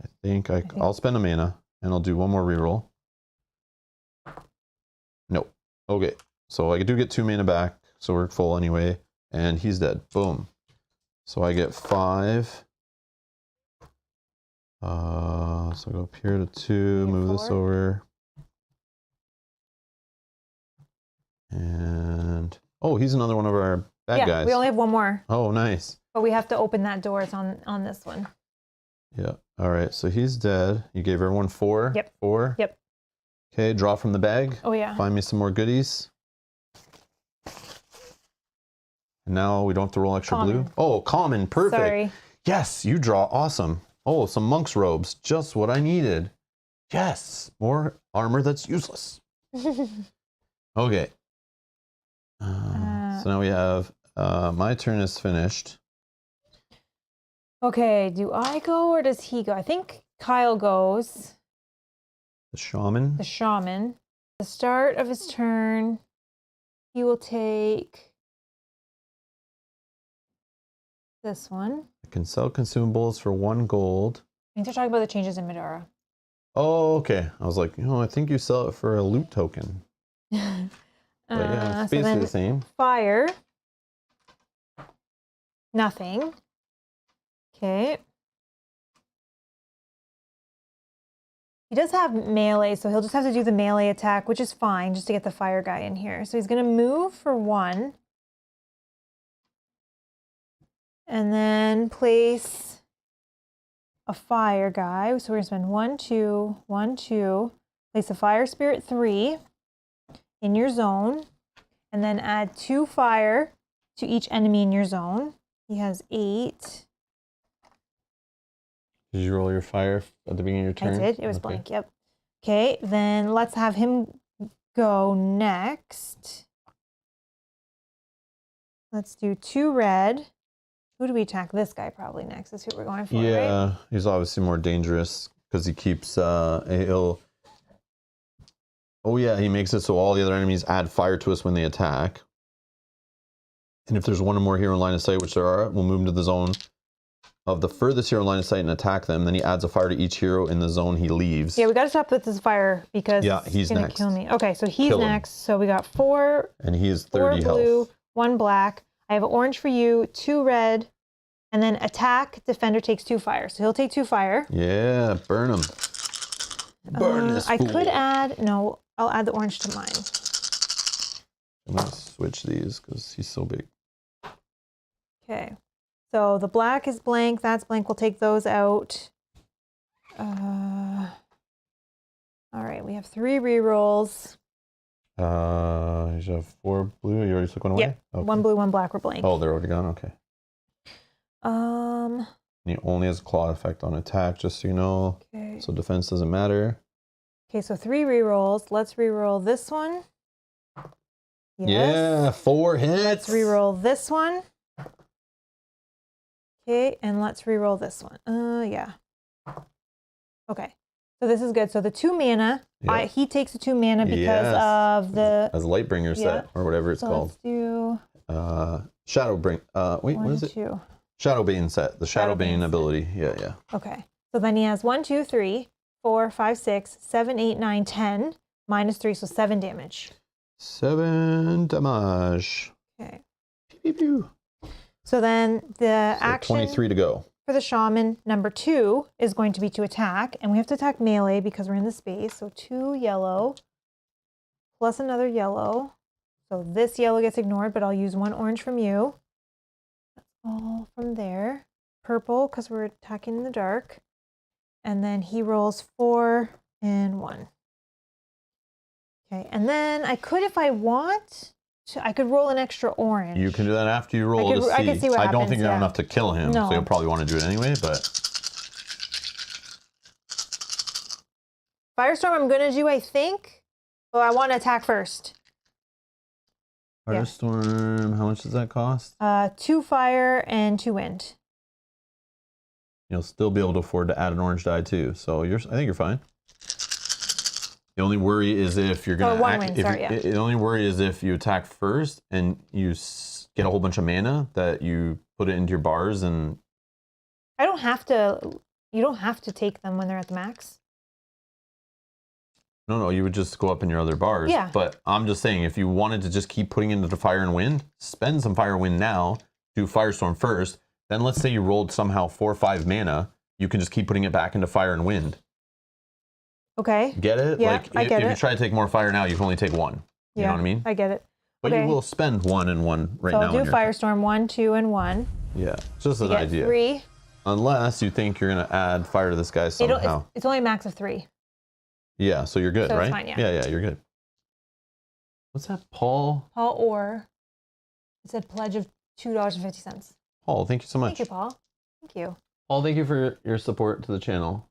I think I'll spend a mana and I'll do one more reroll. Nope. Okay. So I do get 2 mana back, so we're full anyway. And he's dead. Boom. So I get 5. So go up here to 2, move this over. And oh, he's another one of our bad guys. We only have one more. Oh, nice. But we have to open that door. It's on this one. Yeah. All right. So he's dead. You gave everyone 4. Yep. 4. Yep. Okay. Draw from the bag. Oh yeah. Find me some more goodies. And now we don't have to roll extra blue. Oh, common. Perfect. Sorry. Yes, you draw. Awesome. Oh, some monk's robes. Just what I needed. Yes. More armor that's useless. Okay. So now we have, my turn is finished. Okay, do I go or does he go? I think Kyle goes. The shaman. The shaman. The start of his turn, he will take this one. I can sell consumables for 1 gold. I think they're talking about the changes in Medora. Oh, okay. I was like, I think you sell it for a loot token. But yeah, it's basically the same. Fire. Nothing. Okay. He does have melee, so he'll just have to do the melee attack, which is fine, just to get the fire guy in here. So he's going to move for 1. And then place a fire guy. So we're going to spend 1, 2, 1, 2. Place a fire spirit 3 in your zone. And then add 2 fire to each enemy in your zone. He has 8. Did you roll your fire at the beginning of your turn? I did. It was blank. Yep. Okay, then let's have him go next. Let's do 2 red. Who do we attack? This guy probably next is who we're going for, Yeah, right? He's obviously more dangerous because he keeps, he'll... Oh yeah, he makes it so all the other enemies add fire to us when they attack. And if there's 1 or more hero in line of sight, which there are, we'll move into the zone of the furthest hero in line of sight and attack them. Then he adds a fire to each hero in the zone he leaves. Yeah, we got to stop with this fire because he's gonna next. kill me. Okay, so he's Kill him. next. So we got 4. And he is 4 30 blue, health. 1 black. I have an orange for you, 2 red, and then attack. Defender takes 2 fire. So he'll take 2 fire. Yeah, burn him. Burn this I fool. could add. No, I'll add the orange to mine. I'm gonna switch these because he's so big. Okay. So the black is blank. That's blank. We'll take those out. All right. We have 3 rerolls. You should have 4 blue. You already took 1 away? Yep. Okay. 1 blue, 1 black were blank. Oh, they're already gone? Okay. And he only has a claw effect on attack, just so you know. Okay. So defense doesn't matter. Okay, so 3 rerolls. Let's reroll this one. Yes. Yeah, 4 hits. Let's reroll this one. Okay, and let's reroll this one. Yeah. Okay, so this is good. So the 2 mana, Yeah. he takes the 2 mana because of the... As a Lightbringer set, or whatever it's called. Let's do... Shadowbring. Wait, what is it? 2. Shadowbane set. The Shadowbane ability. Yeah. Okay, so then he has 1, 2, 3, 4, 5, 6, 7, 8, 9, 10, minus 3, so 7 damage. 7 damage. Okay. Pew, pew, pew. So then the So action 23 to go. for the shaman, number 2, is going to be to attack. And we have to attack melee because we're in the space. So 2 yellow plus another yellow. So this yellow gets ignored, but I'll use 1 orange from you. That's all from there. purple because we're attacking in the dark. And then he rolls 4 and 1. Okay, and then I could, if I want, I could roll an extra orange. You can do that after you roll to see. I can see what I don't happens, think you're enough to kill him, No. so you'll probably want to do it anyway, but... Firestorm I'm going to do, I think. Oh, I want to attack first. Firestorm, how much does that cost? 2 fire and 2 wind. You'll still be able to afford to add an orange die too, so I think you're fine. The only worry is if you're gonna. The only worry is if you attack first and you get a whole bunch of mana that you put it into your bars and. I don't have to. You don't have to take them when they're at the max. No, you would just go up in your other bars. Yeah. But I'm just saying, if you wanted to just keep putting into the fire and wind, spend some fire and wind now. Do Firestorm first. Then let's say you rolled somehow 4 or 5 mana. You can just keep putting it back into fire and wind. Okay. Get it? Yeah, like, I get it. If you try to take more fire now, you can only take 1. You know what I mean? I get it. But you will spend 1 and 1 right now. So I'll do Firestorm 1, 2, and 1. Yeah, just an idea. 3. Unless you think you're going to add fire to this guy somehow. It's only a max of 3. Yeah, so you're good, so right? It's fine, Yeah, you're good. What's that, Paul? Paul Orr. It said pledge of $2.50. Paul, thank you so much. Thank you, Paul. Thank you. Paul, thank you for your support to the channel.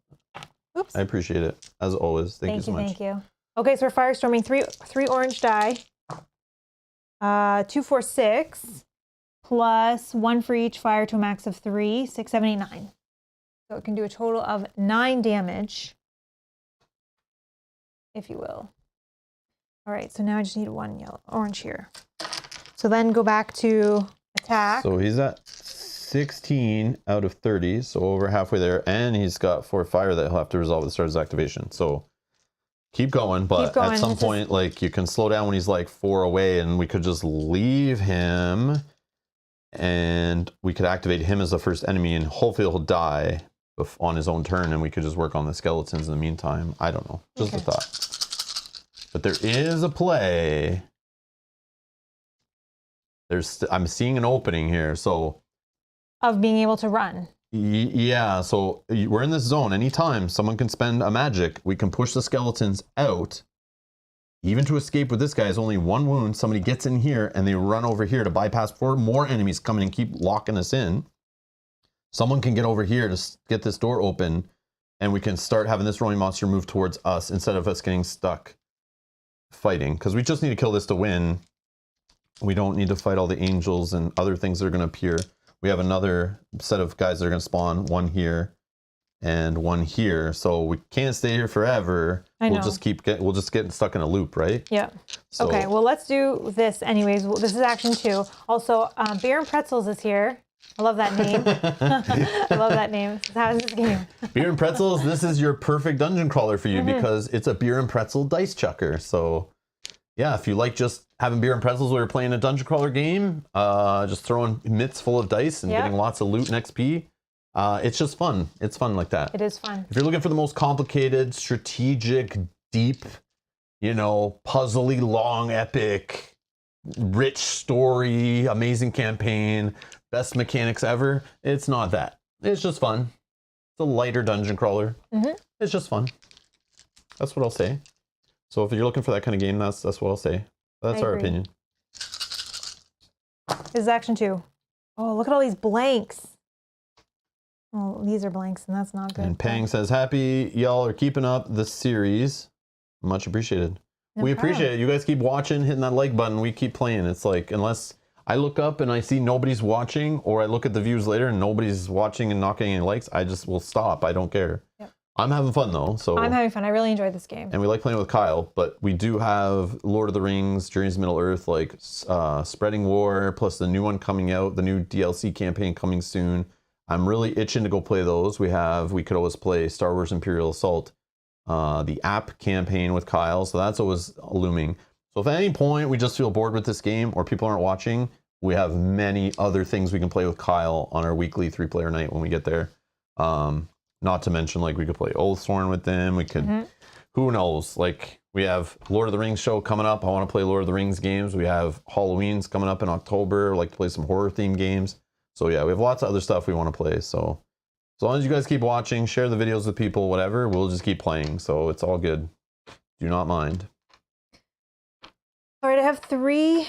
Oops. I appreciate it, as always. Thank you so much. Thank you. Okay, so we're firestorming 3 orange die. 2, 4, 6. Plus 1 for each fire to a max of 3, 6, 7, 8, 9. So it can do a total of 9 damage. If you will. All right, so now I just need 1 orange here. So then go back to attack. So he's at 16 out of 30, so over halfway there, and he's got 4 fire that he'll have to resolve at the start of his activation. So keep going, but at some point, like, you can slow down when he's like 4 away, and we could just leave him, and we could activate him as the first enemy, and hopefully he'll die on his own turn, and we could just work on the skeletons in the meantime. I don't know, just a thought. But there is a play. I'm seeing an opening here, so of being able to run. Yeah, so we're in this zone. Anytime someone can spend a magic, we can push the skeletons out. Even to escape with this guy is only 1 wound. Somebody gets in here and they run over here to bypass 4 more enemies coming and keep locking us in. Someone can get over here to get this door open, and we can start having this roaming monster move towards us instead of us getting stuck fighting. Because we just need to kill this to win. We don't need to fight all the angels and other things that are going to appear. We have another set of guys that are going to spawn, 1 here and 1 here. So we can't stay here forever. We'll just get stuck in a loop, right? Yeah. So, okay, well, let's do this anyways. This is action 2. Also, Beer and Pretzels is here. I love that name. I love that name. How is this game? Beer and Pretzels, this is your perfect dungeon crawler for you because it's a beer and pretzel dice chucker. So yeah, if you like just having beer and pretzels while you're playing a dungeon crawler game, just throwing mitts full of dice and getting lots of loot and XP, it's just fun. It's fun like that. It is fun. If you're looking for the most complicated, strategic, deep, puzzly, long, epic, rich story, amazing campaign, best mechanics ever, it's not that. It's just fun. It's a lighter dungeon crawler. It's just fun. That's what I'll say. So if you're looking for that kind of game, that's what I'll say. That's our opinion. This is action 2. Oh, look at all these blanks. Oh, these are blanks, and that's not good. And Pang says, happy y'all are keeping up the series. Much appreciated. We appreciate it. You guys keep watching, hitting that like button. We keep playing. It's like, unless I look up and I see nobody's watching, or I look at the views later and nobody's watching and not getting any likes, I just will stop. I don't care. Yep. I'm having fun though. So I'm having fun. I really enjoyed this game. And we like playing with Kyle, but we do have Lord of the Rings, Journeys to Middle Earth, like Spreading War, plus the new one coming out, the new DLC campaign coming soon. I'm really itching to go play those. We could always play Star Wars Imperial Assault, the app campaign with Kyle, so that's always looming. So if at any point we just feel bored with this game or people aren't watching, we have many other things we can play with Kyle on our weekly 3-player night when we get there. Not to mention, like, we could play Oathsworn with them. We could, who knows? Like, we have Lord of the Rings show coming up. I want to play Lord of the Rings games. We have Halloween's coming up in October. I like to play some horror themed games. So yeah, we have lots of other stuff we want to play. So as long as you guys keep watching, share the videos with people, whatever, we'll just keep playing. So it's all good. Do not mind. All right, I have 3.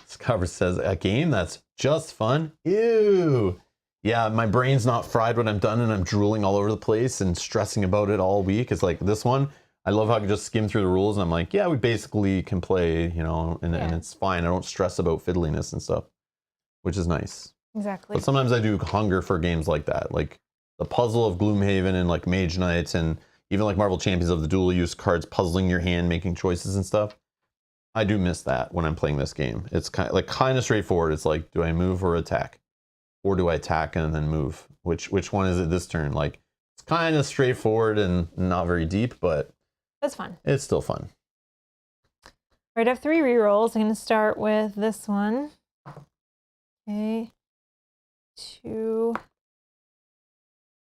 This cover says, a game that's just fun. Ew. Yeah, my brain's not fried when I'm done and I'm drooling all over the place and stressing about it all week. It's like this one, I love how I can just skim through the rules and I'm like, yeah, we basically can play, you know, and it's fine. I don't stress about fiddliness and stuff, which is nice. Exactly. But sometimes I do hunger for games like that, like the puzzle of Gloomhaven and like Mage Knights and even like Marvel Champions of the dual use cards, puzzling your hand, making choices and stuff. I do miss that when I'm playing this game. It's kind of straightforward. It's like, do I move or attack? Or do I attack and then move? Which one is it this turn? Like, it's kind of straightforward and not very deep, but that's fun. It's still fun. Right, I have 3 rerolls. I'm going to start with this one. Okay. 2.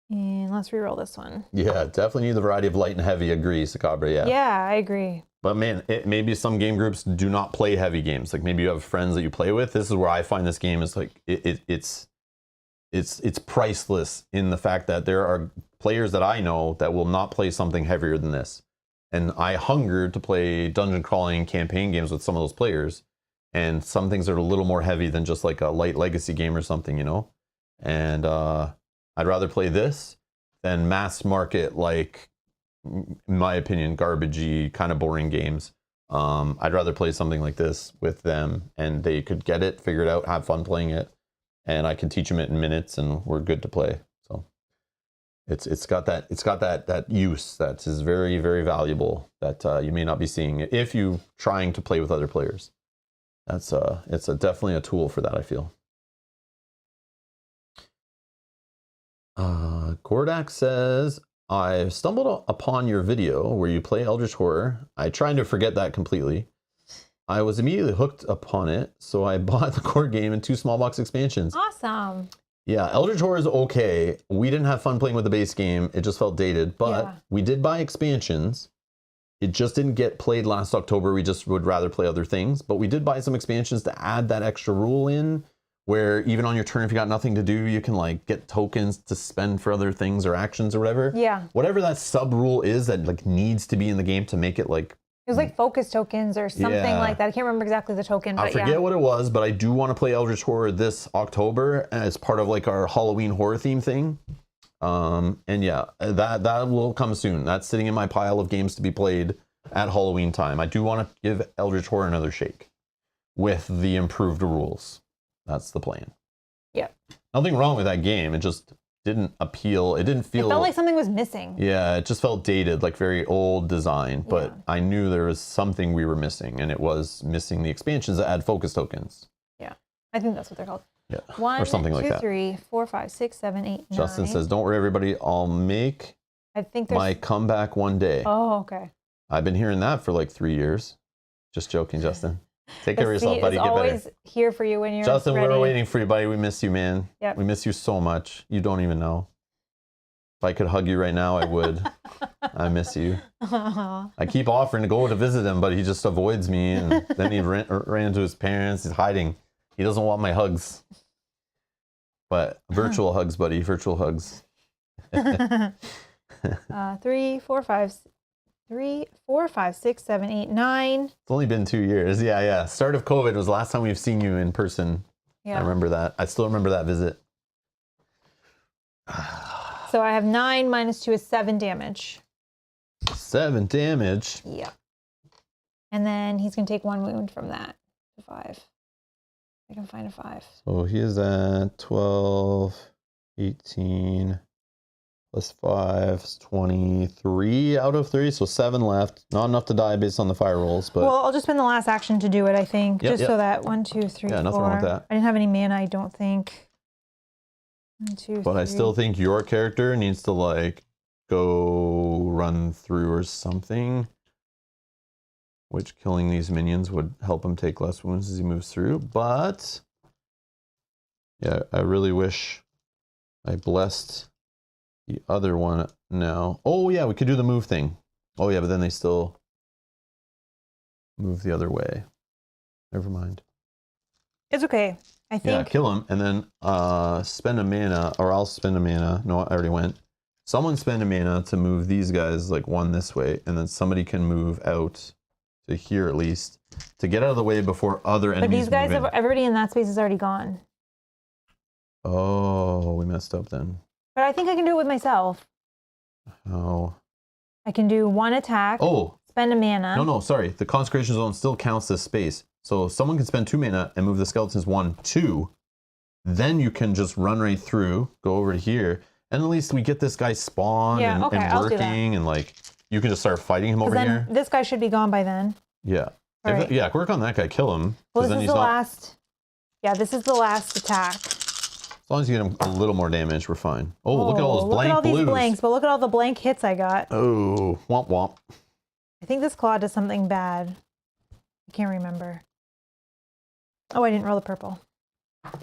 And let's reroll this one. Yeah, definitely need the variety of light and heavy. Agree, Sakabra, yeah. Yeah, I agree. But man, maybe some game groups do not play heavy games. Like maybe you have friends that you play with. This is where I find this game is like, it's priceless in the fact that there are players that I know that will not play something heavier than this. And I hunger to play dungeon crawling campaign games with some of those players. And some things are a little more heavy than just like a light legacy game or something, you know? And I'd rather play this than mass market, like, in my opinion, garbagey, kind of boring games. I'd rather play something like this with them and they could get it, figure it out, have fun playing it. And I can teach them it in minutes and we're good to play. So it's got that use that is very, very valuable that you may not be seeing if you trying to play with other players. It's definitely a tool for that, I feel. Gordak says, I stumbled upon your video where you play Eldritch Horror. I tried to forget that completely. I was immediately hooked upon it, so I bought the core game and 2 small box expansions. Awesome. Yeah, Eldritch Horror is okay. We didn't have fun playing with the base game. It just felt dated, but we did buy expansions. It just didn't get played last October. We just would rather play other things, but we did buy some expansions to add that extra rule in where even on your turn, if you got nothing to do, you can like get tokens to spend for other things or actions or whatever. Yeah. Whatever that sub rule is that like needs to be in the game to make it like. It was like focus tokens or something like that. I can't remember exactly the token, but I forget what it was, but I do want to play Eldritch Horror this October as part of like our Halloween horror theme thing. And yeah, that will come soon. That's sitting in my pile of games to be played at Halloween time. I do want to give Eldritch Horror another shake with the improved rules. That's the plan. Yeah. Nothing wrong with that game. It just didn't appeal. It didn't feel. It felt like something was missing. Yeah, it just felt dated, like very old design. But I knew there was something we were missing, and it was missing the expansions that add focus tokens. Yeah, I think that's what they're called. Yeah, 1, or something 2, like that. 3, 4, 5, 6, 7, 8, 9. Justin says, "Don't worry, everybody. I'll make my comeback one day." Oh, okay. I've been hearing that for like 3 years. Just joking, Justin. Take care of yourself, buddy. Get better. Always here for you when you're Justin, ready. we're waiting for you, buddy. We miss you, man. Yep. We miss you so much. You don't even know. If I could hug you right now, I would. I miss you. I keep offering to go to visit him, but he just avoids me. And then he ran into his parents. He's hiding. He doesn't want my hugs. But virtual hugs, buddy. Virtual hugs. 3, 4, 5, 6, 7, 8, 9. It's only been 2 years. Yeah. Start of COVID was the last time we've seen you in person. Yeah. I remember that. I still remember that visit. So I have 9 minus 2 is 7 damage. 7 damage? Yeah. And then he's going to take 1 wound from that. 5. I can find a 5. So he is at 12, 18, plus 5 is 23 out of 30. So 7 left. Not enough to die based on the fire rolls. But well, I'll just spend the last action to do it, I think. Just so that 1, 2, 3, 4. Nothing wrong with that. I didn't have any mana, I don't think. 1, 2, but 3. I still think your character needs to like go run through or something, which killing these minions would help him take less wounds as he moves through. But yeah, I really wish I blessed the other one now. Oh yeah, we could do the move thing. Oh yeah, but then they still move the other way. Never mind. It's okay. I Yeah, think. kill him and then spend a mana, or I'll spend a mana. No, I already went. Someone spend a mana to move these guys like one this way, and then somebody can move out to here at least to get out of the way before other enemies But these guys, move in. everybody in that space is already gone. Oh, we messed up then. But I think I can do it with myself. Oh. I can do one attack. Oh. Spend a mana. No, sorry. The consecration zone still counts as space. So someone can spend 2 mana and move the skeletons 1, 2. Then you can just run right through, go over to here, and at least we get this guy spawned and working, and like you can just start fighting him over here. This guy should be gone by then. Yeah. Right. Yeah, work on that guy, kill him. Well, this then is the last. Yeah, this is the last attack. As long as you get him a little more damage, we're fine. Oh, look at all those blank Look at all blues. these blanks, but look at all the blank hits I got. Oh, womp womp. I think this claw does something bad. I can't remember. Oh, I didn't roll the purple. What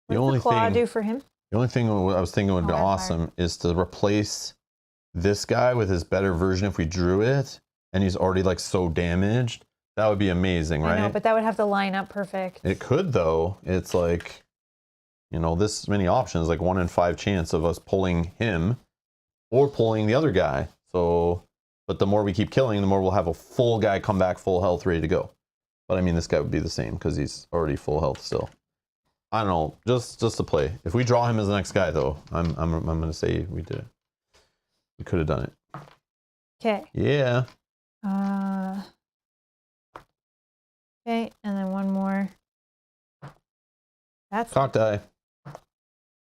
does the claw do for him? The only thing I was thinking would be awesome is to replace this guy with his better version if we drew it, and he's already like so damaged. That would be amazing, right? I know, but that would have to line up perfect. It could though. It's like, you know, this many options, like 1 in 5 chance of us pulling him or pulling the other guy. So, but the more we keep killing, the more we'll have a full guy come back full health, ready to go. But I mean, this guy would be the same because he's already full health still. I don't know, just to play. If we draw him as the next guy, though, I'm gonna say we did it. We could have done it. Okay. Yeah. Okay, and then one more. That's Cock die.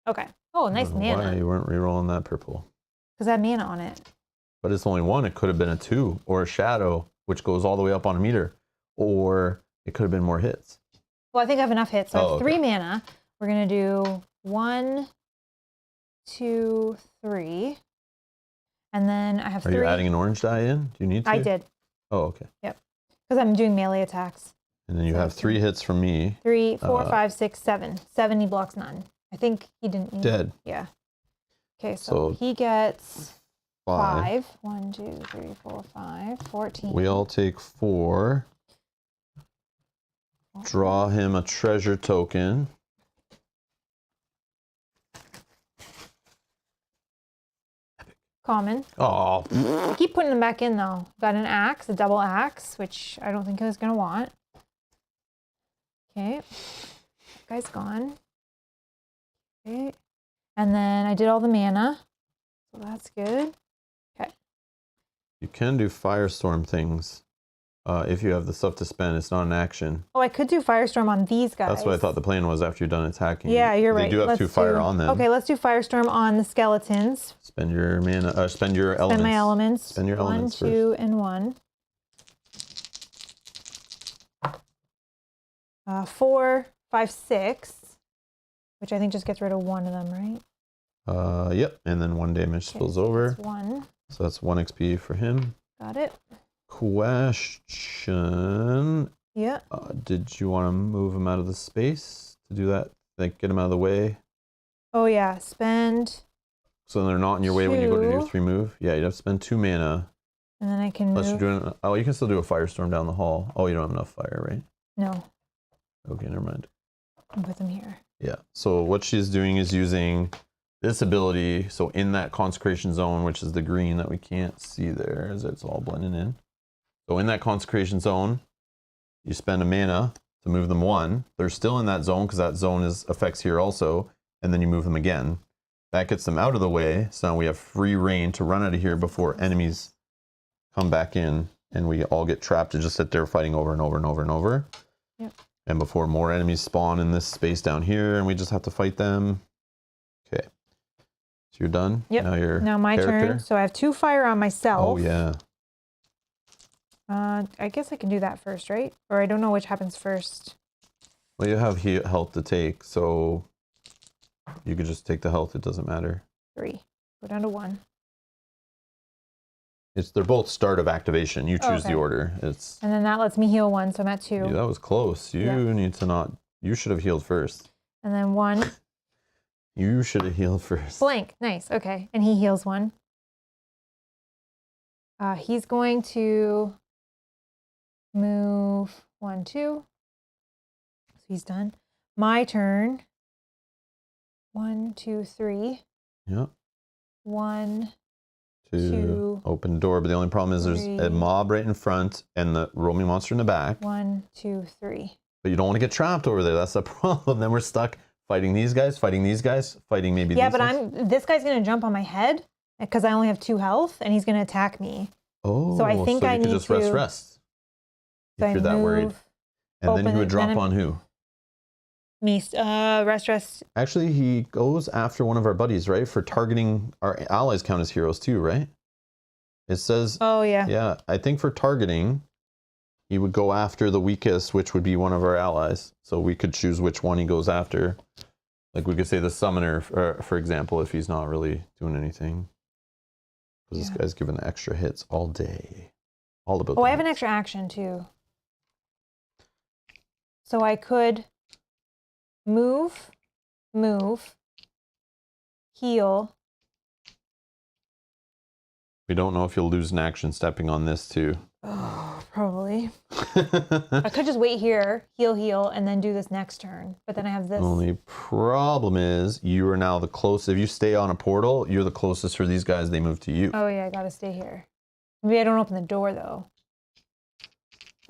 okay. Oh, nice mana. Why you weren't rerolling that purple? Because I had mana on it. But it's only 1. It could have been a 2 or a shadow, which goes all the way up on a meter, or it could have been more hits. Well, I think I have enough hits. So I have 3 mana. We're gonna do 1, 2, 3, and then I have 3. Are you adding an orange die in? Do you need to? I did. Oh, okay. Yep. Because I'm doing melee attacks. And then you have 3 hits from me. 3, 4, 5, 6, 7. 7, he blocks none. I think he didn't need Dead. Yeah. Okay, so he gets 5. 1, 2, 3, 4, 5, 14. We all take 4. Draw him a treasure token. Common. Oh. I keep putting them back in though. Got an axe, a double axe, which I don't think I was gonna want. Okay. That guy's gone. Okay. And then I did all the mana. So that's good. Okay. You can do firestorm things if you have the stuff to spend. It's not an action. Oh, I could do Firestorm on these guys. That's what I thought the plan was after you're done attacking. Yeah, you're right. They do have 2 fire on them. Okay, let's do Firestorm on the skeletons. Spend your mana. Spend your elements. Spend my elements. Spend your elements 1, 2, and 1. 4, 5, 6, which I think just gets rid of 1 of them, right? Yep. And then 1 damage spills over. That's 1. So that's 1 XP for him. Got it. Question. Yeah. Did you want to move him out of the space to do that? Like get him out of the way? Oh yeah, spend. So they're not in your way when you go to do your 3 move? Yeah, you'd have to spend 2 mana. And then I can Unless move. you're doing, oh, you can still do a firestorm down the hall. Oh, you don't have enough fire, right? No. Okay, never mind. I'll put them here. Yeah, so what she's doing is using this ability. So in that consecration zone, which is the green that we can't see there as it's all blending in. So in that consecration zone, you spend a mana to move them 1. They're still in that zone because that zone affects here also. And then you move them again. That gets them out of the way. So now we have free reign to run out of here before enemies come back in. And we all get trapped to just sit there fighting over and over and over and over. Yep. And before more enemies spawn in this space down here and we just have to fight them. Okay. So you're done? Yep. Now my character. turn. So I have 2 fire on myself. Oh, yeah. I guess I can do that first, right? Or I don't know which happens first. Well, you have health to take, so you could just take the health. It doesn't matter. 3. Go down to 1. They're both start of activation. You choose the order. And then that lets me heal 1, so I'm at 2. Yeah, that was close. You need to not. You should have healed first. And then 1. You should have healed first. Blank. Nice. Okay. And he heals 1. He's going to move 1, 2. he's done. My turn. 1, 2, 3. Yep. 1, To 2, open door, but the only problem is there's a 3. mob right in front and the roaming monster in the back. 1, 2, 3. But you don't want to get trapped over there. That's the problem. Then we're stuck fighting these guys, fighting these guys, fighting maybe Yeah, these but guys. this guy's gonna jump on my head because I only have 2 health, and he's gonna attack me. Oh, so I think so I you could need just to. rest. So If I you're that worried. move, And then he open would it, drop then on who? Me. Rest. Actually, he goes after one of our buddies, right? For targeting our allies count as heroes too, right? It says, Oh yeah. yeah, I think for targeting, he would go after the weakest, which would be one of our allies. So we could choose which one he goes after. Like we could say the summoner, for example, if he's not really doing anything. Because this guy's giving extra hits all day. All about. Oh, I have an extra action too. So I could move, heal. We don't know if you'll lose an action stepping on this too. Oh, probably. I could just wait here, heal, and then do this next turn. But then I have this. Only problem is you are now the closest. If you stay on a portal, you're the closest for these guys. They move to you. Oh yeah, I gotta stay here. Maybe I don't open the door though.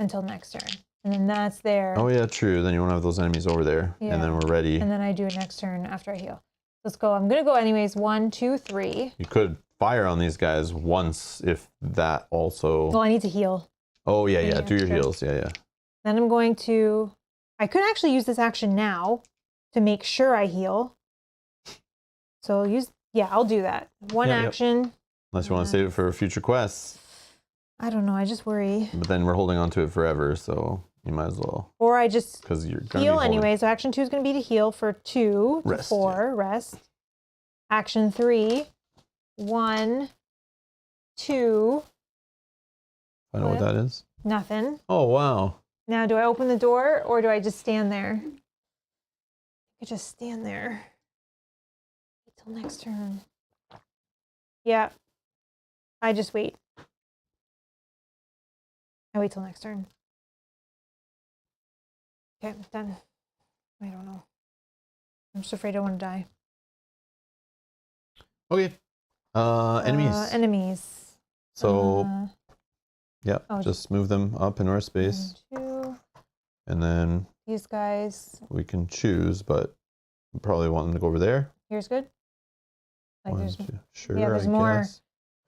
Until next turn. And then that's there. Oh yeah, true. Then you won't have those enemies over there. Yeah. And then we're ready. And then I do it next turn after I heal. Let's go. I'm gonna go anyways. 1, 2, 3. You could fire on these guys once if that also. Well, I need to heal. Oh yeah, yeah. Do your sure. heals. Yeah, yeah. Then I'm going to. I could actually use this action now to make sure I heal. So I'll use. Yeah, I'll do that. One action. Unless you want to save it for future quests. I don't know. I just worry. But then we're holding on to it forever, so you might as well. Or I just because you're gonna heal anyway. So action 2 is going to be to heal for 2 to 4. Rest. Action 3. 1, 2. I know what that is. Nothing. Oh wow. Now, do I open the door or do I just stand there? I could just stand there. Wait till next turn. Yeah. I just wait. I wait till next turn. Okay, done. I don't know. I'm just afraid I want to die. Okay. Enemies. Enemies. So, yeah, oh, just move them up in our space. 1, 2. And then These guys. we can choose, but we probably want them to go over there. Here's good. Like 1, there's 2. Sure, yeah, there's I guess.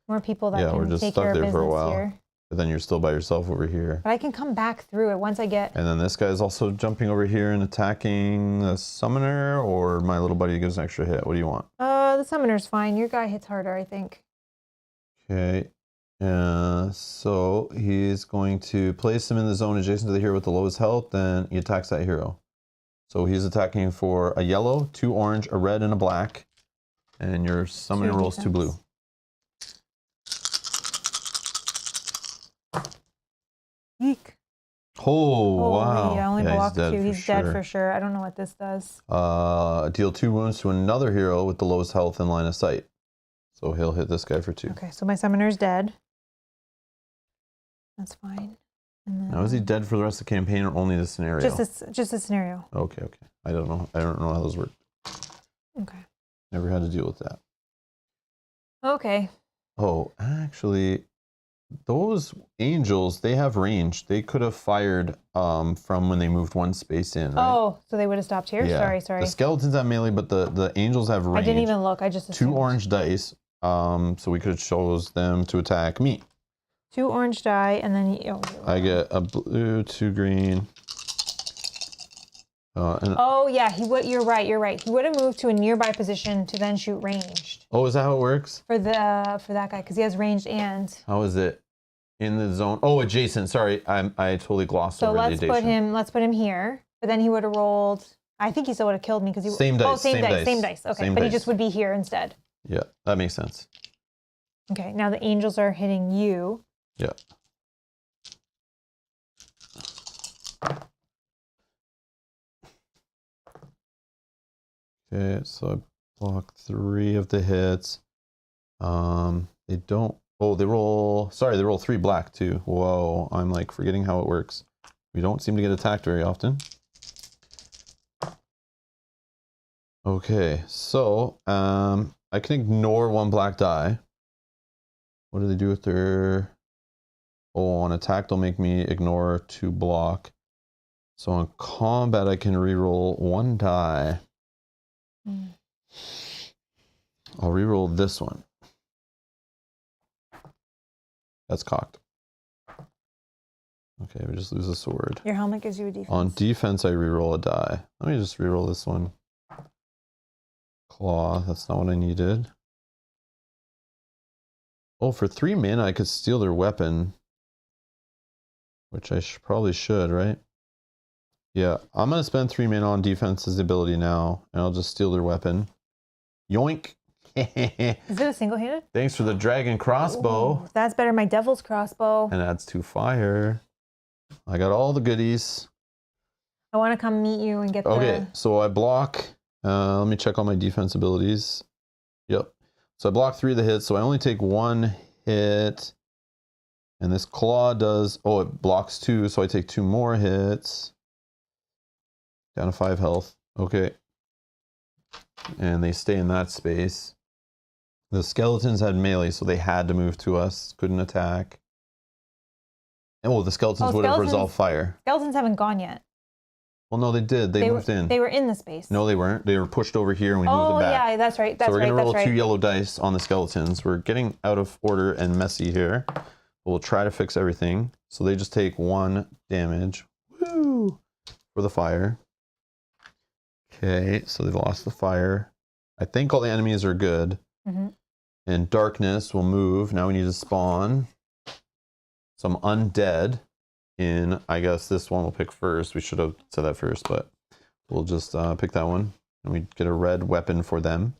more people that we're can just take stuck care of there for a business while. here. But then you're still by yourself over here. But I can come back through it once I get. And then this guy's also jumping over here and attacking the summoner, or my little buddy gives an extra hit. What do you want? The summoner's fine. Your guy hits harder, I think. Okay. So he's going to place him in the zone adjacent to the hero with the lowest health, then he attacks that hero. So he's attacking for a yellow, 2 orange, a red, and a black. And your summoner rolls 2 blue. Eek. Oh, wow. Yeah, I only blocked 2. He's sure. dead for sure. I don't know what this does. Deal 2 wounds to another hero with the lowest health in line of sight. So he'll hit this guy for 2. Okay, so my summoner's dead. That's fine. And then Now is he dead for the rest of the campaign or only the scenario? just a scenario. Okay, okay. I don't know how those work. Okay. Never had to deal with that. Okay. Oh, actually, those angels, they have range. They could have fired from when they moved 1 space in, right? Oh, so they would have stopped here? Yeah. Sorry. The skeletons have melee, but the angels have range. I didn't even look. I just 2 assumed. orange dice. So we could have chose them to attack me. 2 orange die, and then I get a blue, 2 green. Oh yeah, You're right. He would have moved to a nearby position to then shoot ranged. Oh, is that how it works? For that guy, because he has ranged and. How is it in the zone? Oh, adjacent. Sorry, I totally glossed over the adjacent. Let's put him here. But then he would have rolled. I think he still would have killed me because he. Same dice. Oh, same dice. Okay, Same but dice. he just would be here instead. Yeah, that makes sense. Okay, now the angels are hitting you. Yeah. Okay, so I blocked 3 of the hits. They don't. Oh, they roll 3 black too. Whoa, I'm like forgetting how it works. We don't seem to get attacked very often. Okay, so I can ignore 1 black die. What do they do with their... Oh, on attack they'll make me ignore 2 block. So on combat I can reroll 1 die. I'll reroll this one. That's cocked. Okay, we just lose a sword. Your helmet gives you a defense. On defense I reroll a die. Let me just reroll this one. Claw, that's not what I needed. Oh, for 3 mana I could steal their weapon. Which I probably should, right? Yeah, I'm going to spend 3 mana on defense's ability now. And I'll just steal their weapon. Yoink! Is it a single-handed? Thanks for the dragon crossbow. Ooh, that's better. My devil's crossbow. And adds 2 fire. I got all the goodies. I want to come meet you and get Okay, so I block. Let me check all my defense abilities. Yep. So I block 3 of the hits, so I only take 1 hit. And this claw does... Oh, it blocks 2, so I take 2 more hits. Down to 5 health. Okay. And they stay in that space. The skeletons had melee, so they had to move to us. Couldn't attack. Oh, the skeletons would have resolved fire. Skeletons haven't gone yet. Well, no, they did. They moved in. They were in the space. No, they weren't. They were pushed over here and we moved them back. Oh, yeah, that's right. So we're going to roll 2 yellow dice on the skeletons. We're getting out of order and messy here. But we'll try to fix everything. So they just take 1 damage. Woo! For the fire. Okay, so they've lost the fire. I think all the enemies are good. Mm-hmm. And darkness will move. Now we need to spawn some undead in, I guess this one we'll pick first. We should have said that first, but we'll just pick that one. And we get a red weapon for them.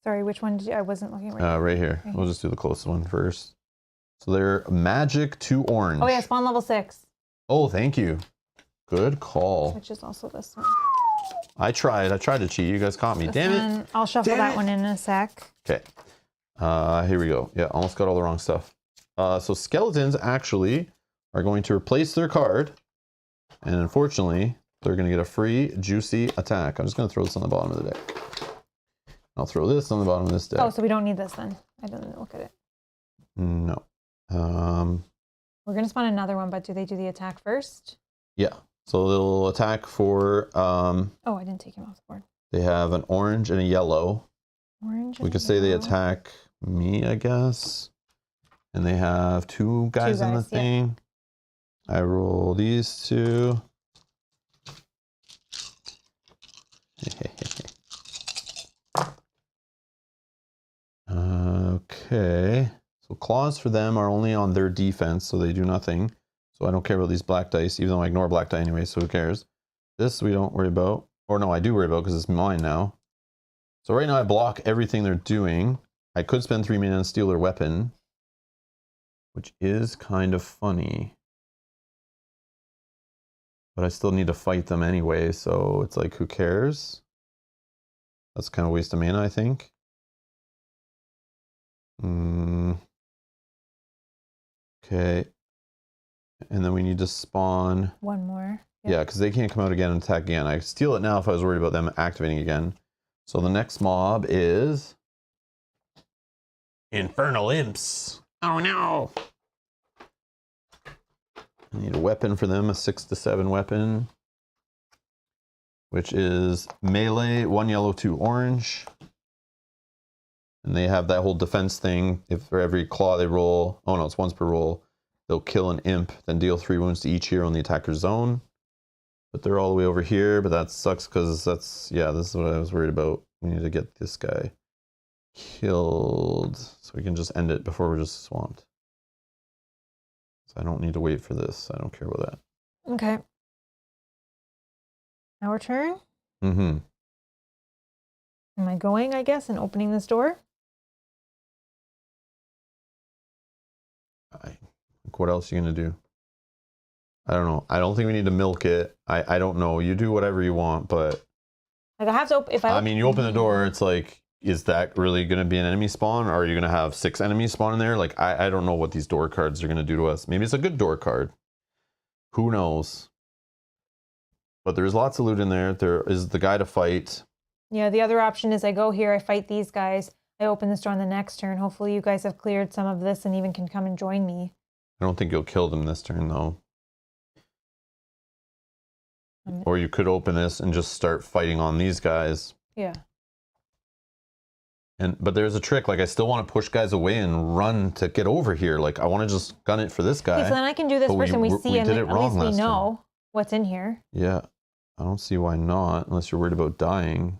Sorry, which one did you, I wasn't looking right. Right here. Okay. We'll just do the closest one first. So they're magic 2 orange. Oh yeah, spawn level 6. Oh, thank you. Good call. Which is also this one. I tried to cheat. You guys caught me. Damn it. I'll shuffle that one in a sec. Okay. Here we go. Yeah, almost got all the wrong stuff. So skeletons actually are going to replace their card. And unfortunately, they're going to get a free juicy attack. I'm just going to throw this on the bottom of the deck. I'll throw this on the bottom of this deck. Oh, so we don't need this then. I didn't look at it. No. We're going to spawn another one, but do they do the attack first? Yeah. So they'll attack for... oh, I didn't take him off the board. They have an orange and a yellow. Orange. We could say they attack me, I guess. And they have 2 guys in the thing. Yeah. I roll these 2. Okay. So claws for them are only on their defense, so they do nothing. So I don't care about these black dice, even though I ignore black die anyway, so who cares? This we don't worry about. Or no, I do worry about because it's mine now. So right now I block everything they're doing. I could spend 3 mana and steal their weapon, which is kind of funny. But I still need to fight them anyway, so it's like, who cares? That's kind of a waste of mana, I think. Okay. And then we need to spawn... one more. Yep. Yeah, because they can't come out again and attack again. I could steal it now if I was worried about them activating again. So the next mob is... Infernal Imps. Oh no! I need a weapon for them, a 6/7 weapon. Which is melee, 1 yellow, 2 orange. And they have that whole defense thing. If for every claw they roll... Oh no, it's once per roll. They'll kill an imp, then deal 3 wounds to each hero in the attacker's zone. But they're all the way over here, but that sucks because that's... Yeah, this is what I was worried about. We need to get this guy killed so we can just end it before we're just swamped. So I don't need to wait for this. I don't care about that. Okay. Our turn? Mm-hmm. Am I going, I guess, and opening this door? What else are you going to do? I don't know. I don't think we need to milk it. I don't know. You do whatever you want, but... Like I have to open... I mean, you open the door, it's like, is that really going to be an enemy spawn? Or are you going to have 6 enemies spawn in there? Like, I don't know what these door cards are going to do to us. Maybe it's a good door card. Who knows? But there's lots of loot in there. There is the guy to fight. Yeah, the other option is I go here, I fight these guys, I open this door on the next turn. Hopefully you guys have cleared some of this and even can come and join me. I don't think you'll kill them this turn, though. Or you could open this and just start fighting on these guys. Yeah. But there's a trick. Like, I still want to push guys away and run to get over here. Like, I want to just gun it for this guy. Okay, so then I can do this first and we see, and at least we know what's in here. Yeah. I don't see why not, unless you're worried about dying.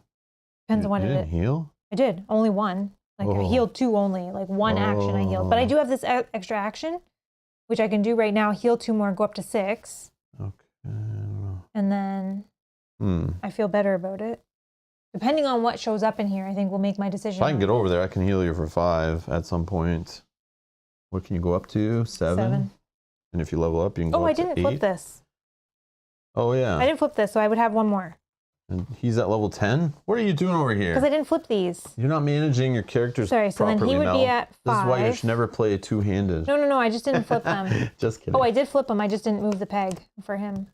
Depends on what you it is. didn't heal? I did. Only one. Like, I healed 2 only. Like, one action I healed. But I do have this extra action, which I can do right now. Heal 2 more, go up to 6. Okay. And then I feel better about it. Depending on what shows up in here, I think will make my decision. If I can get over there, I can heal you for 5 at some point. What can you go up to? 7? And if you level up, you can go up to 8. I didn't flip this. Oh, yeah. I didn't flip this, so I would have 1 more. And he's at level 10? What are you doing over here? Because I didn't flip these. You're not managing your characters properly. Sorry, so then he would be at 5. This is why you should never play two-handed. No, I just didn't flip them. Just kidding. Oh, I did flip them. I just didn't move the peg for him.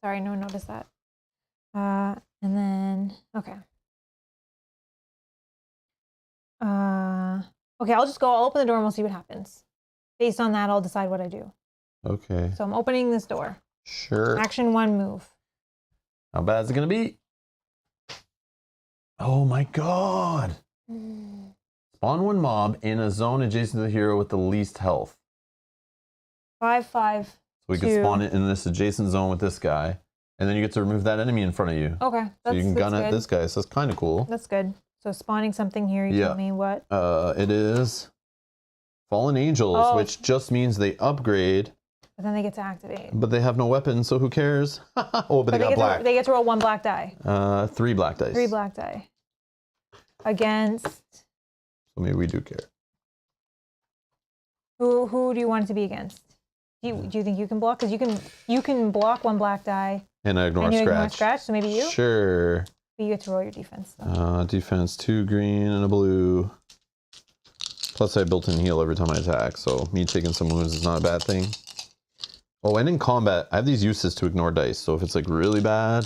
Sorry, no one noticed that. And then, okay. Okay, I'll just go. I'll open the door and we'll see what happens. Based on that, I'll decide what I do. Okay. So I'm opening this door. Sure. Action 1, move. How bad is it going to be? Oh my god. Spawn 1 mob in a zone adjacent to the hero with the least health. 5, 5. So we can spawn it in this adjacent zone with this guy. And then you get to remove that enemy in front of you. Okay. So you can gun at this guy. So it's kind of cool. That's good. So spawning something here, you tell me what? It is Fallen Angels, which just means they upgrade. But then they get to activate. But they have no weapons, so who cares? Oh, but they got black. They get to roll 1 black die. 3 black dice. 3 black die. Against. So maybe we do care. Who do you want it to be against? Do you think you can block? Because you can block 1 black die. And I ignore and you scratch. Ignore scratch. So maybe you. Sure. But you get to roll your defense. Defense 2 green and a blue. Plus I built-in heal every time I attack, so me taking some wounds is not a bad thing. Oh, and in combat, I have these uses to ignore dice, so if it's like really bad,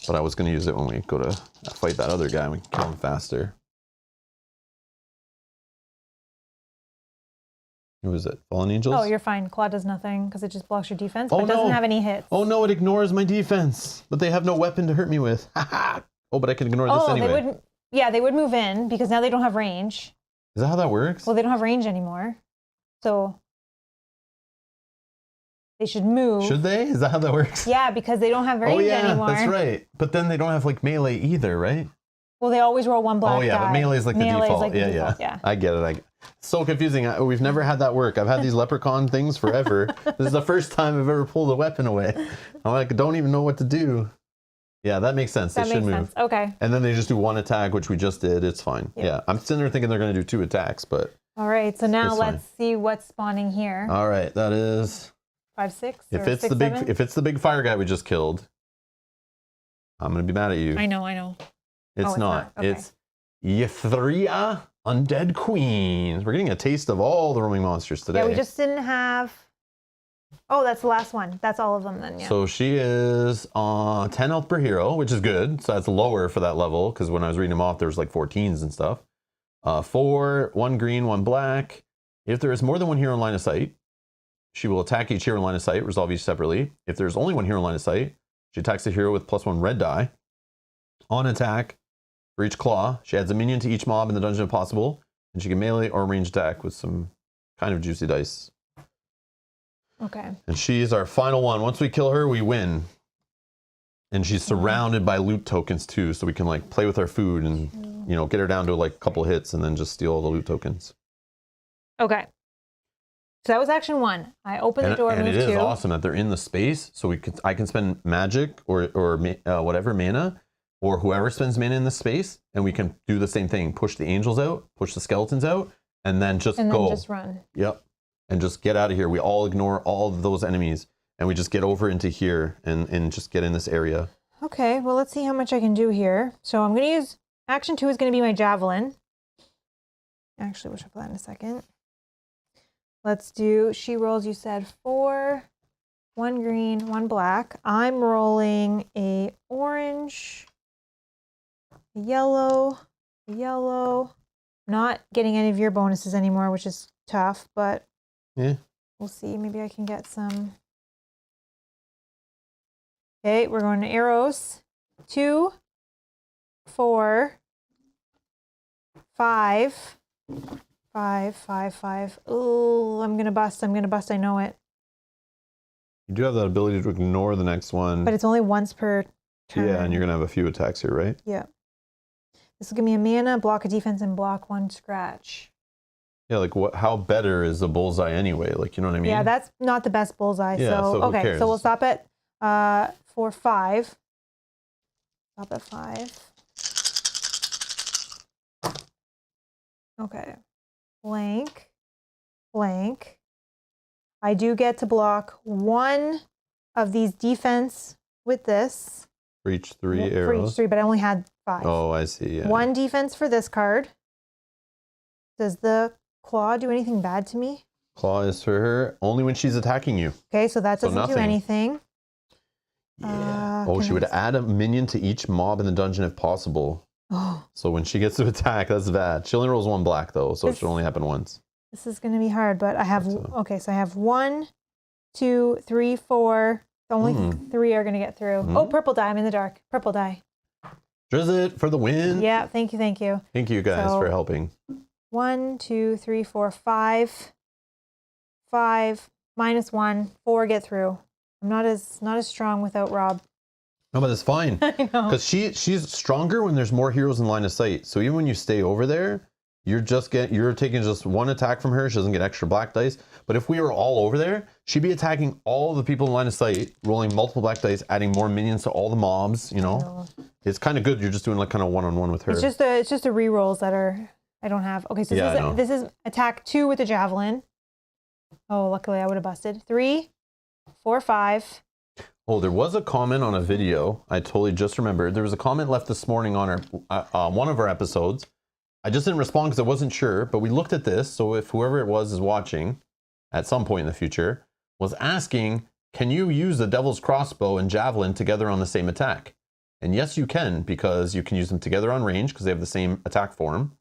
but I was going to use it when we go to fight that other guy and we can kill him faster. Who is it? Fallen Angels? Oh, you're fine. Claw does nothing because it just blocks your defense, but it doesn't have any hits. Oh no, it ignores my defense, but they have no weapon to hurt me with. Oh, but I can ignore this anyway. They would move in because now they don't have range. Is that how that works? Well, they don't have range anymore. So they should move. Should they? Is that how that works? Yeah, because they don't have range anymore. That's right. But then they don't have like melee either, right? Well, they always roll 1 black die. But melee is like the default. Like the default. Yeah. I get it. So confusing. We've never had that work. I've had these leprechaun things forever. This is the first time I've ever pulled a weapon away. I'm like, I don't even know what to do. Yeah, that makes sense. They should move. Sense. Okay. And then they just do 1 attack, which we just did. It's fine. Yeah. I'm sitting there thinking they're going to do 2 attacks, but. All right. So now let's see what's spawning here. All right. That is 5, 6. If it's the big fire guy we just killed, I'm going to be mad at you. I know. It's not. Okay. It's Ythria Undead Queens. We're getting a taste of all the roaming monsters today. Yeah, we just didn't have. Oh, that's the last one. That's all of them then, yeah. So she is 10 health per hero, which is good. So that's lower for that level, because when I was reading them off, there was like 14s and stuff. 4, 1 green, 1 black. If there is more than 1 hero in line of sight, she will attack each hero in line of sight, resolve each separately. If there's only 1 hero in line of sight, she attacks the hero with +1 red die. On attack, for each claw, she adds a minion to each mob in the dungeon if possible, and she can melee or range attack with some kind of juicy dice. Okay. And she's our final one. Once we kill her, we win. And she's surrounded by loot tokens too, so we can like play with our food and get her down to like a couple hits and then just steal all the loot tokens. Okay. So that was action 1. I opened the door. And it is awesome that they're in the space, so I can spend magic or whatever mana, or whoever spends mana in the space, and we can do the same thing. Push the angels out, push the skeletons out, and then just go. And then just run. Yep. And just get out of here. We all ignore all of those enemies, and we just get over into here and just get in this area. Okay, well, let's see how much I can do here. So I'm going to use, action 2 is going to be my javelin. Actually, we'll shuffle that in a second. Let's do, she rolls, you said 4, 1 green, 1 black. I'm rolling a orange, a yellow, a yellow. Not getting any of your bonuses anymore, which is tough, but Yeah. we'll see. Maybe I can get some. Okay, we're going to arrows. 2, 4, 5, 5, 5, 5. Oh, I'm gonna bust. I'm gonna bust. I know it. You do have that ability to ignore the next one. But it's only once per turn. Yeah, and you're gonna have a few attacks here, right? Yeah. This will give me a mana, block a defense, and block 1 scratch. Yeah, like what? How better is the bullseye anyway? Like, you know what I mean? Yeah, that's not the best bullseye. Yeah, so who okay, cares? so we'll stop at 5. Stop at 5. Okay. Blank. Blank. I do get to block 1 of these defense with this. For each 3 For arrows. each 3, but I only had 5. Oh, I see. Yeah. 1 defense for this card. Does the claw do anything bad to me? Claw is for her only when she's attacking you. Okay, so that So doesn't do nothing. anything. Yeah. Oh, can she I would just- add a minion to each mob in the dungeon if possible. Oh, So when she gets to attack, that's bad. She only rolls 1 black though, so it This- should only happen once. this is going to be hard, but I have, So- okay, so I have 1, 2, 3, 4. Only 3 are going to get through. Oh, purple die. I'm in the dark. Purple die. Drizzt for the win. Yeah, thank you, thank you. Thank you guys So- for helping. 1, 2, 3, 4, 5. 5 minus 1, 4 get through. I'm not as strong without Rob. No, but it's fine. I know. Because she's stronger when there's more heroes in line of sight. So even when you stay over there, you're taking just 1 attack from her. She doesn't get extra black dice. But if we were all over there, she'd be attacking all the people in line of sight, rolling multiple black dice, adding more minions to all the mobs. You know, it's kind of good. You're just doing like kind of one-on-one with her. It's just the rerolls that I don't have. Okay, so Yeah, I know. this is attack 2 with the javelin. Oh, luckily I would have busted. 3, 4, 5. Oh, there was a comment on a video. I totally just remembered. There was a comment left this morning on our one of our episodes. I just didn't respond because I wasn't sure, but we looked at this. So if whoever it was is watching at some point in the future, was asking, can you use the Devil's Crossbow and Javelin together on the same attack? And yes, you can, because you can use them together on range because they have the same attack form,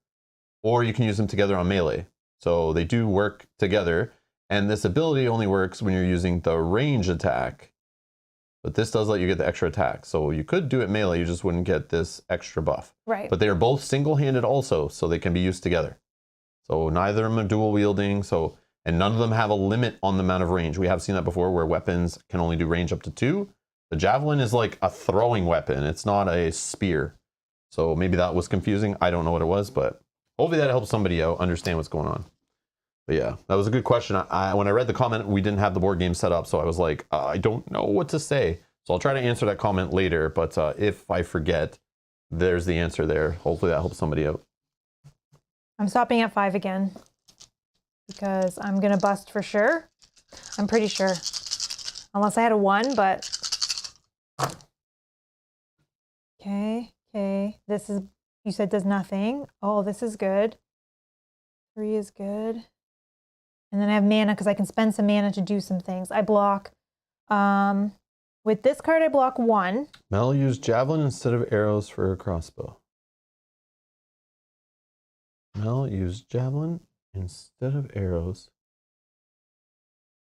or you can use them together on melee. So they do work together. And this ability only works when you're using the range attack. But this does let you get the extra attack. So you could do it melee, you just wouldn't get this extra buff. Right. But they are both single-handed also, so they can be used together. So neither of them are dual wielding, and none of them have a limit on the amount of range. We have seen that before where weapons can only do range up to 2. The javelin is like a throwing weapon. It's not a spear. So maybe that was confusing. I don't know what it was, but hopefully that helps somebody out understand what's going on. But yeah, that was a good question. When I read the comment, we didn't have the board game set up, so I was like, I don't know what to say. So I'll try to answer that comment later, but if I forget, there's the answer there. Hopefully that helps somebody out. I'm stopping at 5 again because I'm going to bust for sure. I'm pretty sure. Unless I had a 1, but... Okay. This is, you said does nothing. Oh, this is good. 3 is good. And then I have mana because I can spend some mana to do some things. I block, with this card I block 1. Mel used javelin instead of arrows for her crossbow. Mel used javelin instead of arrows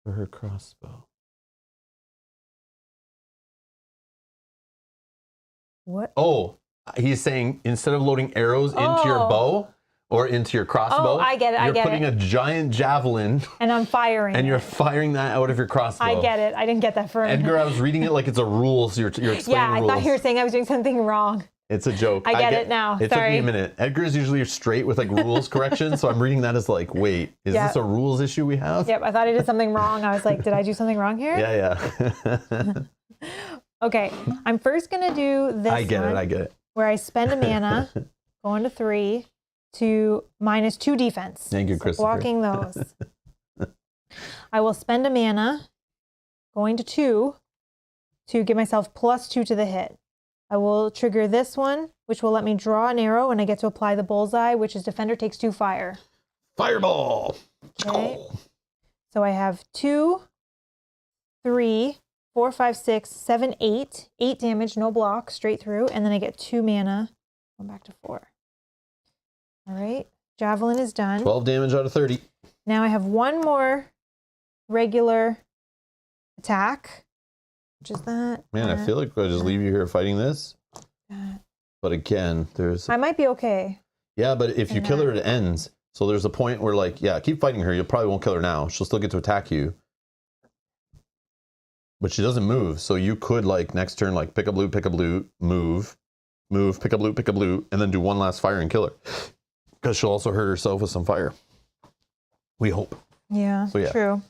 for her crossbow. What? Oh, he's saying instead of loading arrows into your bow or into your crossbow, Oh, I get it, I you're get putting it. a giant javelin And I'm firing. and you're it. firing that out of your crossbow. I get it. I didn't get that for a minute. Edgar, I was reading it like it's a rule, so you're explaining Yeah, I rules. thought you were saying I was doing something wrong. It's a joke. I get it now. It Sorry. took me a minute. Edgar is usually straight with like rules corrections, so I'm reading that as like, wait, is Yeah. this a rules issue we have? Yep, I thought I did something wrong. I was like, did I do something wrong here? Yeah. Okay, I'm first going to do this I get it. where I spend a mana, going to 3, to -2 defense. Thank you, So Christopher. blocking those. I will spend a mana, going to 2, to give myself +2 to the hit. I will trigger this one, which will let me draw an arrow, and I get to apply the bullseye, which is defender takes 2 fire. Fireball. Okay. So I have 2, 3, 4, 5, 6, 7, 8. 8 damage, no block, straight through. And then I get 2 mana Going back to 4. All right. Javelin is done. 12 damage out of 30. Now I have one more regular attack, which is that. Man, I feel like I'll just leave you here fighting this. But again, there's... I might be okay. Yeah, but if you kill her, it ends. So there's a point where, like, yeah, keep fighting her. You probably won't kill her now. She'll still get to attack you. But she doesn't move. So you could, like, next turn, like, pick up loot, move, pick up loot, and then do one last fire and kill her. Because she'll also hurt herself with some fire. We hope. Yeah, So, yeah. true.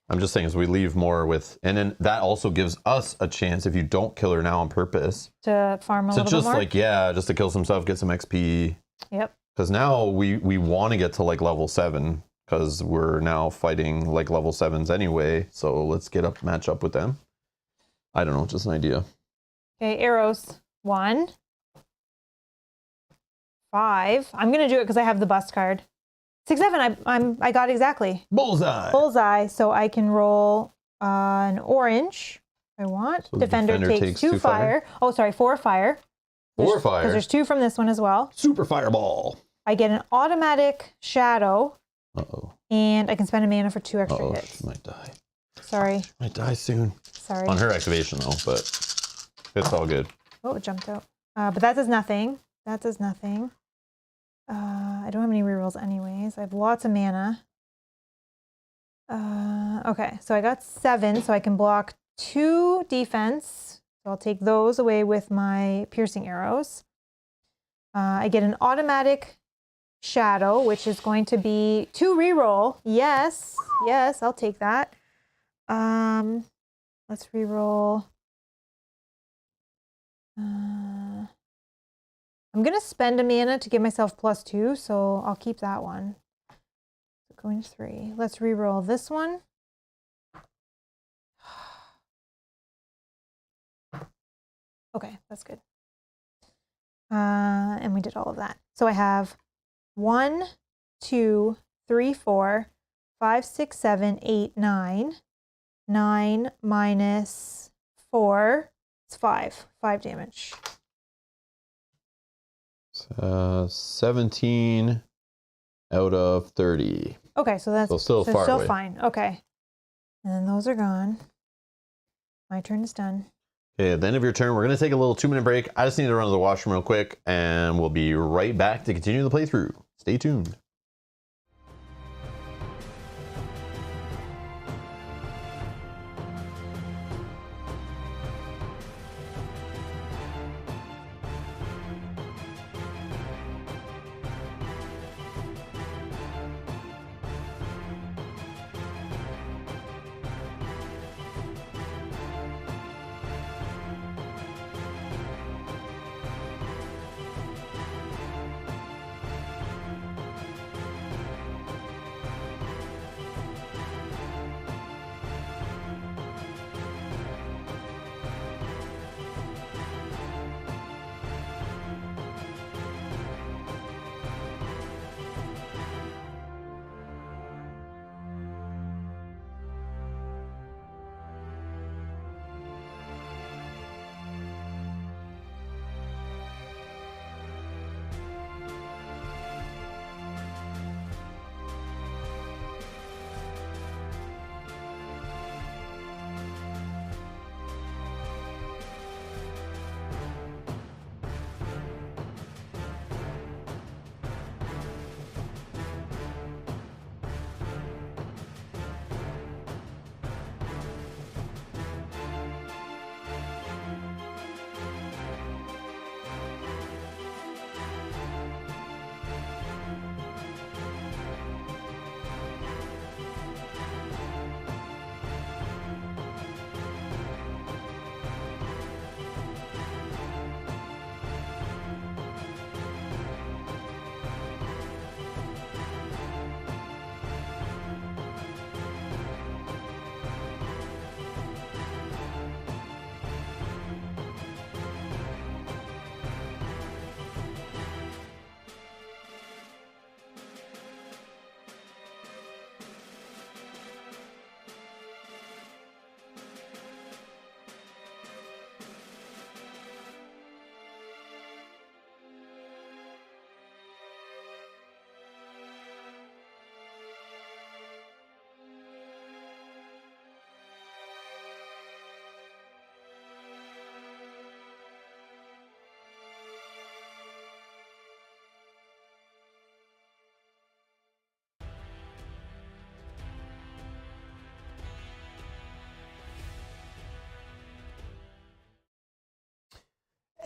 I'm just saying, as we leave more with... And then that also gives us a chance, if you don't kill her now on purpose... To farm a little bit more? Like, yeah, just to kill some stuff, get some XP. Yep. Because now we want to get to, like, level 7. Because we're now fighting, like, level 7s anyway. So let's match up with them. I don't know, just an idea. Okay, arrows. 1. 5. I'm going to do it because I have the bust card. 6, 7, I got exactly. Bullseye. Bullseye, so I can roll an orange if I want. So Defender takes 2 fire. Oh, sorry, 4 fire. 4 fire. Because there's 2 from this one as well. Super fireball. I get an automatic shadow. Uh-oh. And I can spend a mana for 2 extra hits. She might die. Sorry. She might die soon. Sorry. On her activation, though, but it's all good. Oh, it jumped out. But that does nothing. That does nothing. I don't have any rerolls anyways. I have lots of mana. Okay, so I got 7, so I can block 2 defense. So I'll take those away with my piercing arrows. I get an automatic shadow, which is going to be 2 reroll. Yes, yes, I'll take that. Let's reroll. I'm going to spend a mana to give myself +2, so I'll keep that one. So going to 3. Let's reroll this one. Okay, that's good. And we did all of that. So I have 1, 2, 3, 4, 5, 6, 7, 8, 9. 9 minus 4. It's 5. 5 damage. 17 out of 30. Okay, so that's still far away. Fine. Okay. And then those are gone. My turn is done. Okay, at the end of your turn, we're going to take a little 2-minute break. I just need to run to the washroom real quick, and we'll be right back to continue the playthrough. Stay tuned.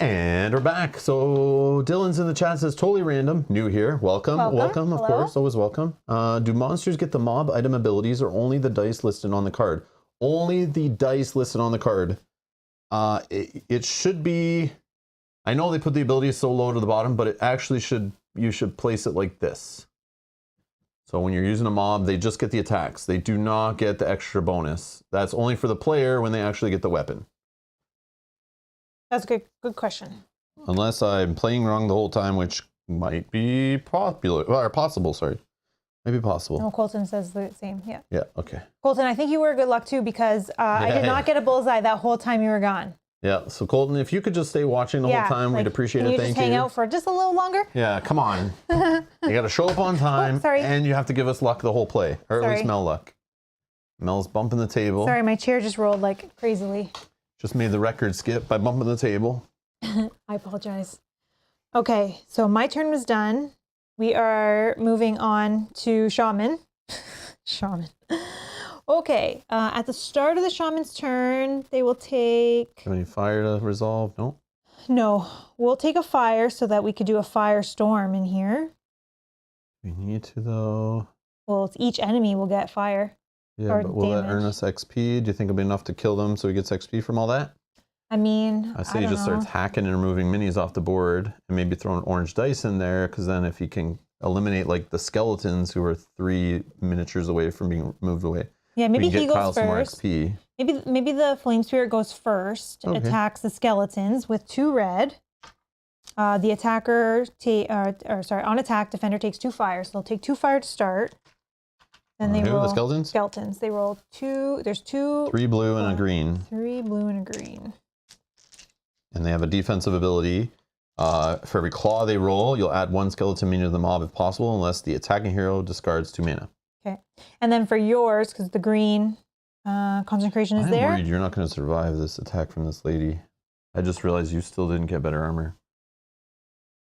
And we're back. So Dylan's in the chat, says totally random, new here. Welcome, welcome, of Hello. course, always welcome. Do monsters get the mob item abilities or only the dice listed on the card? Only the dice listed on the card. It should be, I know they put the abilities so low to the bottom, but it actually you should place it like this. So when you're using a mob, they just get the attacks. They do not get the extra bonus. That's only for the player when they actually get the weapon. That's a good question. Unless I'm playing wrong the whole time, which might be possible, sorry. Maybe possible. No, Colton says the same, yeah. Yeah, okay. Colton, I think you were good luck too because I did not get a bullseye that whole time you were gone. Yeah, so Colton, if you could just stay watching the whole time, we'd appreciate it. Thank you. Can you just hang out for just a little longer? Yeah, come on. You got to show up on time, and you have to give us luck the whole play, or at least Mel luck. Mel's bumping the table. Sorry, my chair just rolled like crazily. Just made the record skip by bumping the table. I apologize. Okay, so my turn was done. We are moving on to Shaman. Shaman. Okay, at the start of the Shaman's turn, they will take... Have any fire to resolve? No? No, we'll take a fire so that we could do a firestorm in here. We need to, though. Well, each enemy will get fire. Yeah, but will that earn us XP? Do you think it'll be enough to kill them so he gets XP from all that? I mean, I say he just starts hacking and removing minis off the board and maybe throwing orange dice in there, because then if he can eliminate like the skeletons who are 3 miniatures away from being moved away. Yeah, maybe he goes Kyle some more first. XP. Maybe the Flame Spirit goes first, attacks the skeletons with 2 red. The attacker, on attack, defender takes 2 fire, so they'll take 2 fire to start. Then they roll the skeletons. Skeletons. They roll 2. There's 2. 3 blue and a green. 3 blue and a green. And they have a defensive ability. For every claw they roll, you'll add 1 skeleton minion to the mob if possible, unless the attacking hero discards 2 mana. Okay. And then for yours, because the green concentration is there. I'm worried you're not going to survive this attack from this lady. I just realized you still didn't get better armor.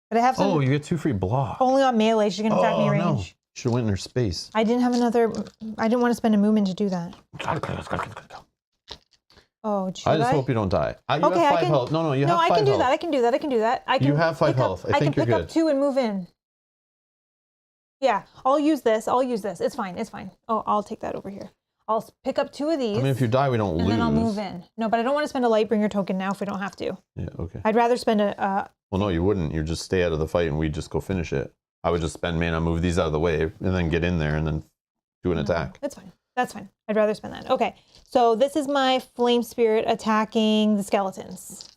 But I have some. Oh, you get 2 free block. Only on melee. She's going to attack me range. No. Should have went in her space. I didn't have another. I didn't want to spend a movement to do that. Oh, should I just hope you don't die. You have 5 health. No, you have 5 health. No, I can do that. I can do that. I can do that. I can. You have 5 health. I think you're good. I can pick up 2 and move in. Yeah, I'll use this. It's fine. It's fine. Oh, I'll take that over here. I'll pick up 2 of these. I mean, if you die, we don't lose. And then I'll move in. No, but I don't want to spend a Lightbringer token now if we don't have to. Yeah, okay. I'd rather spend a... Well, no, you wouldn't. You just stay out of the fight and we just go finish it. I would just spend mana, move these out of the way, and then get in there and then do an attack. That's fine. That's fine. I'd rather spend that. Okay, so this is my Flame Spirit attacking the skeletons.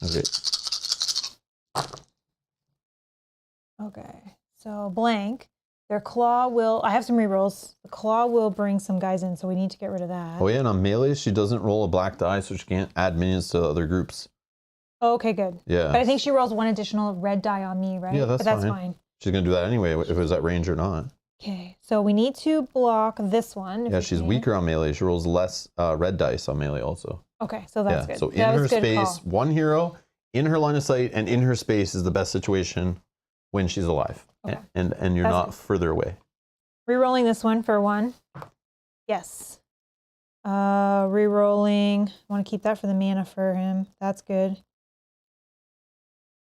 Okay, so blank. Their claw will... I have some rerolls. The claw will bring some guys in, so we need to get rid of that. Oh yeah, and on melee, she doesn't roll a black die, so she can't add minions to other groups. Oh, okay, good. Yeah. But I think she rolls 1 additional red die on me, right? Yeah, that's fine. She's going to do that anyway, if it was at range or not. Okay, so we need to block this one. Yeah, she's weaker on melee. She rolls less red dice on melee also. Okay, so that's good. So in her space, 1 hero, in her line of sight, and in her space is the best situation when she's alive. Okay. And you're not further away. Rerolling this one for 1. Yes. Rerolling. I want to keep that for the mana for him. That's good.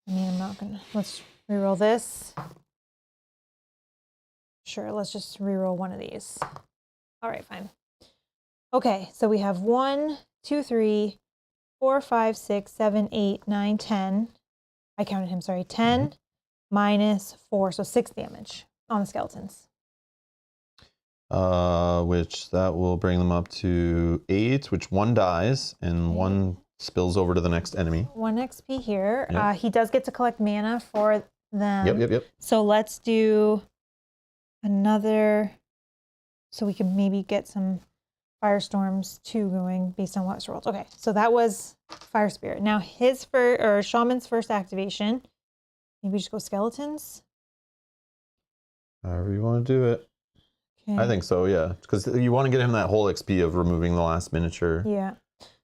I mean, I'm not going to... Let's reroll this. Sure, let's just reroll 1 of these. All right, fine. Okay, so we have 1, 2, 3, 4, 5, 6, 7, 8, 9, 10. I counted him, sorry. 10 minus 4, so 6 damage on the skeletons. Which that will bring them up to 8, which 1 dies and 1 spills over to the next enemy. 1 XP here. Yep. He does get to collect mana for them. Yep. So let's do another, so we can maybe get some Firestorms 2 going based on what's rolled. Okay, so that was Fire Spirit. Now Shaman's first activation. Maybe just go skeletons. However you want to do it. Okay. I think so, yeah. Because you want to get him that whole XP of removing the last miniature. Yeah.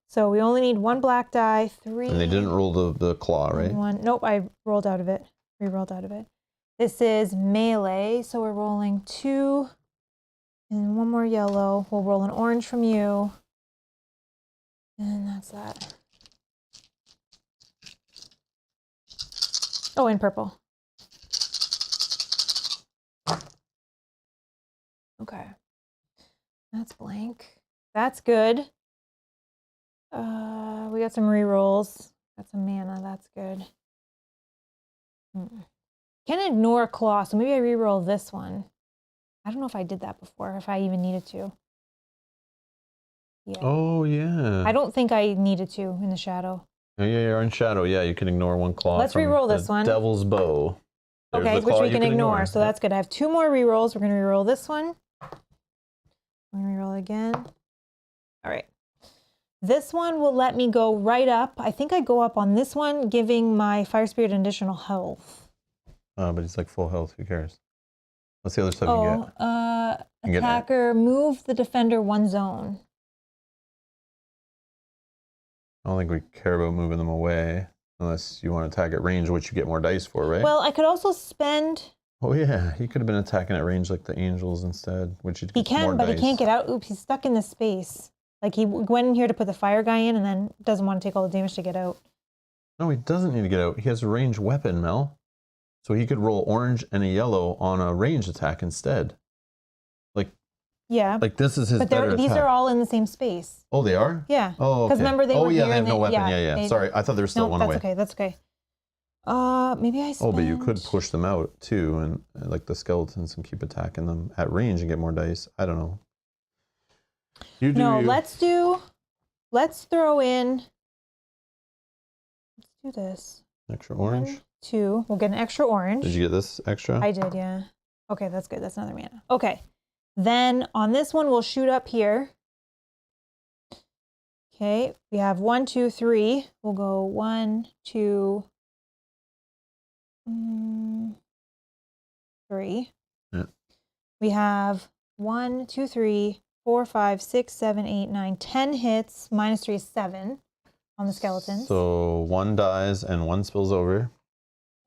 So we only need 1 black die, 3. And they didn't roll the claw, right? 1. Nope, I rolled out of it. Re-rolled out of it. This is melee, so we're rolling 2 and 1 more yellow. We'll roll an orange from you. And that's that. Oh, and purple. Okay. That's blank. That's good. We got some rerolls. Got some mana. That's good. Can't ignore claw, so maybe I reroll this one. I don't know if I did that before, if I even needed to. Yeah. Oh, yeah. I don't think I needed to in the shadow. Oh, yeah, you're in shadow. Yeah, you can ignore one claw. Let's reroll this one. Devil's bow. There's Okay, the claw which we you can ignore. So that's good. I have 2 more rerolls. We're going to reroll this one. We're going to reroll again. All right. This one will let me go right up. I think I go up on this one, giving my fire spirit an additional health. But he's like full health. Who cares? What's the other stuff you get? Attacker, move the defender 1 zone. I don't think we care about moving them away unless you want to attack at range, which you get more dice for, right? Well, I could also spend... Oh, yeah. He could have been attacking at range like the angels instead, which he can, more but dice. He can't get out. Oops, he's stuck in this space. Like, he went in here to put the fire guy in and then doesn't want to take all the damage to get out. No, he doesn't need to get out. He has a ranged weapon, Mel. So he could roll orange and a yellow on a ranged attack instead. Yeah. Like this is his better these attack. are all in the same space. Oh, they are? Yeah. Oh, okay. Because remember they were yeah, here they have and no weapon. Yeah. Sorry, I thought there was still one away. That's okay. Maybe I spent... Oh, but you could push them out too, and like the skeletons, and keep attacking them at range and get more dice. I don't know. Let's throw in... Let's do this. Extra orange? 1, 2. We'll get an extra orange. Did you get this extra? I did, yeah. Okay, that's good. That's another mana. Okay. Then on this one, we'll shoot up here. Okay, we have 1, 2, 3. We'll go 1, 2, 3. Yeah. We have 1, 2, 3, 4, 5, 6, 7, 8, 9, 10 hits. -3 is 7 on the skeletons. So 1 dies and 1 spills over.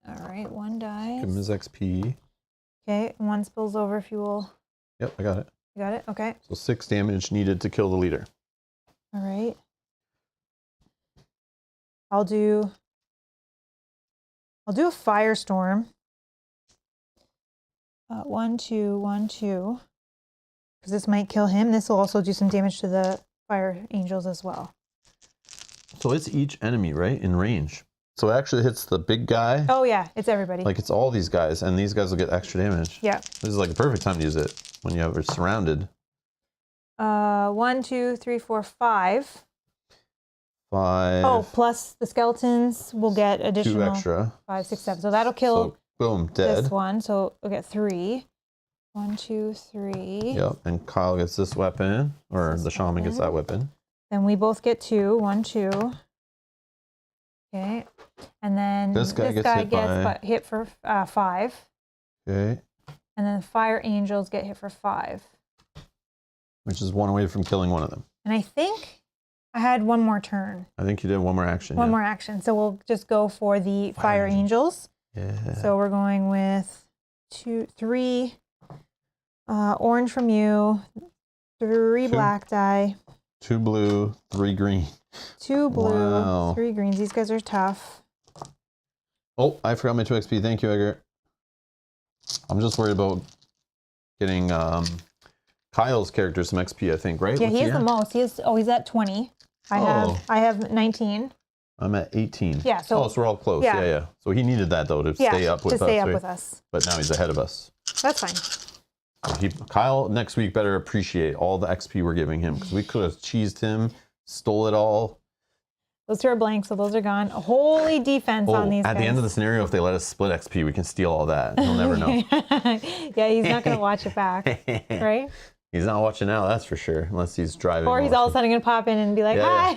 All right, 1 dies. Give him his XP. Okay, 1 spills over if you will. Yep, I got it. You got it? Okay. So 6 damage needed to kill the leader. All right. I'll do a firestorm. 1, 2, 1, 2. Because this might kill him. This will also do some damage to the fire angels as well. So it's each enemy, right? In range. So it actually hits the big guy. Oh yeah, it's everybody. Like it's all these guys, and these guys will get extra damage. Yeah. This is like the perfect time to use it when you are surrounded. 1, 2, 3, 4, 5. 5. Oh, plus the skeletons will get additional 2 extra. 5, 6, 7. So that'll kill So, boom, dead. this one. So we'll get 3. 1, 2, 3. Yep, and Kyle gets this weapon, or the shaman gets that weapon. Then we both get 2. 1, 2. Okay. And then this guy gets hit for 5. Okay. And then the fire angels get hit for 5. Which is 1 away from killing one of them. And I think I had 1 more turn. I think you did 1 more action. One more action. So we'll just go for the fire angels. Yeah. So we're going with 2, 3 orange from you, 3 black die. 2 blue, 3 green. 2 blue, Wow. 3 greens. These guys are tough. Oh, I forgot my 2 XP. Thank you, Edgar. I'm just worried about getting Kyle's character some XP, I think, right? Yeah, he has the most. He's at 20. I have 19. I'm at 18. Yeah, so we're all close. Yeah. So he needed that though to stay up with us. But now he's ahead of us. That's fine. Kyle next week better appreciate all the XP we're giving him, because we could have cheesed him, stole it all. Those 2 are blank, so those are gone. Holy defense on these guys. At the end of the scenario, if they let us split XP, we can steal all that. He'll never know. Yeah, he's not going to watch it back, right? He's not watching now, that's for sure, unless he's driving. Or he's all of a sudden going to pop in and be like, hi.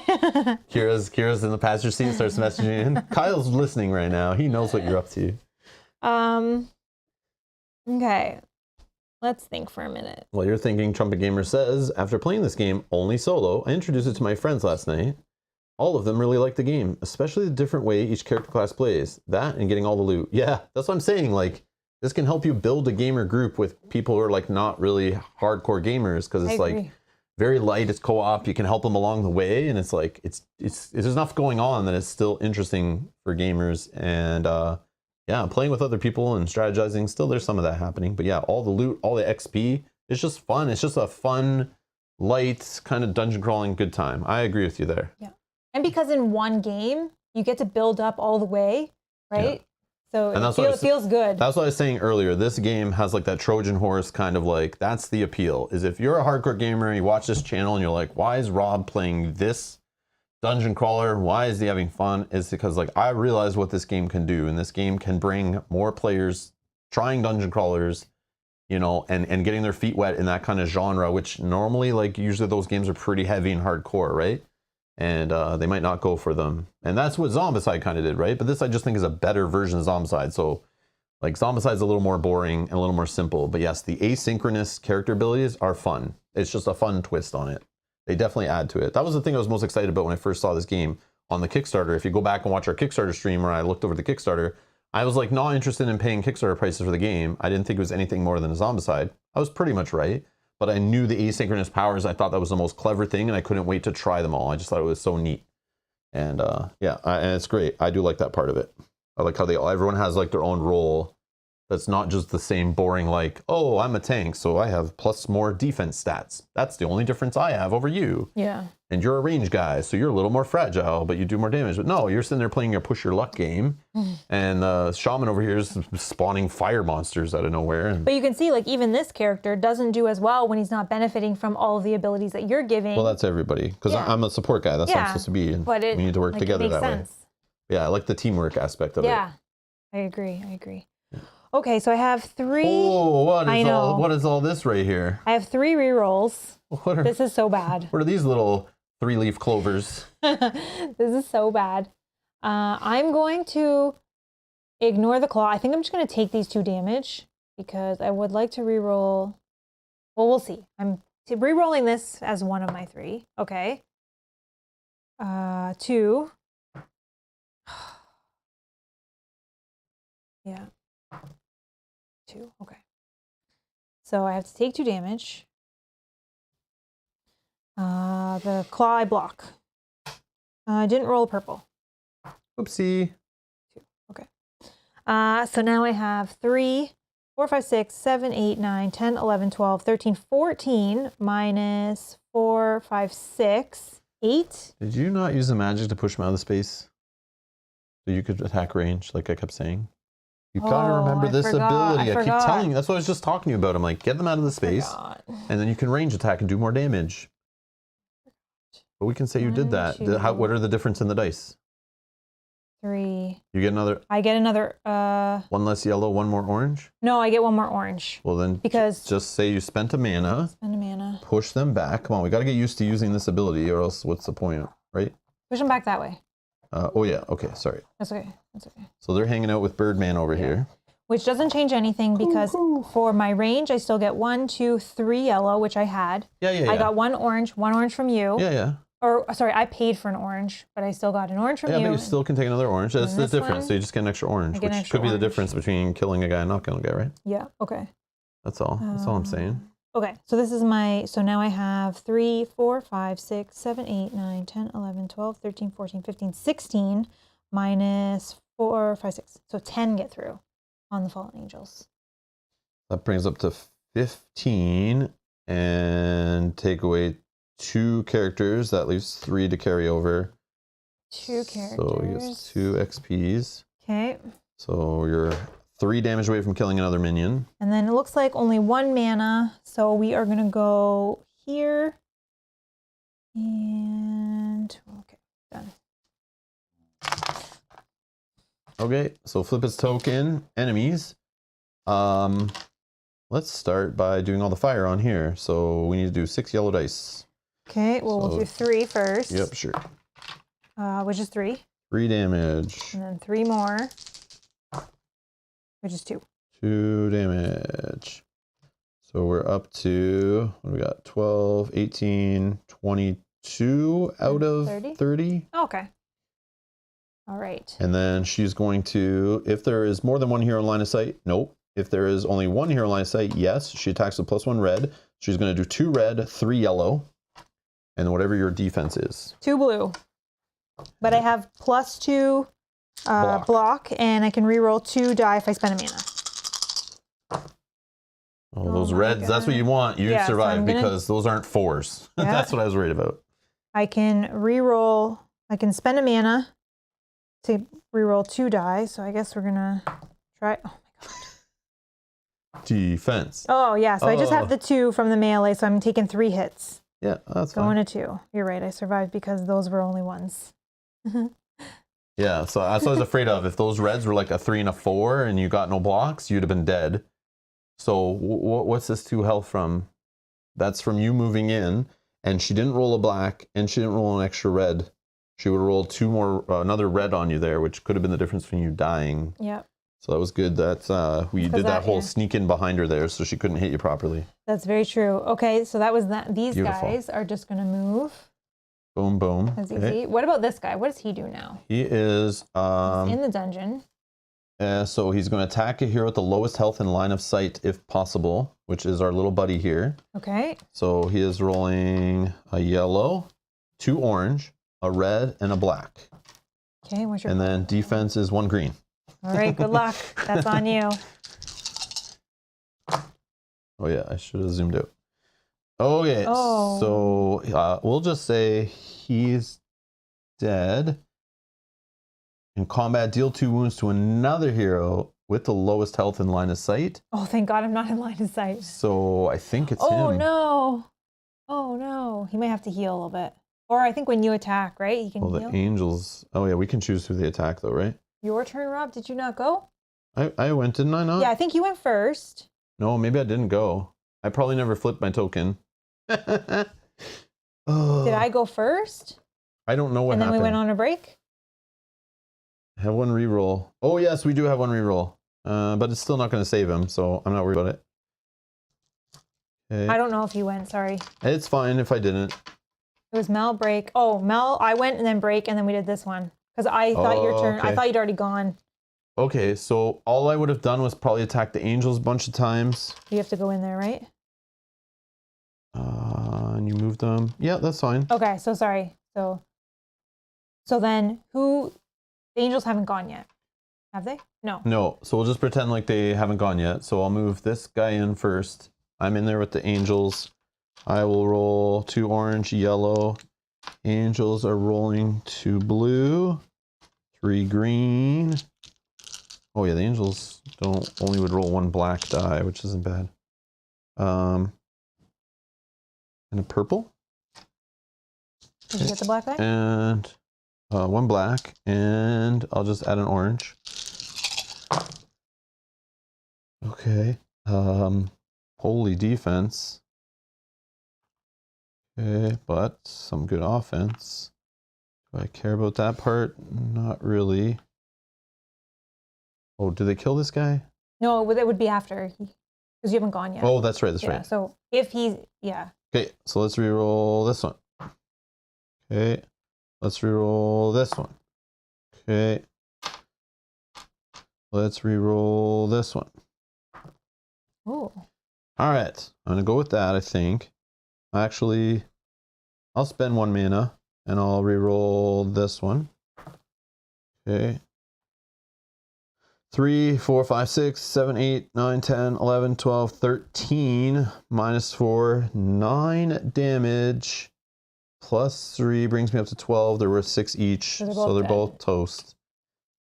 Kira's in the passenger seat, starts messaging in. Kyle's listening right now. He knows what you're up to. Okay. Let's think for a minute. While you're thinking, Trumpet Gamer says, after playing this game only solo, I introduced it to my friends last night. All of them really like the game, especially the different way each character class plays. That and getting all the loot. Yeah, that's what I'm saying. Like, this can help you build a gamer group with people who are like not really hardcore gamers, because it's like very light. It's co-op. You can help them along the way, and it's like it's there's enough going on that it's still interesting for gamers. And yeah, playing with other people and strategizing, still there's some of that happening. But yeah, all the loot, all the XP, it's just fun. It's just a fun, light, kind of dungeon crawling good time. I agree with you there. Yeah. And because in one game, you get to build up all the way, right? So it feels good. That's what I was saying earlier. This game has like that Trojan horse kind of like, that's the appeal. Is if you're a hardcore gamer, you watch this channel and you're like, why is Rob playing this dungeon crawler? Why is he having fun? It's because like I realize what this game can do, and this game can bring more players trying dungeon crawlers, you know, and getting their feet wet in that kind of genre, which normally like usually those games are pretty heavy and hardcore, right? And they might not go for them. And that's what Zombicide kind of did, right? But this I just think is a better version of Zombicide. So like Zombicide's a little more boring and a little more simple. But yes, the asynchronous character abilities are fun. It's just a fun twist on it. They definitely add to it. That was the thing I was most excited about when I first saw this game on the Kickstarter. If you go back and watch our Kickstarter stream where I looked over the Kickstarter, I was like not interested in paying Kickstarter prices for the game. I didn't think it was anything more than a Zombicide. I was pretty much right. But I knew the asynchronous powers. I thought that was the most clever thing, and I couldn't wait to try them all. I just thought it was so neat. And and it's great. I do like that part of it. I like how everyone has like their own role. That's not just the same boring like, oh, I'm a tank, so I have plus more defense stats. That's the only difference I have over you. Yeah. And you're a range guy, so you're a little more fragile, but you do more damage. But no, you're sitting there playing your push your luck game, and Shaman over here is spawning fire monsters out of nowhere. But you can see, like, even this character doesn't do as well when he's not benefiting from all of the abilities that you're giving. Well, that's everybody, because I'm a support guy. That's what I'm supposed to be, and we need to work together that way. Yeah, I like the teamwork aspect of it. Yeah, I agree. Okay, so I have 3. Oh, what is all this right here? I have 3 rerolls. This is so bad. What are these little 3-leaf clovers? This is so bad. I'm going to ignore the claw. I think I'm just going to take these 2 damage because I would like to reroll. Well, we'll see. I'm rerolling this as one of my 3. Okay. 2. Yeah. 2. Okay. So I have to take 2 damage. The claw I block. I didn't roll purple. Oopsie. 2. Okay. So now I have 3, 4, 5, 6, 7, 8, 9, 10, 11, 12, 13, 14 minus 4, 5, 6, 8. Did you not use the magic to push him out of the space? So you could attack range, like I kept saying? You gotta remember this ability. I keep telling you. That's what I was just talking to you about. I'm like, get them out of the space, and then you can range attack and do more damage. But we can say you did that. What are the difference in the dice? 3. You get another. I get another. 1 less yellow, 1 more orange. No, I get 1 more orange. Well then, because just say you spent a mana. Push them back. Come on, we gotta get used to using this ability, or else what's the point, right? Push them back that way. Oh yeah. Okay. Sorry. That's okay. So they're hanging out with Birdman over here. Which doesn't change anything because for my range, I still get 1, 2, 3 yellow, which I had. Yeah. I got 1 orange from you. Yeah. Or sorry, I paid for an orange, but I still got an orange from you. Yeah, but you still can take another orange. That's the difference. So you just get an extra orange, which could be the difference between killing a guy and not killing a guy, right? Yeah. Okay. That's all. That's all I'm saying. Okay, so this is so now I have 3, 4, 5, 6, 7, 8, 9, 10, 11, 12, 13, 14, 15, 16 minus 4, 5, 6. So 10 get through on the Fallen Angels. That brings up to 15 and take away 2 characters. That leaves 3 to carry over. 2 characters. So he gets 2 XPs. Okay. So you're 3 damage away from killing another minion. And then it looks like only 1 mana. So we are going to go here. And, okay, done. Okay, so flip its token, enemies. Let's start by doing all the fire on here. So we need to do 6 yellow dice. Okay, well, we'll do 3 first. Yep, sure. Which is 3. 3 damage. And then 3 more. Which is 2. 2 damage. So we're up to, what do we got? 12, 18, 22 out of 30. Okay. All right. And then she's going to, if there is more than 1 hero in line of sight, nope. If there is only 1 hero in line of sight, yes. She attacks with +1 red. She's going to do 2 red, 3 yellow, and whatever your defense is. 2 blue. But I have +2 block, and I can reroll 2 die if I spend a mana. Oh, those my reds, that's what you want. You Yeah, so survive I'm gonna- because those aren't 4s. Yeah. That's what I was worried about. I can reroll, I can spend a mana to reroll 2 die, so I guess we're gonna try. Oh my god. Defense. Oh yeah, so I just Oh. have the 2 from the melee, so I'm taking 3 hits. Yeah, that's Going fine. to 2. You're right, I survived because those were only 1s. Yeah, so that's what I was afraid of. If those reds were like a 3 and a 4 and you got no blocks, you'd have been dead. So what's this 2 health from? That's from you moving in, and she didn't roll a black, and she didn't roll an extra red. She would roll 2 more, another red on you there, which could have been the difference between you dying. Yep. So that was good that we did that whole sneak in behind her there, so she couldn't hit you properly. That's very true. Okay, so that was that. These Beautiful. guys are just gonna move. Boom, boom. That's Okay. easy. What about this guy? What does he do now? He is He's in the dungeon. so he's going to attack a hero with the lowest health in line of sight if possible, which is our little buddy here. Okay. So he is rolling a yellow, 2 orange, a red, and a black. Okay, what's your And then defense is 1 green. All right, good luck. That's on you. Oh yeah, I should have zoomed out. Okay, Oh. so we'll just say he's dead. In combat, deal 2 wounds to another hero with the lowest health in line of sight. Oh, thank God I'm not in line of sight. So I think it's Oh him. no. Oh no. He might have to heal a little bit. Or I think when you attack, right? He can Well, heal. the angels. Oh yeah, we can choose who they attack though, right? Your turn, Rob. Did you not go? I went, didn't I not? Yeah, I think you went first. No, maybe I didn't go. I probably never flipped my token. Did I go first? I don't know what And then happened. we went on a break? Have 1 reroll. Oh yes, we do have 1 reroll. But it's still not going to save him, so I'm not worried about it. Okay. I don't know if you went, sorry. It's fine if I didn't. It was Mel break. Oh, Mel, I went and then break, and then we did this one. Because I thought your turn, I okay. thought you'd already gone. Okay, so all I would have done was probably attack the angels a bunch of times. You have to go in there, right? And you moved them. Yeah, that's fine. Okay, so sorry. So then the angels haven't gone yet. Have they? No. No, so we'll just pretend like they haven't gone yet. So I'll move this guy in first. I'm in there with the angels. I will roll 2 orange, yellow. Angels are rolling 2 blue, 3 green. Oh yeah, the angels only would roll 1 black die, which isn't bad. And a purple. Did you get the black die? And 1 black, and I'll just add an orange. Okay. Holy defense. Okay, but some good offense. Do I care about that part? Not really. Oh, did they kill this guy? No, it would be after. Because you haven't gone yet. Oh, that's right, that's yeah, right. So if he's, yeah. Okay, so let's reroll this one. Okay, let's reroll this one. Okay. Let's reroll this one. Oh. All right, I'm gonna go with that, I think. Actually, I'll spend 1 mana and I'll reroll this one. Okay. 3, 4, 5, 6, 7, 8, 9, 10, 11, 12, 13, minus 4, 9 damage, plus 3 brings me up to 12. There were 6 each, so they're both toast.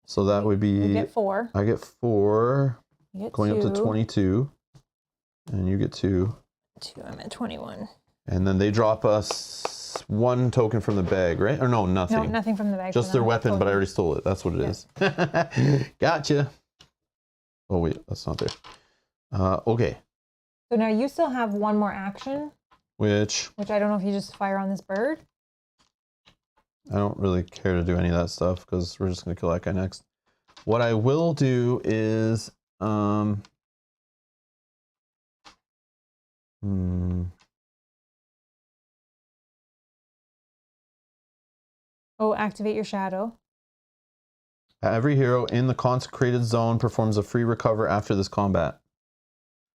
So that would be, You get 4. I get 4, You get going 2. up to 22, and you get 2. 2, I'm at 21. And then they drop us 1 token from the bag, right? Or no, nothing. No, nothing from the bag. Just their weapon, but I already stole it. That's what it is. Gotcha. Oh, wait, that's not there. Okay. So now you still have 1 more action, Which I don't know if you just fire on this bird. I don't really care to do any of that stuff because we're just going to kill that guy next. What I will do is... Oh, activate your shadow. Every hero in the consecrated zone performs a free recover after this combat.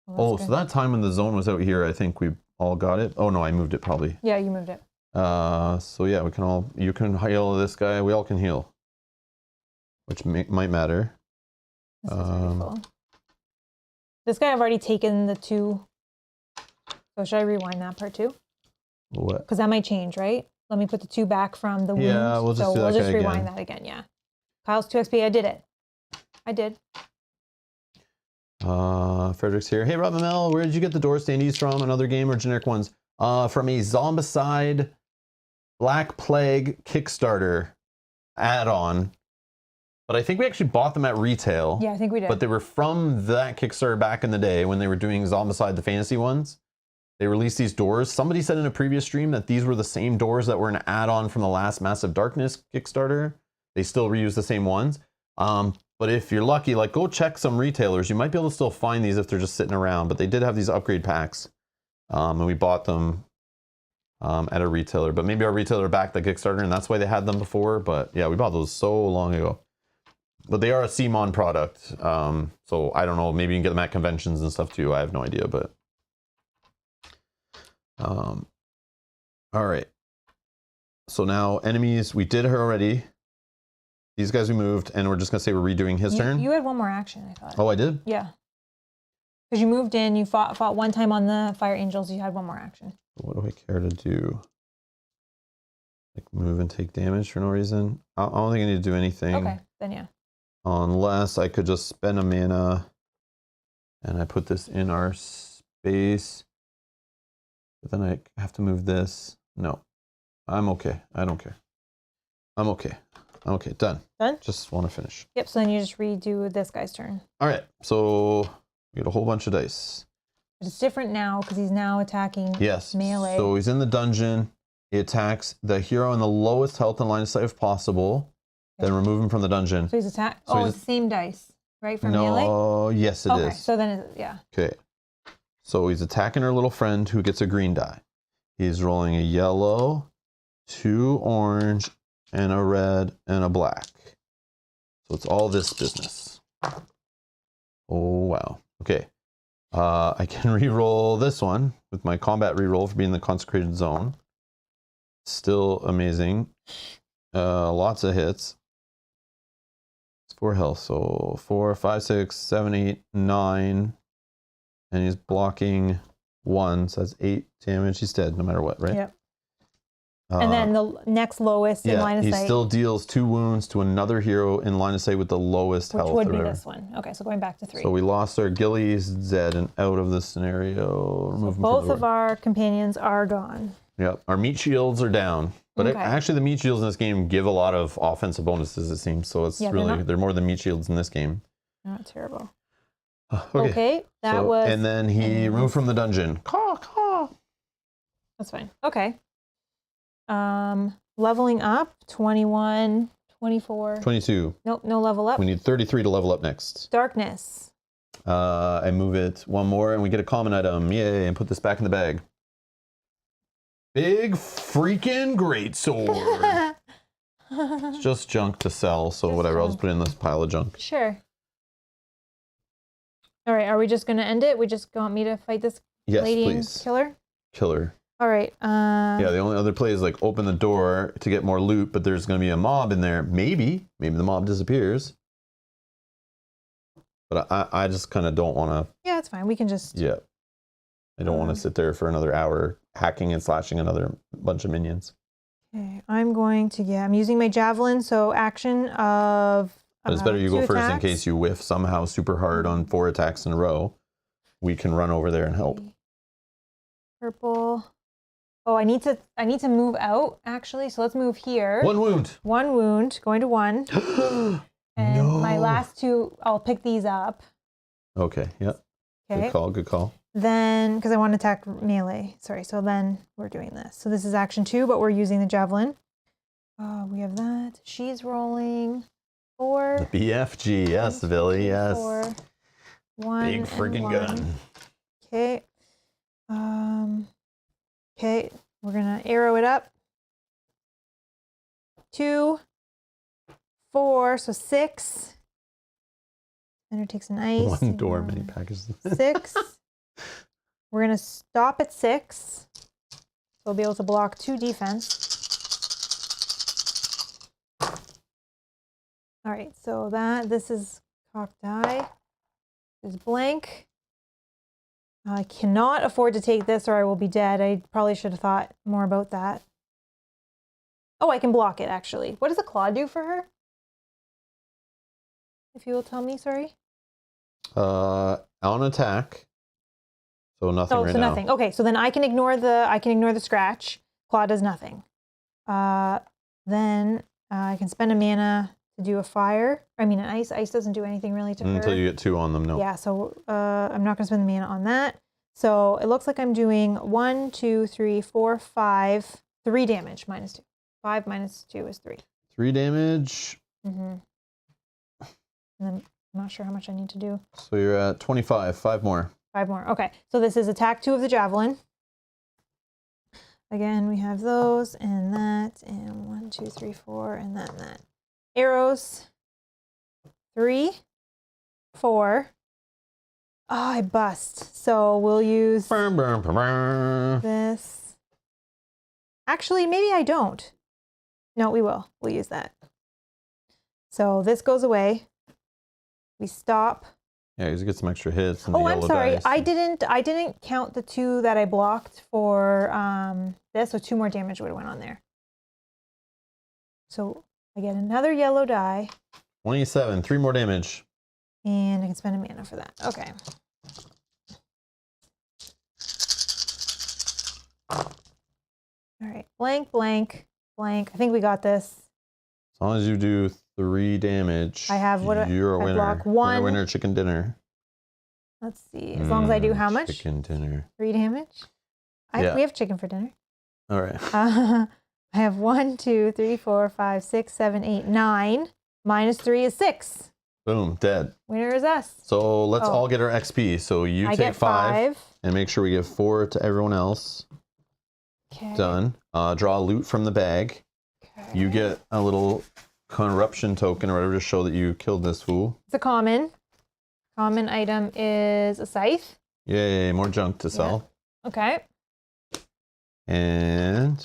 Well, So that time when the zone was out here, I think we all got it. Oh no, I moved it probably. Yeah, you moved it. So yeah, you can heal this guy. We all can heal. which might matter. This is already full. This guy, I've already taken the 2. So should I rewind that part too? What? Because that might change, right? Let me put the 2 back from the wound. Yeah, we'll just do that we'll just rewind again. that again, yeah. Kyle's 2 XP, I did it. I did. Frederick's here. Hey, Rob Mel, where did you get the door standees from? Another game or generic ones? From a Zombicide Black Plague Kickstarter add-on. But I think we actually bought them at retail. Yeah, I think we did. But they were from that Kickstarter back in the day when they were doing Zombicide the fantasy ones. They released these doors. Somebody said in a previous stream that these were the same doors that were an add-on from the last Massive Darkness Kickstarter. They still reuse the same ones. But if you're lucky, like go check some retailers. You might be able to still find these if they're just sitting around. But they did have these upgrade packs. And we bought them at a retailer. But maybe our retailer backed the Kickstarter and that's why they had them before. But yeah, we bought those so long ago. But they are a CMON product. So I don't know. Maybe you can get them at conventions and stuff too. I have no idea. But all right. So now enemies, we did her already. These guys we moved, and we're just gonna say we're redoing his turn. You had one more action, I thought. Oh, I did? Yeah. Because you moved in, you fought one time on the Fire Angels, you had one more action. What do I care to do? Like move and take damage for no reason? I don't think I need to do anything. Okay, then yeah. Unless I could just spend a mana and I put this in our space. But then I have to move this. No, I'm okay. I don't care. I'm okay. Okay, done. Done? Just want to finish. Yep, so then you just redo this guy's turn. All right, so we get a whole bunch of dice. But it's different now because he's now attacking melee. So he's in the dungeon. He attacks the hero in the lowest health and line of sight if possible. Okay. Then remove him from the dungeon. So he's it's the same dice, right, for melee? No, yes it is. Okay, so then, yeah. Okay. So he's attacking our little friend who gets a green die. He's rolling a yellow, 2 orange, and a red, and a black. So it's all this business. Oh, wow. Okay. I can re-roll this one with my combat re-roll for being in the consecrated zone. Still amazing. Lots of hits. It's 4 health, so 4, 5, 6, 7, 8, 9. And he's blocking 1, so that's 8 damage. He's dead no matter what, right? Yep. And then the next lowest in line of sight. He still deals 2 wounds to another hero in line of sight with the lowest health. Which would be this one. Okay, so going back to 3. So we lost our Gillies, Zed, and out of the scenario. So both of our companions are gone. Yep, our meat shields are down. But actually the meat shields in this game give a lot of offensive bonuses, it seems. So it's really, they're more than meat shields in this game. Not terrible. Okay, that was... And then he removed from the dungeon. Caw, caw. That's fine. Okay. Leveling up, 21, 24. 22. Nope, no level up. We need 33 to level up next. Darkness. I move it 1 more and we get a common item. Yay, and put this back in the bag. Big freaking greatsword. It's just junk to sell, so whatever. I'll just put it in this pile of junk. Sure. All right, are we just going to end it? We just want me to fight this lady please. Killer? Killer. All right. Yeah, the only other play is like open the door to get more loot, but there's going to be a mob in there. Maybe the mob disappears. But I just kind of don't want to. Yeah, it's fine. We can just. Yeah. I don't want to sit there for another hour hacking and slashing another bunch of minions. Okay, I'm going to, I'm using my javelin, so action of. But it's better you go first in case you whiff somehow super hard on 4 attacks in a row. We can run over there and help. Purple. Oh, I need to move out actually. So let's move here. 1 wound. 1 wound, going to 1. And my last 2, I'll pick these up. Okay. Yep. Okay. Good call. Good call. Then, because I want to attack melee. Sorry. So then we're doing this. So this is action 2, but we're using the javelin. We have that. She's rolling 4. The BFG. Yes, Billy. Yes. 4. 1. Big friggin' gun. Okay. Okay, we're gonna arrow it up. 2, 4, so 6. Ender takes an ice. 1 door, many packages. 6. We're gonna stop at 6. So we'll be able to block 2 defense. All right, so this is cocked die. This is blank. I cannot afford to take this or I will be dead. I probably should have thought more about that. Oh, I can block it, actually. What does a claw do for her? If you will tell me, sorry. On attack. So nothing right now. Nothing. Okay, so then I can ignore the scratch. Claw does nothing. Then I can spend a mana to do a fire. I mean, an ice. Ice doesn't do anything really to her. Until you get 2 on them, no. Yeah, so I'm not going to spend the mana on that. So it looks like I'm doing 1, 2, 3, 4, 5, 3 damage minus 2. 5 minus 2 is 3. 3 damage. Mm-hmm. And then I'm not sure how much I need to do. So you're at 25. 5 more. 5 more. Okay, so this is attack 2 of the javelin. Again, we have those and that, and 1, 2, 3, 4, and that, and that. Arrows. 3, 4. Oh, I bust. So we'll use this. Actually, maybe I don't. No, we will. We'll use that. So this goes away. We stop. Yeah, you get some extra hits. And Oh, I'm sorry. Dice. I didn't count the 2 that I blocked for this, so 2 more damage would have went on there. So I get another yellow die. 27. 3 more damage. And I can spend a mana for that. Okay. All right. Blank, blank, blank. I think we got this. As long as you do 3 damage, I have what you're a I winner. block 1. Winner, chicken dinner. Let's see. As long as I do how much? Chicken dinner. 3 damage. Yeah. We have chicken for dinner. All right. I have 1, 2, 3, 4, 5, 6, 7, 8, 9. Minus 3 is 6. Boom, dead. Winner is us. So let's all get our XP. So you I take get 5. and make sure we give 4 to everyone else. Okay. Done. Draw loot from the bag. Okay. You get a little corruption token or whatever to show that you killed this fool. It's a common. Common item is a scythe. Yay, more junk to sell. Okay. And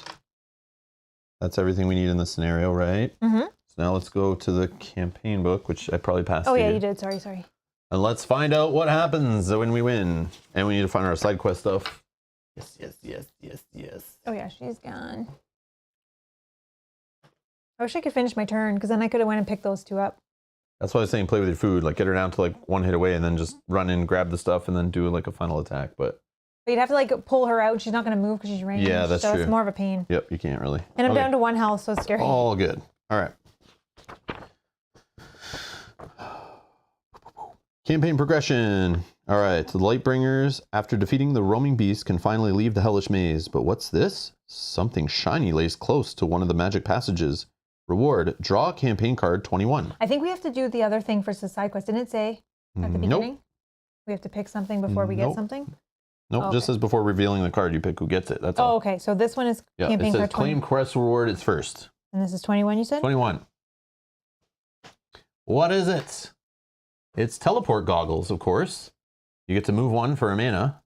that's everything we need in the scenario, right? Mm-hmm. So now let's go to the campaign book, which I probably passed Oh, to yeah, you. you did. Sorry. And let's find out what happens when we win. And we need to find our side quest stuff. Yes. Oh, yeah, she's gone. I wish I could finish my turn, because then I could have went and picked those 2 up. That's why I was saying play with your food. Like, get her down to, like, 1 hit away and then just run in, grab the stuff, and then do, like, a final attack. But you'd have to, like, pull her out. She's not going to move because she's ranged. Yeah, that's so true. it's more of a pain. Yep, you can't really. And I'm down to 1 health, so it's scary. All good. All right. Campaign progression. All right, the Lightbringers, after defeating the roaming beast, can finally leave the hellish maze. But what's this? Something shiny lays close to one of the magic passages. Reward, draw a campaign card 21. I think we have to do the other thing for the side quest. Didn't it say at the beginning? We have to pick something before we get something? Nope, Oh, just okay. as before revealing the card, you pick who gets it. That's all. Oh, okay. So this one is Yeah, campaign it says card 20. claim quest reward is first. And this is 21, you said? 21. What is it? It's teleport goggles, of course. You get to move 1 for a mana.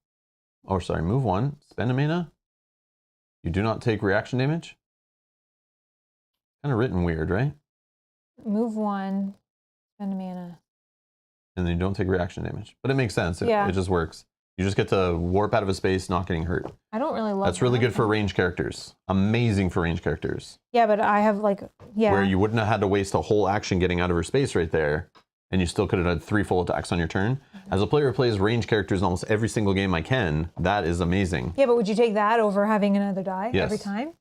Or sorry, move 1, spend a mana. You do not take reaction damage. Kind of written weird, right? Move 1, spend a mana. And then you don't take reaction damage. But it makes sense. It just works. You just get to warp out of a space, not getting hurt. I don't really love That's really that. good for range characters. Amazing for range characters. Yeah, but I have like, Where you wouldn't have had to waste a whole action getting out of her space right there. And you still could have had 3 full attacks on your turn. As a player who plays range characters in almost every single game I can, that is amazing. Yeah, but would you take that over having another die Yes. every time?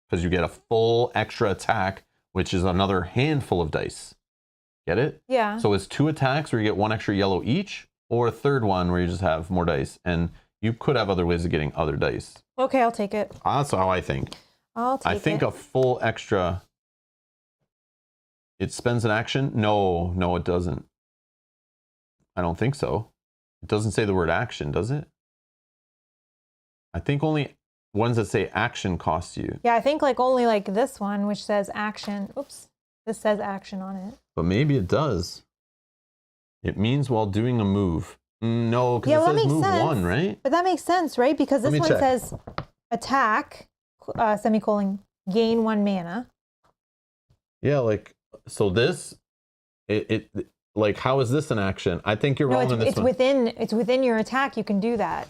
Because you get a full extra attack, which is another handful of dice. Get it? Yeah. So it's 2 attacks where you get 1 extra yellow each, or a third one where you just have more dice. And you could have other ways of getting other dice. Okay, I'll take it. That's how I think. I'll take it. I think a full extra... It spends an action? No, it doesn't. I don't think so. It doesn't say the word action, does it? I think only ones that say action cost you. Yeah, I think like only like this one, which says action. Oops. This says action on it. But maybe it does. It means while doing a move. No, because it says move 1, right? But that makes sense, right? Because this one says attack, semicolon, gain 1 mana. Yeah, like, so this like, how is this an action? I think you're No, wrong on this one. it's within your attack. You can do that.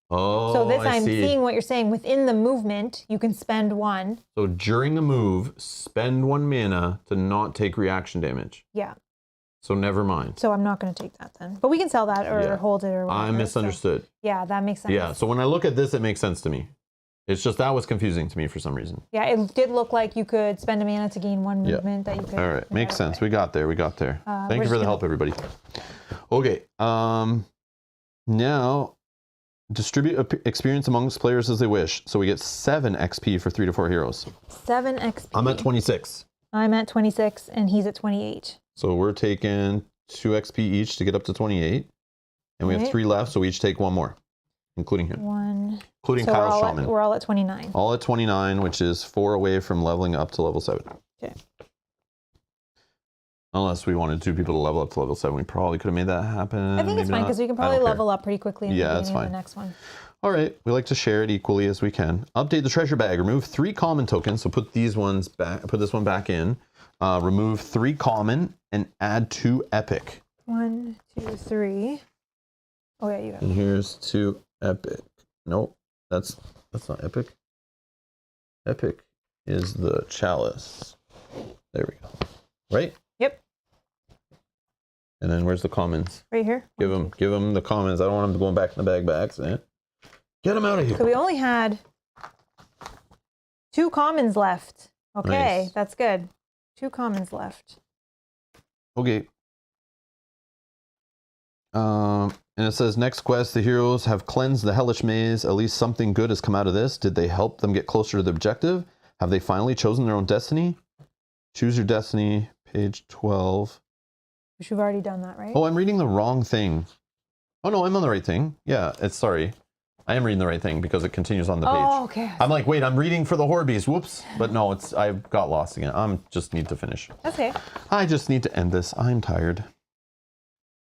Oh, So this I I'm see. seeing what you're saying. Within the movement, you can spend 1. So during a move, spend 1 mana to not take reaction damage. Yeah. So never mind. So I'm not going to take that then. But we can sell that or Yeah. hold it or whatever. I misunderstood. So, yeah, that makes sense. Yeah, so when I look at this, it makes sense to me. It's just that was confusing to me for some reason. Yeah, it did look like you could spend a mana to gain 1 movement that you could. All right, makes sense. We got there. Thank we're you for just the help, everybody. Okay, now distribute experience amongst players as they wish. So we get 7 XP for 3 to 4 heroes. 7 XP. I'm at 26. I'm at 26 and he's at 28. So we're taking 2 XP each to get up to 28. And we have 3 left, so we each take 1 more, including him. 1. Including So Kyle's Shaman. we're all at 29. All at 29, which is 4 away from leveling up to level 7. Okay. Unless we wanted 2 people to level up to level 7. We probably could have made that happen. I think it's fine because we can probably level up pretty quickly in the that's beginning of fine. the next one. All right, we like to share it equally as we can. Update the treasure bag. Remove 3 common tokens. So put these ones back. Put this one back in. Remove 3 common and add 2 epic. 1, 2, 3. Oh yeah, you got it. And here's 2 epic. Nope, that's not epic. Epic is the chalice. There we go. Right? Yep. And then where's the commons? Right here. Give them the commons. I don't want them going back in the bag by accident. Get them out of here. So we only had 2 commons left. Okay, Nice. that's good. 2 commons left. Okay. And it says, next quest, the heroes have cleansed the hellish maze. At least something good has come out of this. Did they help them get closer to the objective? Have they finally chosen their own destiny? Choose your destiny, page 12. Which we've already done that, right? Oh, I'm reading the wrong thing. Oh, no, I'm on the right thing. Yeah, sorry. I am reading the right thing because it continues on the page. Oh, okay. I'm like, wait, I'm reading for the Horbies. Whoops. But no, I got lost again. Just need to finish. Okay. I just need to end this. I'm tired.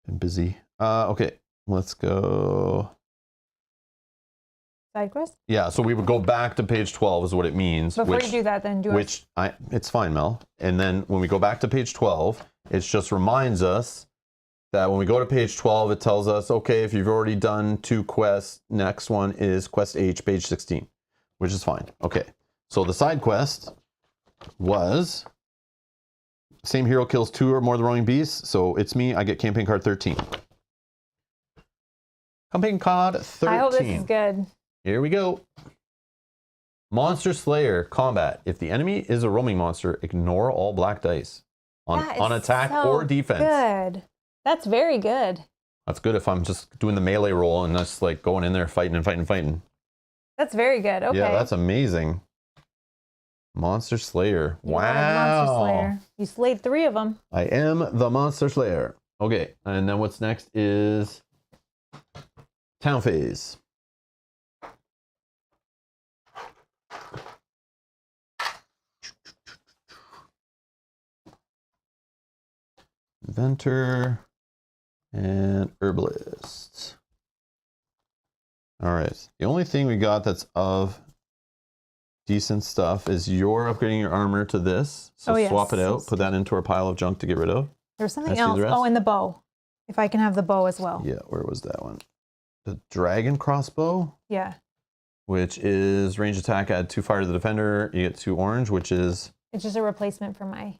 Been busy. Okay, let's go. Side quest? Yeah, so we would go back to page 12 is what it means. Before you do that, then It's fine, Mel. And then when we go back to page 12, it just reminds us that when we go to page 12, it tells us, okay, if you've already done 2 quests, next one is quest H, page 16, which is fine. Okay, so the side quest was same hero kills 2 or more of the roaming beasts. So it's me, I get campaign card 13. Campaign card 13. I hope this is good. Here we go. Monster Slayer combat. If the enemy is a roaming monster, ignore all black dice on attack or defense. Good. That's very good. That's good if I'm just doing the melee roll and just like going in there fighting and fighting and fighting. That's very good. Okay. Yeah, that's amazing. Monster Slayer. You are Wow. Monster Slayer. You slayed 3 of them. I am the Monster Slayer. Okay, and then what's next is Town Phase. Inventor and Herbalist. All right. The only thing we got that's of decent stuff is you're upgrading your armor to this. So swap it out. Put that into our pile of junk to get rid of. There's something else. Oh, and the bow. If I can have the bow as well. Yeah, where was that one? The dragon crossbow? Yeah. Which is range attack, add 2 fire to the defender. You get 2 orange, which is... It's just a replacement for my...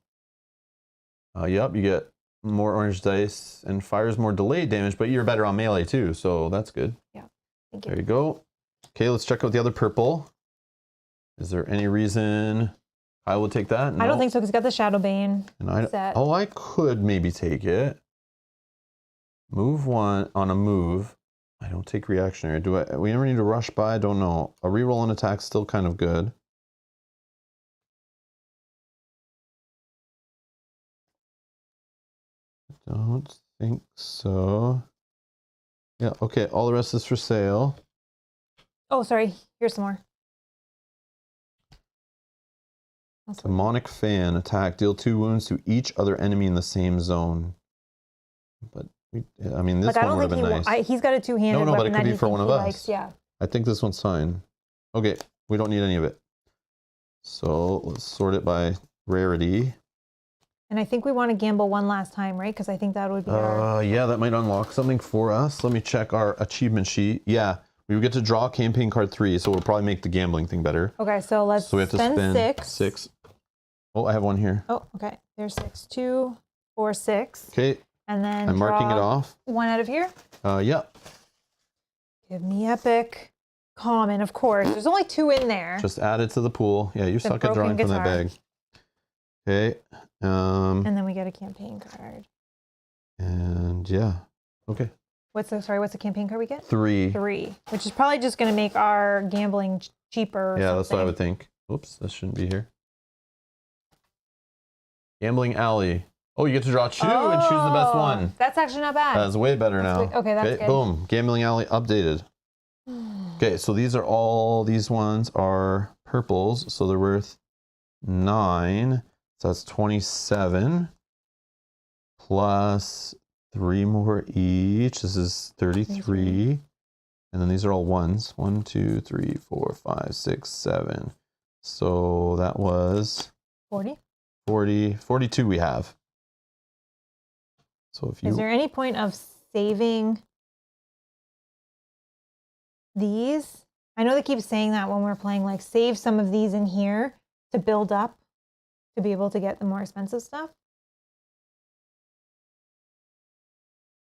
Yep, you get more orange dice and fires more delayed damage, but you're better on melee too, so that's good. Yeah, thank you. There you go. Okay, let's check out the other purple. Is there any reason I would take that? No. I don't think so, because it's got the Shadowbane set. Oh, I could maybe take it. Move 1 on a move. I don't take reactionary. We ever need to rush by? I don't know. A reroll on attack still kind of good. Don't think so. Yeah, okay, all the rest is for sale. Oh, sorry. Here's some more. Demonic Fan, attack, deal 2 wounds to each other enemy in the same zone. But, I mean, this one would have been nice. He's got a 2-handed weapon. No, but it could be for one of us. Yeah. I think this one's fine. Okay, we don't need any of it. So let's sort it by rarity. And I think we want to gamble one last time, right? Because I think that would be our... Yeah, that might unlock something for us. Let me check our achievement sheet. Yeah, we would get to draw campaign card 3, so we'll probably make the gambling thing better. Okay, so let's So we have to spend spend 6. Oh, I have one here. Oh, okay. There's 6. 2, 4, 6. Okay, And then I'm marking it off. One out of here. Yeah. Give me epic. Common, of course. There's only 2 in there. Just add it to the pool. Yeah, you suck at drawing from that bag. Okay. And then we get a campaign card. And yeah. Okay. What's the campaign card we get? 3. 3, which is probably just going to make our gambling cheaper. Yeah, that's what I would think. Oops, this shouldn't be here. Gambling alley. Oh, you get to draw 2 and choose the best one. That's actually not bad. That's way better now. Okay, that's good. Boom. Gambling alley updated. Okay, so these ones are purples, so they're worth 9. So that's 27 plus 3 more each. This is 33. And then these are all ones. 1, 2, 3, 4, 5, 6, 7. So that was 42 we have. So if you... Is there any point of saving these? I know they keep saying that when we're playing, like save some of these in here to build up to be able to get the more expensive stuff.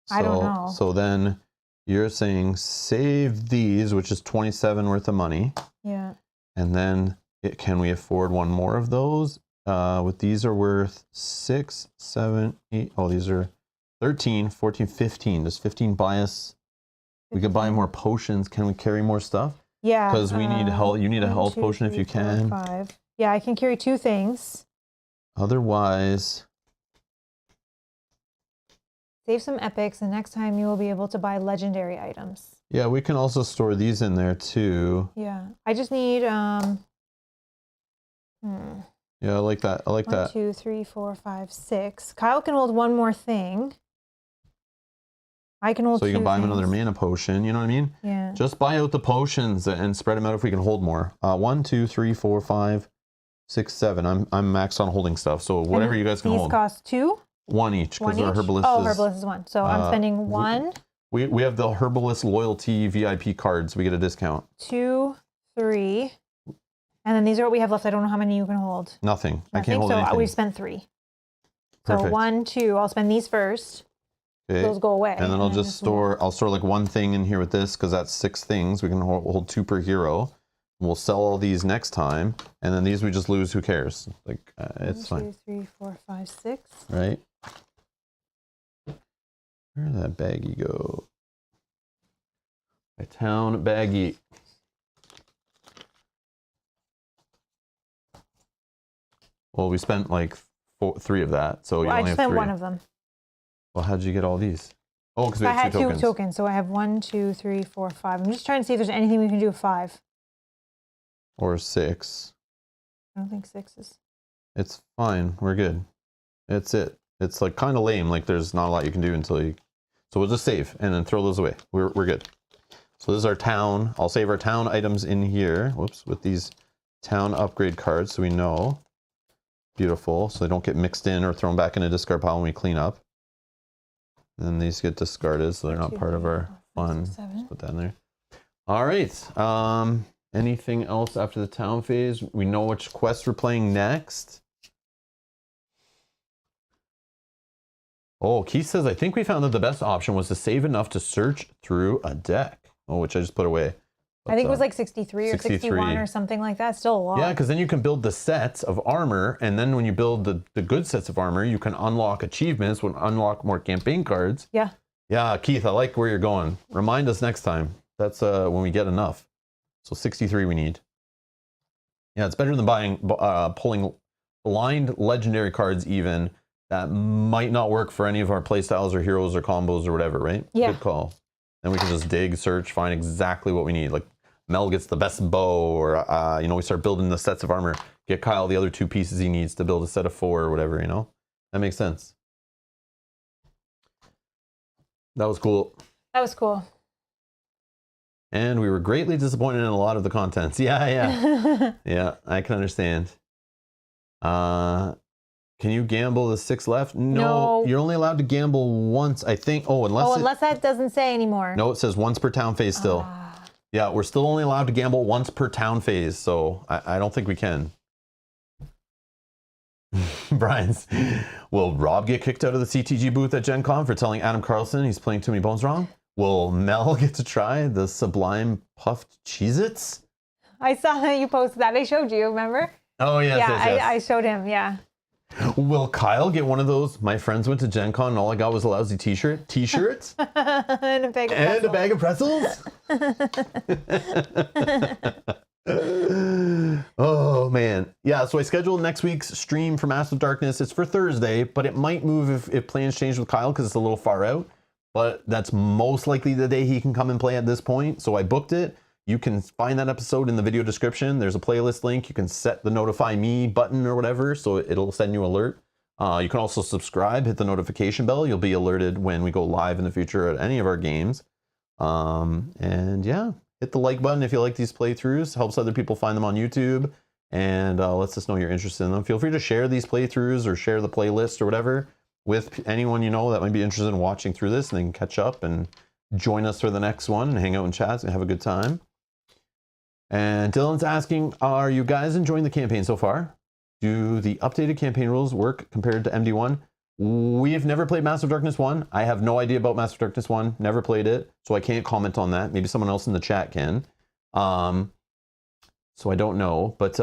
I don't know. So then you're saying save these, which is 27 worth of money. Yeah. And then can we afford one more of those? With these are worth 6, 7, 8. Oh, these are 13, 14, 15. Does 15 buy us? We could buy more potions. Can we carry more stuff? Yeah. Because we need health. You need a health potion if you can. 5. Yeah, I can carry 2 things. Otherwise, save some epics, and next time you will be able to buy legendary items. yeah, we can also store these in there too. Yeah, I just need Yeah, I like that. I like that. 1, 2, 3, 4, 5, 6. Kyle can hold one more thing. I can hold 2 So you can buy him things. another mana potion. You know what I mean? Yeah. Just buy out the potions and spread them out if we can hold more. 1, 2, 3, 4, 5, 6, 7. I'm maxed on holding stuff. So whatever you guys can hold. These cost 2? 1 each because our herbalist herbalist is 1. So I'm spending 1. We have the herbalist loyalty VIP cards. We get a discount. 2, 3. And then these are what we have left. I don't know how many you can hold. Nothing. I can't hold anything. So we spent 3. Perfect. So 1, 2. I'll spend these first. Okay. Those go away. And then I'll just store. I'll store like 1 thing in here with this because that's 6 things. We can hold 2 per hero. We'll sell all these next time, and then these we just lose. Who cares? Like it's 1, fine. 2, 3, 4, 5, 6. Right. Where did that baggie go? My town baggie. Well, we spent like 3 of that, so you I only just have spent 3. 1 of them. Well, how'd you get all these? Oh, because we I have had 2 tokens. 2 tokens, so I have 1, 2, 3, 4, 5. I'm just trying to see if there's anything we can do with 5. Or 6. I don't think 6 is. It's fine. We're good. It's it. It's like kind of lame. Like there's not a lot you can do until you. So we'll just save and then throw those away. We're good. So this is our town. I'll save our town items in here. Whoops, with these town upgrade cards, so we know. Beautiful. So they don't get mixed in or thrown back in a discard pile when we clean up. And then these get discarded, so they're not part of our fun. Let's put that in there. All right. Anything else after the town phase? We know which quest we're playing next. Oh, Keith says, I think we found that the best option was to save enough to search through a deck. Oh, which I just put away. But, I think it was like 63 or 61 or something like that. Still a lot. Yeah, because then you can build the sets of armor, and then when you build the good sets of armor, you can unlock achievements, unlock more campaign cards. Yeah. Yeah, Keith, I like where you're going. Remind us next time. That's when we get enough. So 63 we need. Yeah, it's better than pulling blind legendary cards even that might not work for any of our playstyles or heroes or combos or whatever, right? Yeah. Good call. Then we can just dig, search, find exactly what we need. Like Mel gets the best bow, or we start building the sets of armor. Get Kyle the other 2 pieces he needs to build a set of 4 or whatever, That makes sense. That was cool. That was cool. And we were greatly disappointed in a lot of the contents. Yeah. Yeah, I can understand. Can you gamble the 6 left? No. You're only allowed to gamble once, I think. Oh, unless that doesn't say anymore. No, it says once per town phase still. Yeah, we're still only allowed to gamble once per town phase, so I don't think we can. Brian's, will Rob get kicked out of the CTG booth at Gen Con for telling Adam Carlson he's playing Too Many Bones wrong? Will Mel get to try the Sublime Puffed Cheez-Its? I saw that you posted that. I showed you, remember? Oh, yes, yes. I showed him, yeah. Will Kyle get one of those? My friends went to Gen Con and all I got was a lousy t-shirt. T-shirts? And a bag of and a bag of pretzels? Oh, man. Yeah, so I scheduled next week's stream for Master of Darkness. It's for Thursday, but it might move if plans change with Kyle because it's a little far out. But that's most likely the day he can come and play at this point. So I booked it. You can find that episode in the video description. There's a playlist link. You can set the notify me button or whatever, so it'll send you alert. You can also subscribe, hit the notification bell. You'll be alerted when we go live in the future at any of our games. And yeah, hit the like button if you like these playthroughs. Helps other people find them on YouTube and lets us know you're interested in them. Feel free to share these playthroughs or share the playlist or whatever with anyone you know that might be interested in watching through this, and they can catch up and join us for the next one and hang out and chat and have a good time. And Dylan's asking, are you guys enjoying the campaign so far? Do the updated campaign rules work compared to MD1? We've never played Master of Darkness 1. I have no idea about Master of Darkness 1. Never played it, so I can't comment on that. Maybe someone else in the chat can. So I don't know, but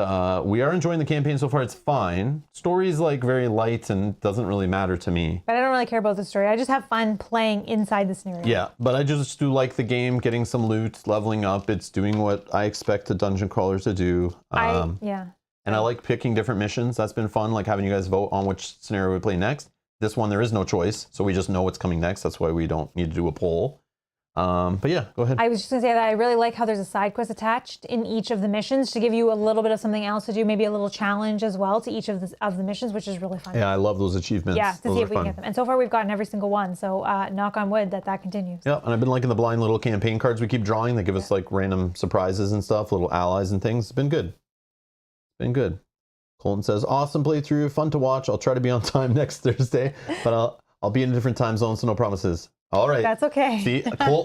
we are enjoying the campaign so far. It's fine. Story's like very light and doesn't really matter to me. But I don't really care about the story. I just have fun playing inside the scenario. Yeah, but I just do like the game, getting some loot, leveling up. It's doing what I expect the dungeon crawlers to do. Yeah. And I like picking different missions. That's been fun, like having you guys vote on which scenario we play next. This one, there is no choice, so we just know what's coming next. That's why we don't need to do a poll. But yeah, go ahead. I was just going to say that I really like how there's a side quest attached in each of the missions to give you a little bit of something else to do, maybe a little challenge as well to each of the missions, which is really fun. Yeah, I love those achievements. Yeah, to those see if we fun. can get them. And so far we've gotten every single one, so knock on wood that continues. Yeah, and I've been liking the blind little campaign cards we keep drawing. They give us like random surprises and stuff, little allies and things. It's been good. It's been good. Colton says, awesome playthrough, fun to watch. I'll try to be on time next Thursday, but I'll be in a different time zone, so no promises. All right. That's okay. See,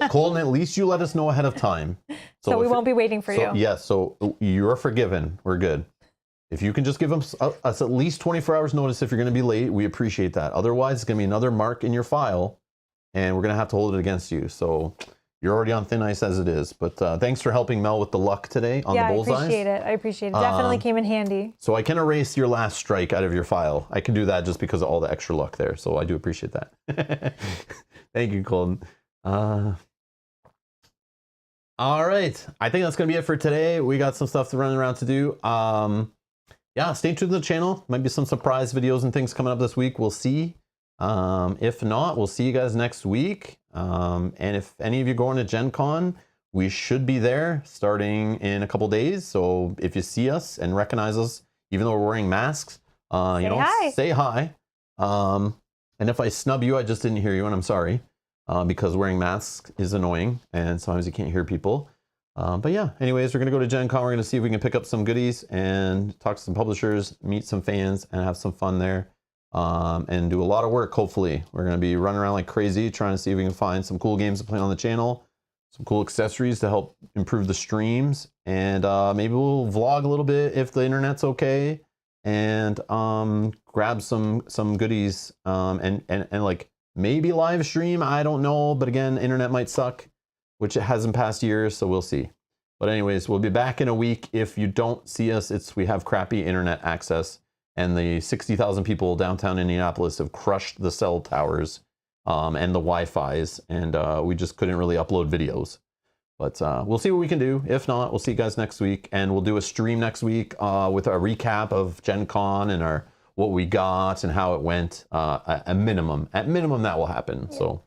Colton, at least you let us know ahead of time. So we won't be waiting for you. Yes, so you're forgiven. We're good. If you can just give us at least 24 hours notice if you're going to be late, we appreciate that. Otherwise, it's going to be another mark in your file, and we're going to have to hold it against you. So you're already on thin ice as it is. But thanks for helping Mel with the luck today on the bullseyes. I appreciate it. I appreciate it. Definitely came in handy. So I can erase your last strike out of your file. I can do that just because of all the extra luck there. So I do appreciate that. Thank you, Colton. All right. I think that's going to be it for today. We got some stuff to run around to do. Yeah, stay tuned to the channel. Might be some surprise videos and things coming up this week. We'll see. If not, we'll see you guys next week. And if any of you going to Gen Con, we should be there starting in a couple days. So if you see us and recognize us, even though we're wearing masks, say hi. And if I snub you, I just didn't hear you, and I'm sorry, because wearing masks is annoying, and sometimes you can't hear people. But yeah, anyways, we're going to go to Gen Con. We're going to see if we can pick up some goodies and talk to some publishers, meet some fans, and have some fun there. And do a lot of work, hopefully. We're going to be running around like crazy, trying to see if we can find some cool games to play on the channel, some cool accessories to help improve the streams, and maybe we'll vlog a little bit if the internet's okay, and grab some goodies, and like maybe live stream. I don't know, but again, internet might suck, which it has in past years, so we'll see. But anyways, we'll be back in a week. If you don't see us, we have crappy internet access. And the 60,000 people downtown Indianapolis have crushed the cell towers and the Wi-Fi's, and we just couldn't really upload videos. But we'll see what we can do. If not, we'll see you guys next week, and we'll do a stream next week with a recap of Gen Con and what we got and how it went. At minimum, that will happen. Yeah. So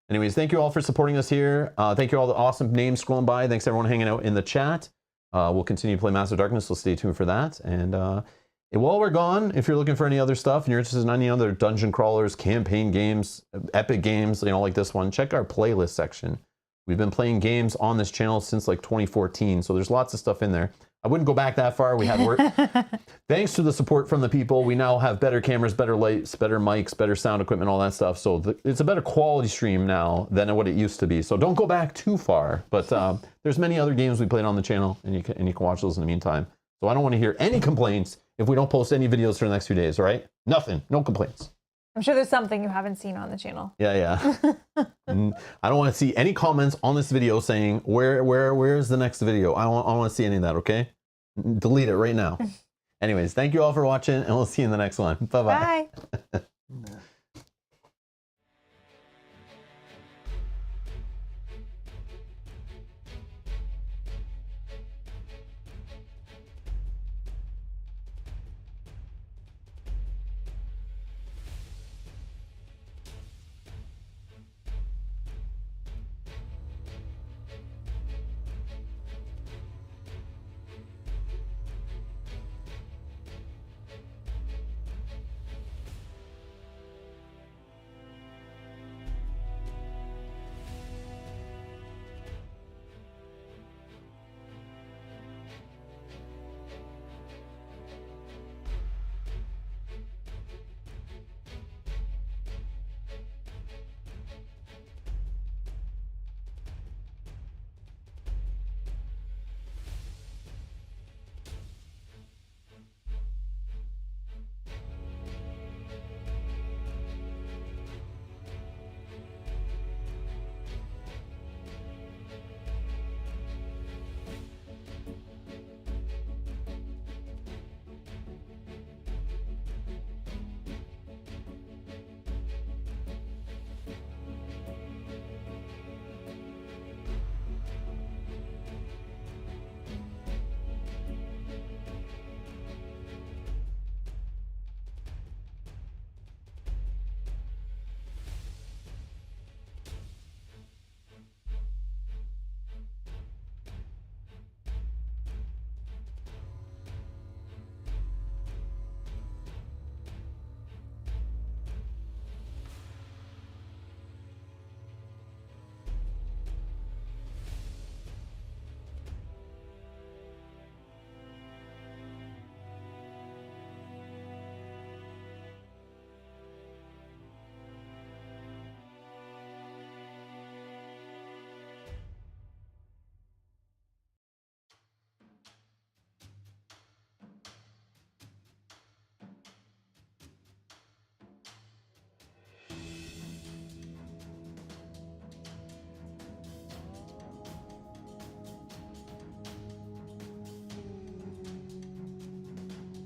anyways, thank you all for supporting us here. Thank you all the awesome names scrolling by. Thanks everyone hanging out in the chat. We'll continue to play Master of Darkness, so stay tuned for that. And while we're gone, if you're looking for any other stuff and you're interested in any other dungeon crawlers, campaign games, epic games, like this one, check our playlist section. We've been playing games on this channel since like 2014, so there's lots of stuff in there. I wouldn't go back that far. We had work. Thanks to the support from the people, we now have better cameras, better lights, better mics, better sound equipment, all that stuff. So it's a better quality stream now than what it used to be. So don't go back too far. But there's many other games we played on the channel, and you can watch those in the meantime. So I don't want to hear any complaints if we don't post any videos for the next few days, all right? Nothing. No complaints. I'm sure there's something you haven't seen on the channel. Yeah. And I don't want to see any comments on this video saying, where's the next video? I don't want to see any of that, okay? Delete it right now. Anyways, thank you all for watching, and we'll see you in the next one. Bye-bye. Bye.